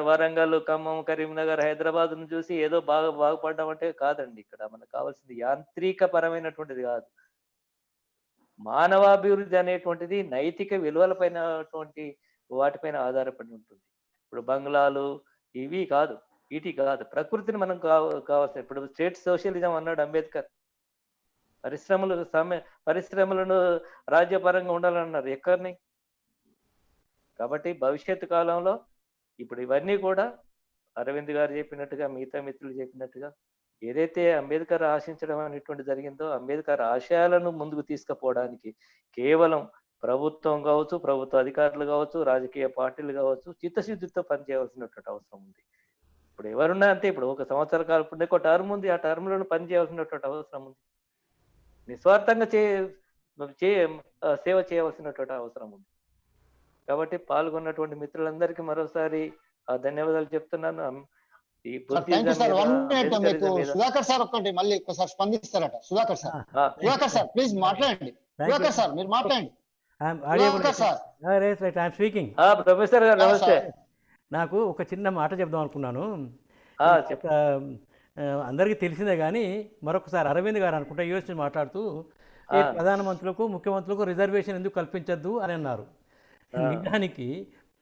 వరంగల్, ఖమ్మం, కరీంనగర్, హైదరాబాద్ ను చూసి ఏదో బాగుపడ్డామంటే కాదండి. ఇక్కడ మనకు కావాల్సింది యాంత్రిక పరమైనటువంటిది కాదు, మానవాభివృద్ధి అనేటువంటిది నైతిక విలువలపైనటువంటి వాటిపైన ఆధారపడి ఉంటుంది. ఇప్పుడు బంగ్లాలు ఇవి కాదు, వీటి కాదు, ప్రకృతిని మనం కావాల్సిన. ఇప్పుడు స్టేట్ సోషలిజం అన్నాడు అంబేద్కర్. పరిశ్రమలను రాజ్యపరంగా ఉండాలన్నారు, ఎక్కడిని? కాబట్టి భవిష్యత్తు కాలంలో ఇప్పుడు ఇవన్నీ కూడా అరవింద్ గారు చెప్పినట్టుగా, మిగతా మిత్రులు చెప్పినట్టుగా, ఏదైతే అంబేద్కర్ ఆశించడం అనేటువంటి జరిగిందో, అంబేద్కర్ ఆశయాలను ముందుకు తీసుకుపోవడానికి కేవలం ప్రభుత్వం కావచ్చు, ప్రభుత్వ అధికారులు కావచ్చు, రాజకీయ పార్టీలు కావచ్చు, చిత్తశుద్ధితో పనిచేయవలసినటువంటి అవసరం ఉంది. ఇప్పుడు ఎవరున్నా అంతే. ఇప్పుడు ఒక సంవత్సర కాలం ఒక టర్మ్ ఉంది, ఆ టర్మ్లను పనిచేయవలసినటువంటి అవసరం ఉంది. నిస్వార్థంగా సేవ చేయవలసినటువంటి అవసరం ఉంది. కాబట్టి పాల్గొన్నటువంటి మిత్రులందరికీ మరోసారి ధన్యవాదాలు చెప్తున్నాను. ఈ సుధాకర్ సార్ ఒకసారి స్పందిస్తారట. సుధాకర్ సార్ ప్లీజ్ మాట్లాడండి. సుధాకర్ సార్ మీరు మాట్లాడండి. ప్రొఫెసర్ గారు నమస్తే. నాకు ఒక చిన్న మాట చెప్దాం అనుకున్నాను. అందరికీ తెలిసిందే కానీ మరొకసారి అరవింద్ గారు అనుకుంటా యూఎస్ మాట్లాడుతూ ప్రధానమంత్రులకు, ముఖ్యమంత్రులకు రిజర్వేషన్ ఎందుకు కల్పించద్దు అని అన్నారు. నిజానికి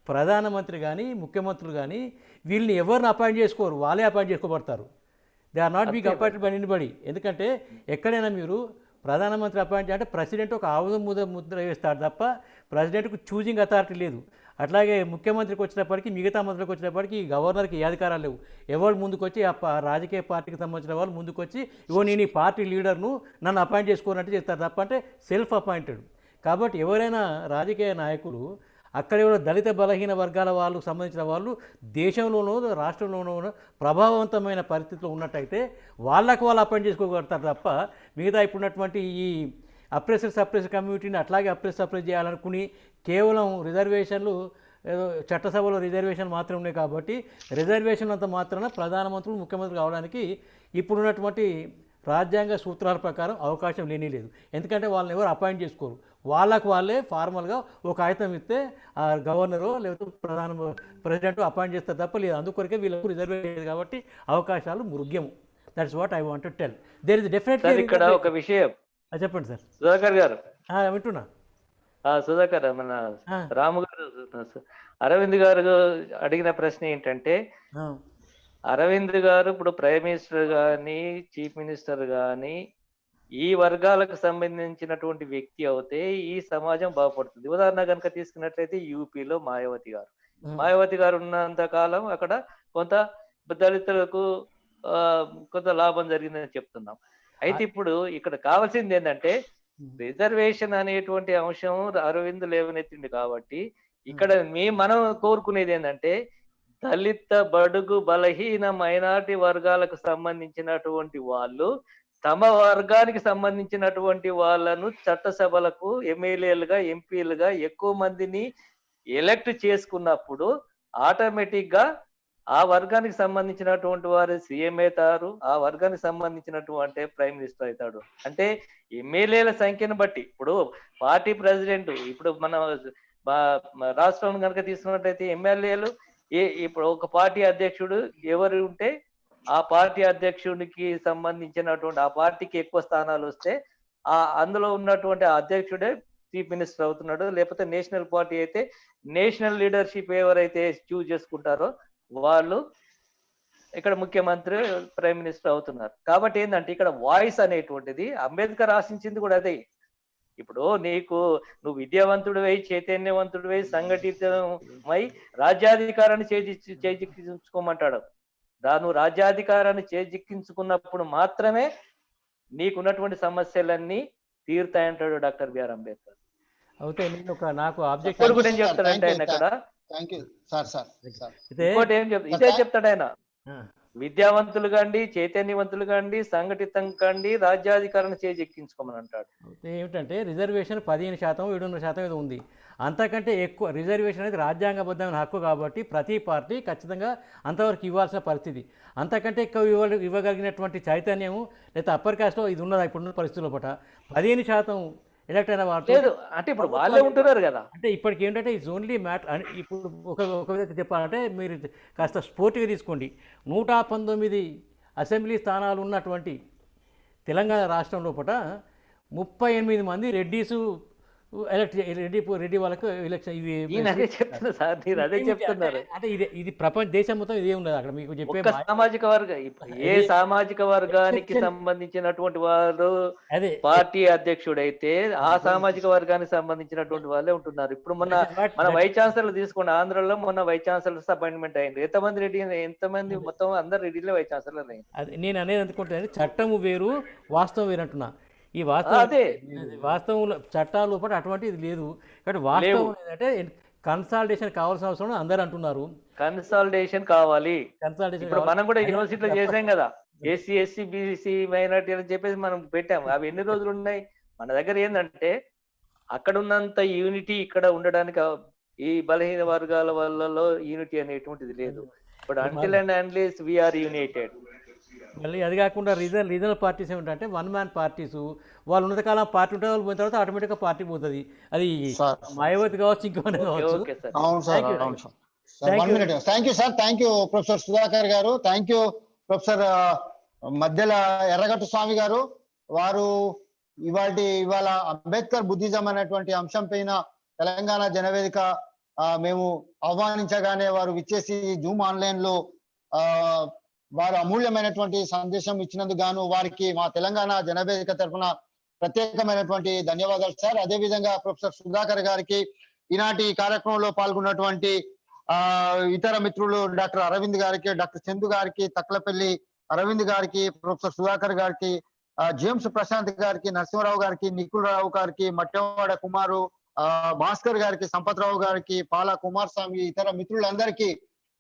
ప్రధానమంత్రి కానీ, ముఖ్యమంత్రులు కానీ వీళ్ళని ఎవరిని అపాయింట్ చేసుకోరు, వాళ్ళే అపాయింట్ చేసుకోబడతారు. They are not being appointed by anybody. ఎందుకంటే ఎక్కడైనా మీరు ప్రధానమంత్రి అపాయింట్ అంటే ప్రెసిడెంట్ ఒక ఆవుద ముద్ర వేస్తాడు తప్ప ప్రెసిడెంట్కు చూజింగ్ అథారిటీ లేదు. అట్లాగే ముఖ్యమంత్రికి వచ్చినప్పటికీ, మిగతా మంత్రులకు వచ్చినప్పటికీ గవర్నర్కి ఏ అధికారాలు లేవు. ఎవరు ముందుకొచ్చి ఆ రాజకీయ పార్టీకి సంబంధించిన వాళ్ళు ముందుకొచ్చి ఇగో నేను ఈ పార్టీ లీడర్ను, నన్ను అపాయింట్ చేసుకోనట్టు చేస్తారు తప్ప అంటే సెల్ఫ్ అపాయింటెడ్. కాబట్టి ఎవరైనా రాజకీయ నాయకులు అక్కడ కూడా దళిత బలహీన వర్గాల వాళ్ళకు సంబంధించిన వాళ్ళు దేశంలోనూ రాష్ట్రంలోనూ ప్రభావవంతమైన పరిస్థితిలో ఉన్నట్టయితే వాళ్ళకు వాళ్ళు అపాయింట్ చేసుకోగలుగుతారు తప్ప మిగతా ఇప్పుడున్నటువంటి ఈ అప్రెసర్ సప్రెస్ కమ్యూనిటీని అట్లాగే సప్రెస్ చేయాలనుకుని కేవలం రిజర్వేషన్లు ఏదో చట్టసభలో రిజర్వేషన్ మాత్రం ఉన్నాయి కాబట్టి రిజర్వేషన్ అంత మాత్రాన ప్రధానమంత్రులు, ముఖ్యమంత్రులు కావడానికి ఇప్పుడున్నటువంటి రాజ్యాంగ సూత్రాల ప్రకారం అవకాశం లేనే లేదు. ఎందుకంటే వాళ్ళని ఎవరు అపాయింట్ చేసుకోరు. వాళ్ళకు వాళ్ళే ఫార్మల్గా ఒక ఆయుధం ఇస్తే ఆ గవర్నరు లేకపోతే ప్రెసిడెంట్ అపాయింట్ చేస్తారు తప్ప లేదు. అందుకొరకే వీళ్ళకు రిజర్వేషన్ కాబట్టి అవకాశాలు మృగ్యము. That's what I want to tell. There is definitely ఇక్కడ ఒక విషయం చెప్పండి సార్. సుధాకర్ గారు వింటున్నా. సుధాకర్, మన రాము గారు, అరవింద్ గారు అడిగిన ప్రశ్న ఏంటంటే, అరవింద్ గారు ఇప్పుడు ప్రైమ్ మినిస్టర్ కానీ, చీఫ్ మినిస్టర్ కానీ ఈ వర్గాలకు సంబంధించినటువంటి వ్యక్తి అవుతే ఈ సమాజం బాగుపడుతుంది. ఉదాహరణ కనుక తీసుకున్నట్లయితే యూపీలో మాయావతి గారు ఉన్నంత కాలం అక్కడ కొంత దళితులకు కొంత లాభం జరిగిందని చెప్తున్నాం. అయితే ఇప్పుడు ఇక్కడ కావాల్సింది ఏంటంటే రిజర్వేషన్ అనేటువంటి అంశం అరవింద్ లేవనెత్తింది కాబట్టి ఇక్కడ మనం కోరుకునేది ఏంటంటే దళిత, బడుగు, బలహీన, మైనారిటీ వర్గాలకు సంబంధించినటువంటి వాళ్ళు తమ వర్గానికి సంబంధించినటువంటి వాళ్ళను చట్టసభలకు ఎమ్మెల్యేలుగా, ఎంపీలుగా ఎక్కువ మందిని ఎలక్ట్ చేసుకున్నప్పుడు ఆటోమేటిక్ గా ఆ వర్గానికి సంబంధించినటువంటి వారు సీఎం అవుతారు, ఆ వర్గానికి సంబంధించినటువంటి ప్రైమ్ మినిస్టర్ అవుతాడు. అంటే ఎమ్మెల్యేల సంఖ్యను బట్టి, ఇప్పుడు పార్టీ ప్రెసిడెంట్, ఇప్పుడు మన రాష్ట్రం కనుక తీసుకున్నట్టయితే ఎమ్మెల్యేలు ఇప్పుడు ఒక పార్టీ అధ్యక్షుడు ఎవరు ఉంటే ఆ పార్టీ అధ్యక్షుడికి సంబంధించినటువంటి ఆ పార్టీకి ఎక్కువ స్థానాలు వస్తే అందులో ఉన్నటువంటి అధ్యక్షుడే చీఫ్ మినిస్టర్ అవుతున్నాడు. లేకపోతే నేషనల్ పార్టీ అయితే నేషనల్ లీడర్షిప్ ఎవరైతే చూజ్ చేసుకుంటారో వాళ్ళు ఇక్కడ ముఖ్యమంత్రి, ప్రైమ్ మినిస్టర్ అవుతున్నారు. కాబట్టి ఏంటంటే ఇక్కడ వాయిస్ అనేటువంటిది అంబేద్కర్ ఆశించింది కూడా అదే. ఇప్పుడు నువ్వు విద్యావంతుడివై, చైతన్యవంతుడివై, సంఘటితమై రాజ్యాధికారాన్ని చేజిక్కించుకోమంటాడు. నువ్వు రాజ్యాధికారాన్ని చేజిక్కించుకున్నప్పుడు మాత్రమే నీకున్నటువంటి సమస్యలన్నీ తీరుతాయంటాడు డాక్టర్ బిఆర్ అంబేద్కర్. అయితే నాకు ఆబ్జెక్ట్ కూడా ఏం చెప్తాడంటే ఆయన ఇక్కడ ఇంకోటి ఏం చెప్తా, ఇదే చెప్తాడు ఆయన, విద్యావంతులు కాండి, చైతన్యవంతులు కాండి, సంఘటితం కాండి, రాజ్యాధికారాన్ని చేజెక్కించుకోమని అంటాడు. ఏమిటంటే రిజర్వేషన్ 15%, 7.5% ఏదో ఉంది. అంతకంటే ఎక్కువ రిజర్వేషన్ అనేది రాజ్యాంగబద్ధమైన హక్కు కాబట్టి ప్రతి పార్టీ ఖచ్చితంగా అంతవరకు ఇవ్వాల్సిన పరిస్థితి. అంతకంటే ఎక్కువ ఇవ్వగలిగినటువంటి చైతన్యము లేదా అప్పర్ కాస్ట్లో ఇది ఉన్నదా ఇప్పుడున్న పరిస్థితుల్లో పట 15% ఎలక్ట్ అయిన వారు లేదు అంటే ఇప్పుడు వాళ్ళే ఉంటున్నారు కదా. అంటే ఇప్పటికి ఏంటంటే ఇట్స్ ఓన్లీ మ్యాటర్. ఇప్పుడు ఒక విధంగా చెప్పాలంటే మీరు కాస్త స్పోర్ట్గా తీసుకోండి, 119 అసెంబ్లీ స్థానాలు ఉన్నటువంటి తెలంగాణ రాష్ట్రం లోపల 38 మంది రెడ్డీసు రెడ్డి వాళ్ళకు ఎలక్షన్. ఇవి అదే చెప్తున్నా సార్, మీరు అదే చెప్తున్నారు. అంటే ఇది ప్రపంచ దేశం మొత్తం ఇదే ఉన్నది అక్కడ మీకు చెప్పే సామాజిక వర్గం. ఏ సామాజిక వర్గానికి సంబంధించినటువంటి వారు పార్టీ అధ్యక్షుడైతే ఆ సామాజిక వర్గానికి సంబంధించినటువంటి వాళ్ళే ఉంటున్నారు. ఇప్పుడు మన వైస్ ఛాన్సలర్ తీసుకోండి, ఆంధ్రలో మొన్న వైస్ ఛాన్సలర్స్ అపాయింట్మెంట్ అయింది. ఎంతమంది మొత్తం అందరు రెడ్డిలో వైస్ ఛాన్సలర్ అయింది. నేను అనేది అనుకుంటాను, చట్టము వేరు వాస్తవం వేరు అంటున్నా. ఈ వాస్తవంలో చట్టాల లోపల అటువంటిది లేదు. కాబట్టి వాస్తవం ఏంటంటే కన్సాలిడేషన్ కావాల్సిన అవసరం అందరు అంటున్నారు. కన్సాలిడేషన్ కావాలి. ఇప్పుడు మనం కూడా యూనివర్సిటీలో చేసాం కదా, ఎస్సీ ఎస్సీ బీసీ మైనారిటీ అని చెప్పేసి మనం పెట్టాము. అవి ఎన్ని రోజులు ఉన్నాయి మన దగ్గర? ఏంటంటే అక్కడ ఉన్నంత యూనిటీ ఇక్కడ ఉండడానికి ఈ బలహీన వర్గాల వాళ్ళలో యూనిటీ అనేటువంటిది లేదు. ఇప్పుడు until and unless we are united. మళ్ళీ అది కాకుండా రీజనల్ పార్టీస్ ఏమిటంటే వన్ మ్యాన్ పార్టీసు. వాళ్ళు ఉన్నతకాలం పార్టీ ఉంటే వాళ్ళు పోయిన తర్వాత ఆటోమేటిక్గా పార్టీ పోతుంది. అది మాయావతి కావచ్చు, ఇంకోనే కావచ్చు. Thank you sir, thank you professor Sudhakar గారు, థ్యాంక్ యూ ప్రొఫెసర్ మధ్యల ఎర్రగట్టు స్వామి గారు. వారు ఇవాళ అంబేద్కర్ బుద్ధిజం అనేటువంటి అంశం పైన తెలంగాణ జనవేదిక మేము ఆహ్వానించగానే వారు విచ్చేసి జూమ్ ఆన్లైన్ లో వారు అమూల్యమైనటువంటి సందేశం ఇచ్చినందుకు గాను వారికి మా తెలంగాణ జనవేదిక తరఫున ప్రత్యేకమైనటువంటి ధన్యవాదాలు సార్. అదే విధంగా ప్రొఫెసర్ సుధాకర్ గారికి, ఈనాటి కార్యక్రమంలో పాల్గొన్నటువంటి ఇతర మిత్రులు డాక్టర్ అరవింద్ గారికి, డాక్టర్ చందు గారికి, తక్లపల్లి అరవింద్ గారికి, ప్రొఫెసర్ సుధాకర్ గారికి, జేమ్స్ ప్రశాంత్ గారికి, నరసింహరావు గారికి, నిఖిల్ రావు గారికి, మట్టెవాడ కుమారు, భాస్కర్ గారికి, సంపత్రావు గారికి, పాల కుమారస్వామి, ఇతర మిత్రులందరికీ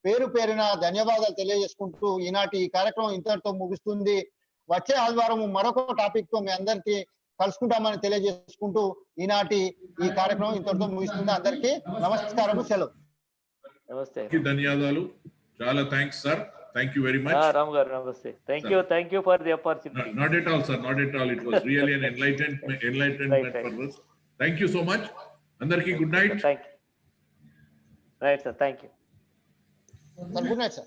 పేరు పేరున ధన్యవాదాలు తెలియజేసుకుంటూ ఈనాటి ఈ కార్యక్రమం ఇంతటితో ముగుస్తుంది. వచ్చే ఆదివారం మరొక టాపిక్ తో మీ అందరికీ కలుసుకుంటామని తెలియజేసుకుంటూ ఈనాటి ఈ కార్యక్రమం ఇంతటితో ముగిస్తుంది. అందరికీ నమస్కారం, సెలవు. నమస్తే, ధన్యవాదాలు, చాలా thanks sir. Thank you very much. Ram garu, namaste. Thank you for the opportunity. Not at all, sir. Not at all. It was really an enlightenment for us. Thank you so much. Andarki good night. Thank you. Right, sir. Thank you. Good night, sir.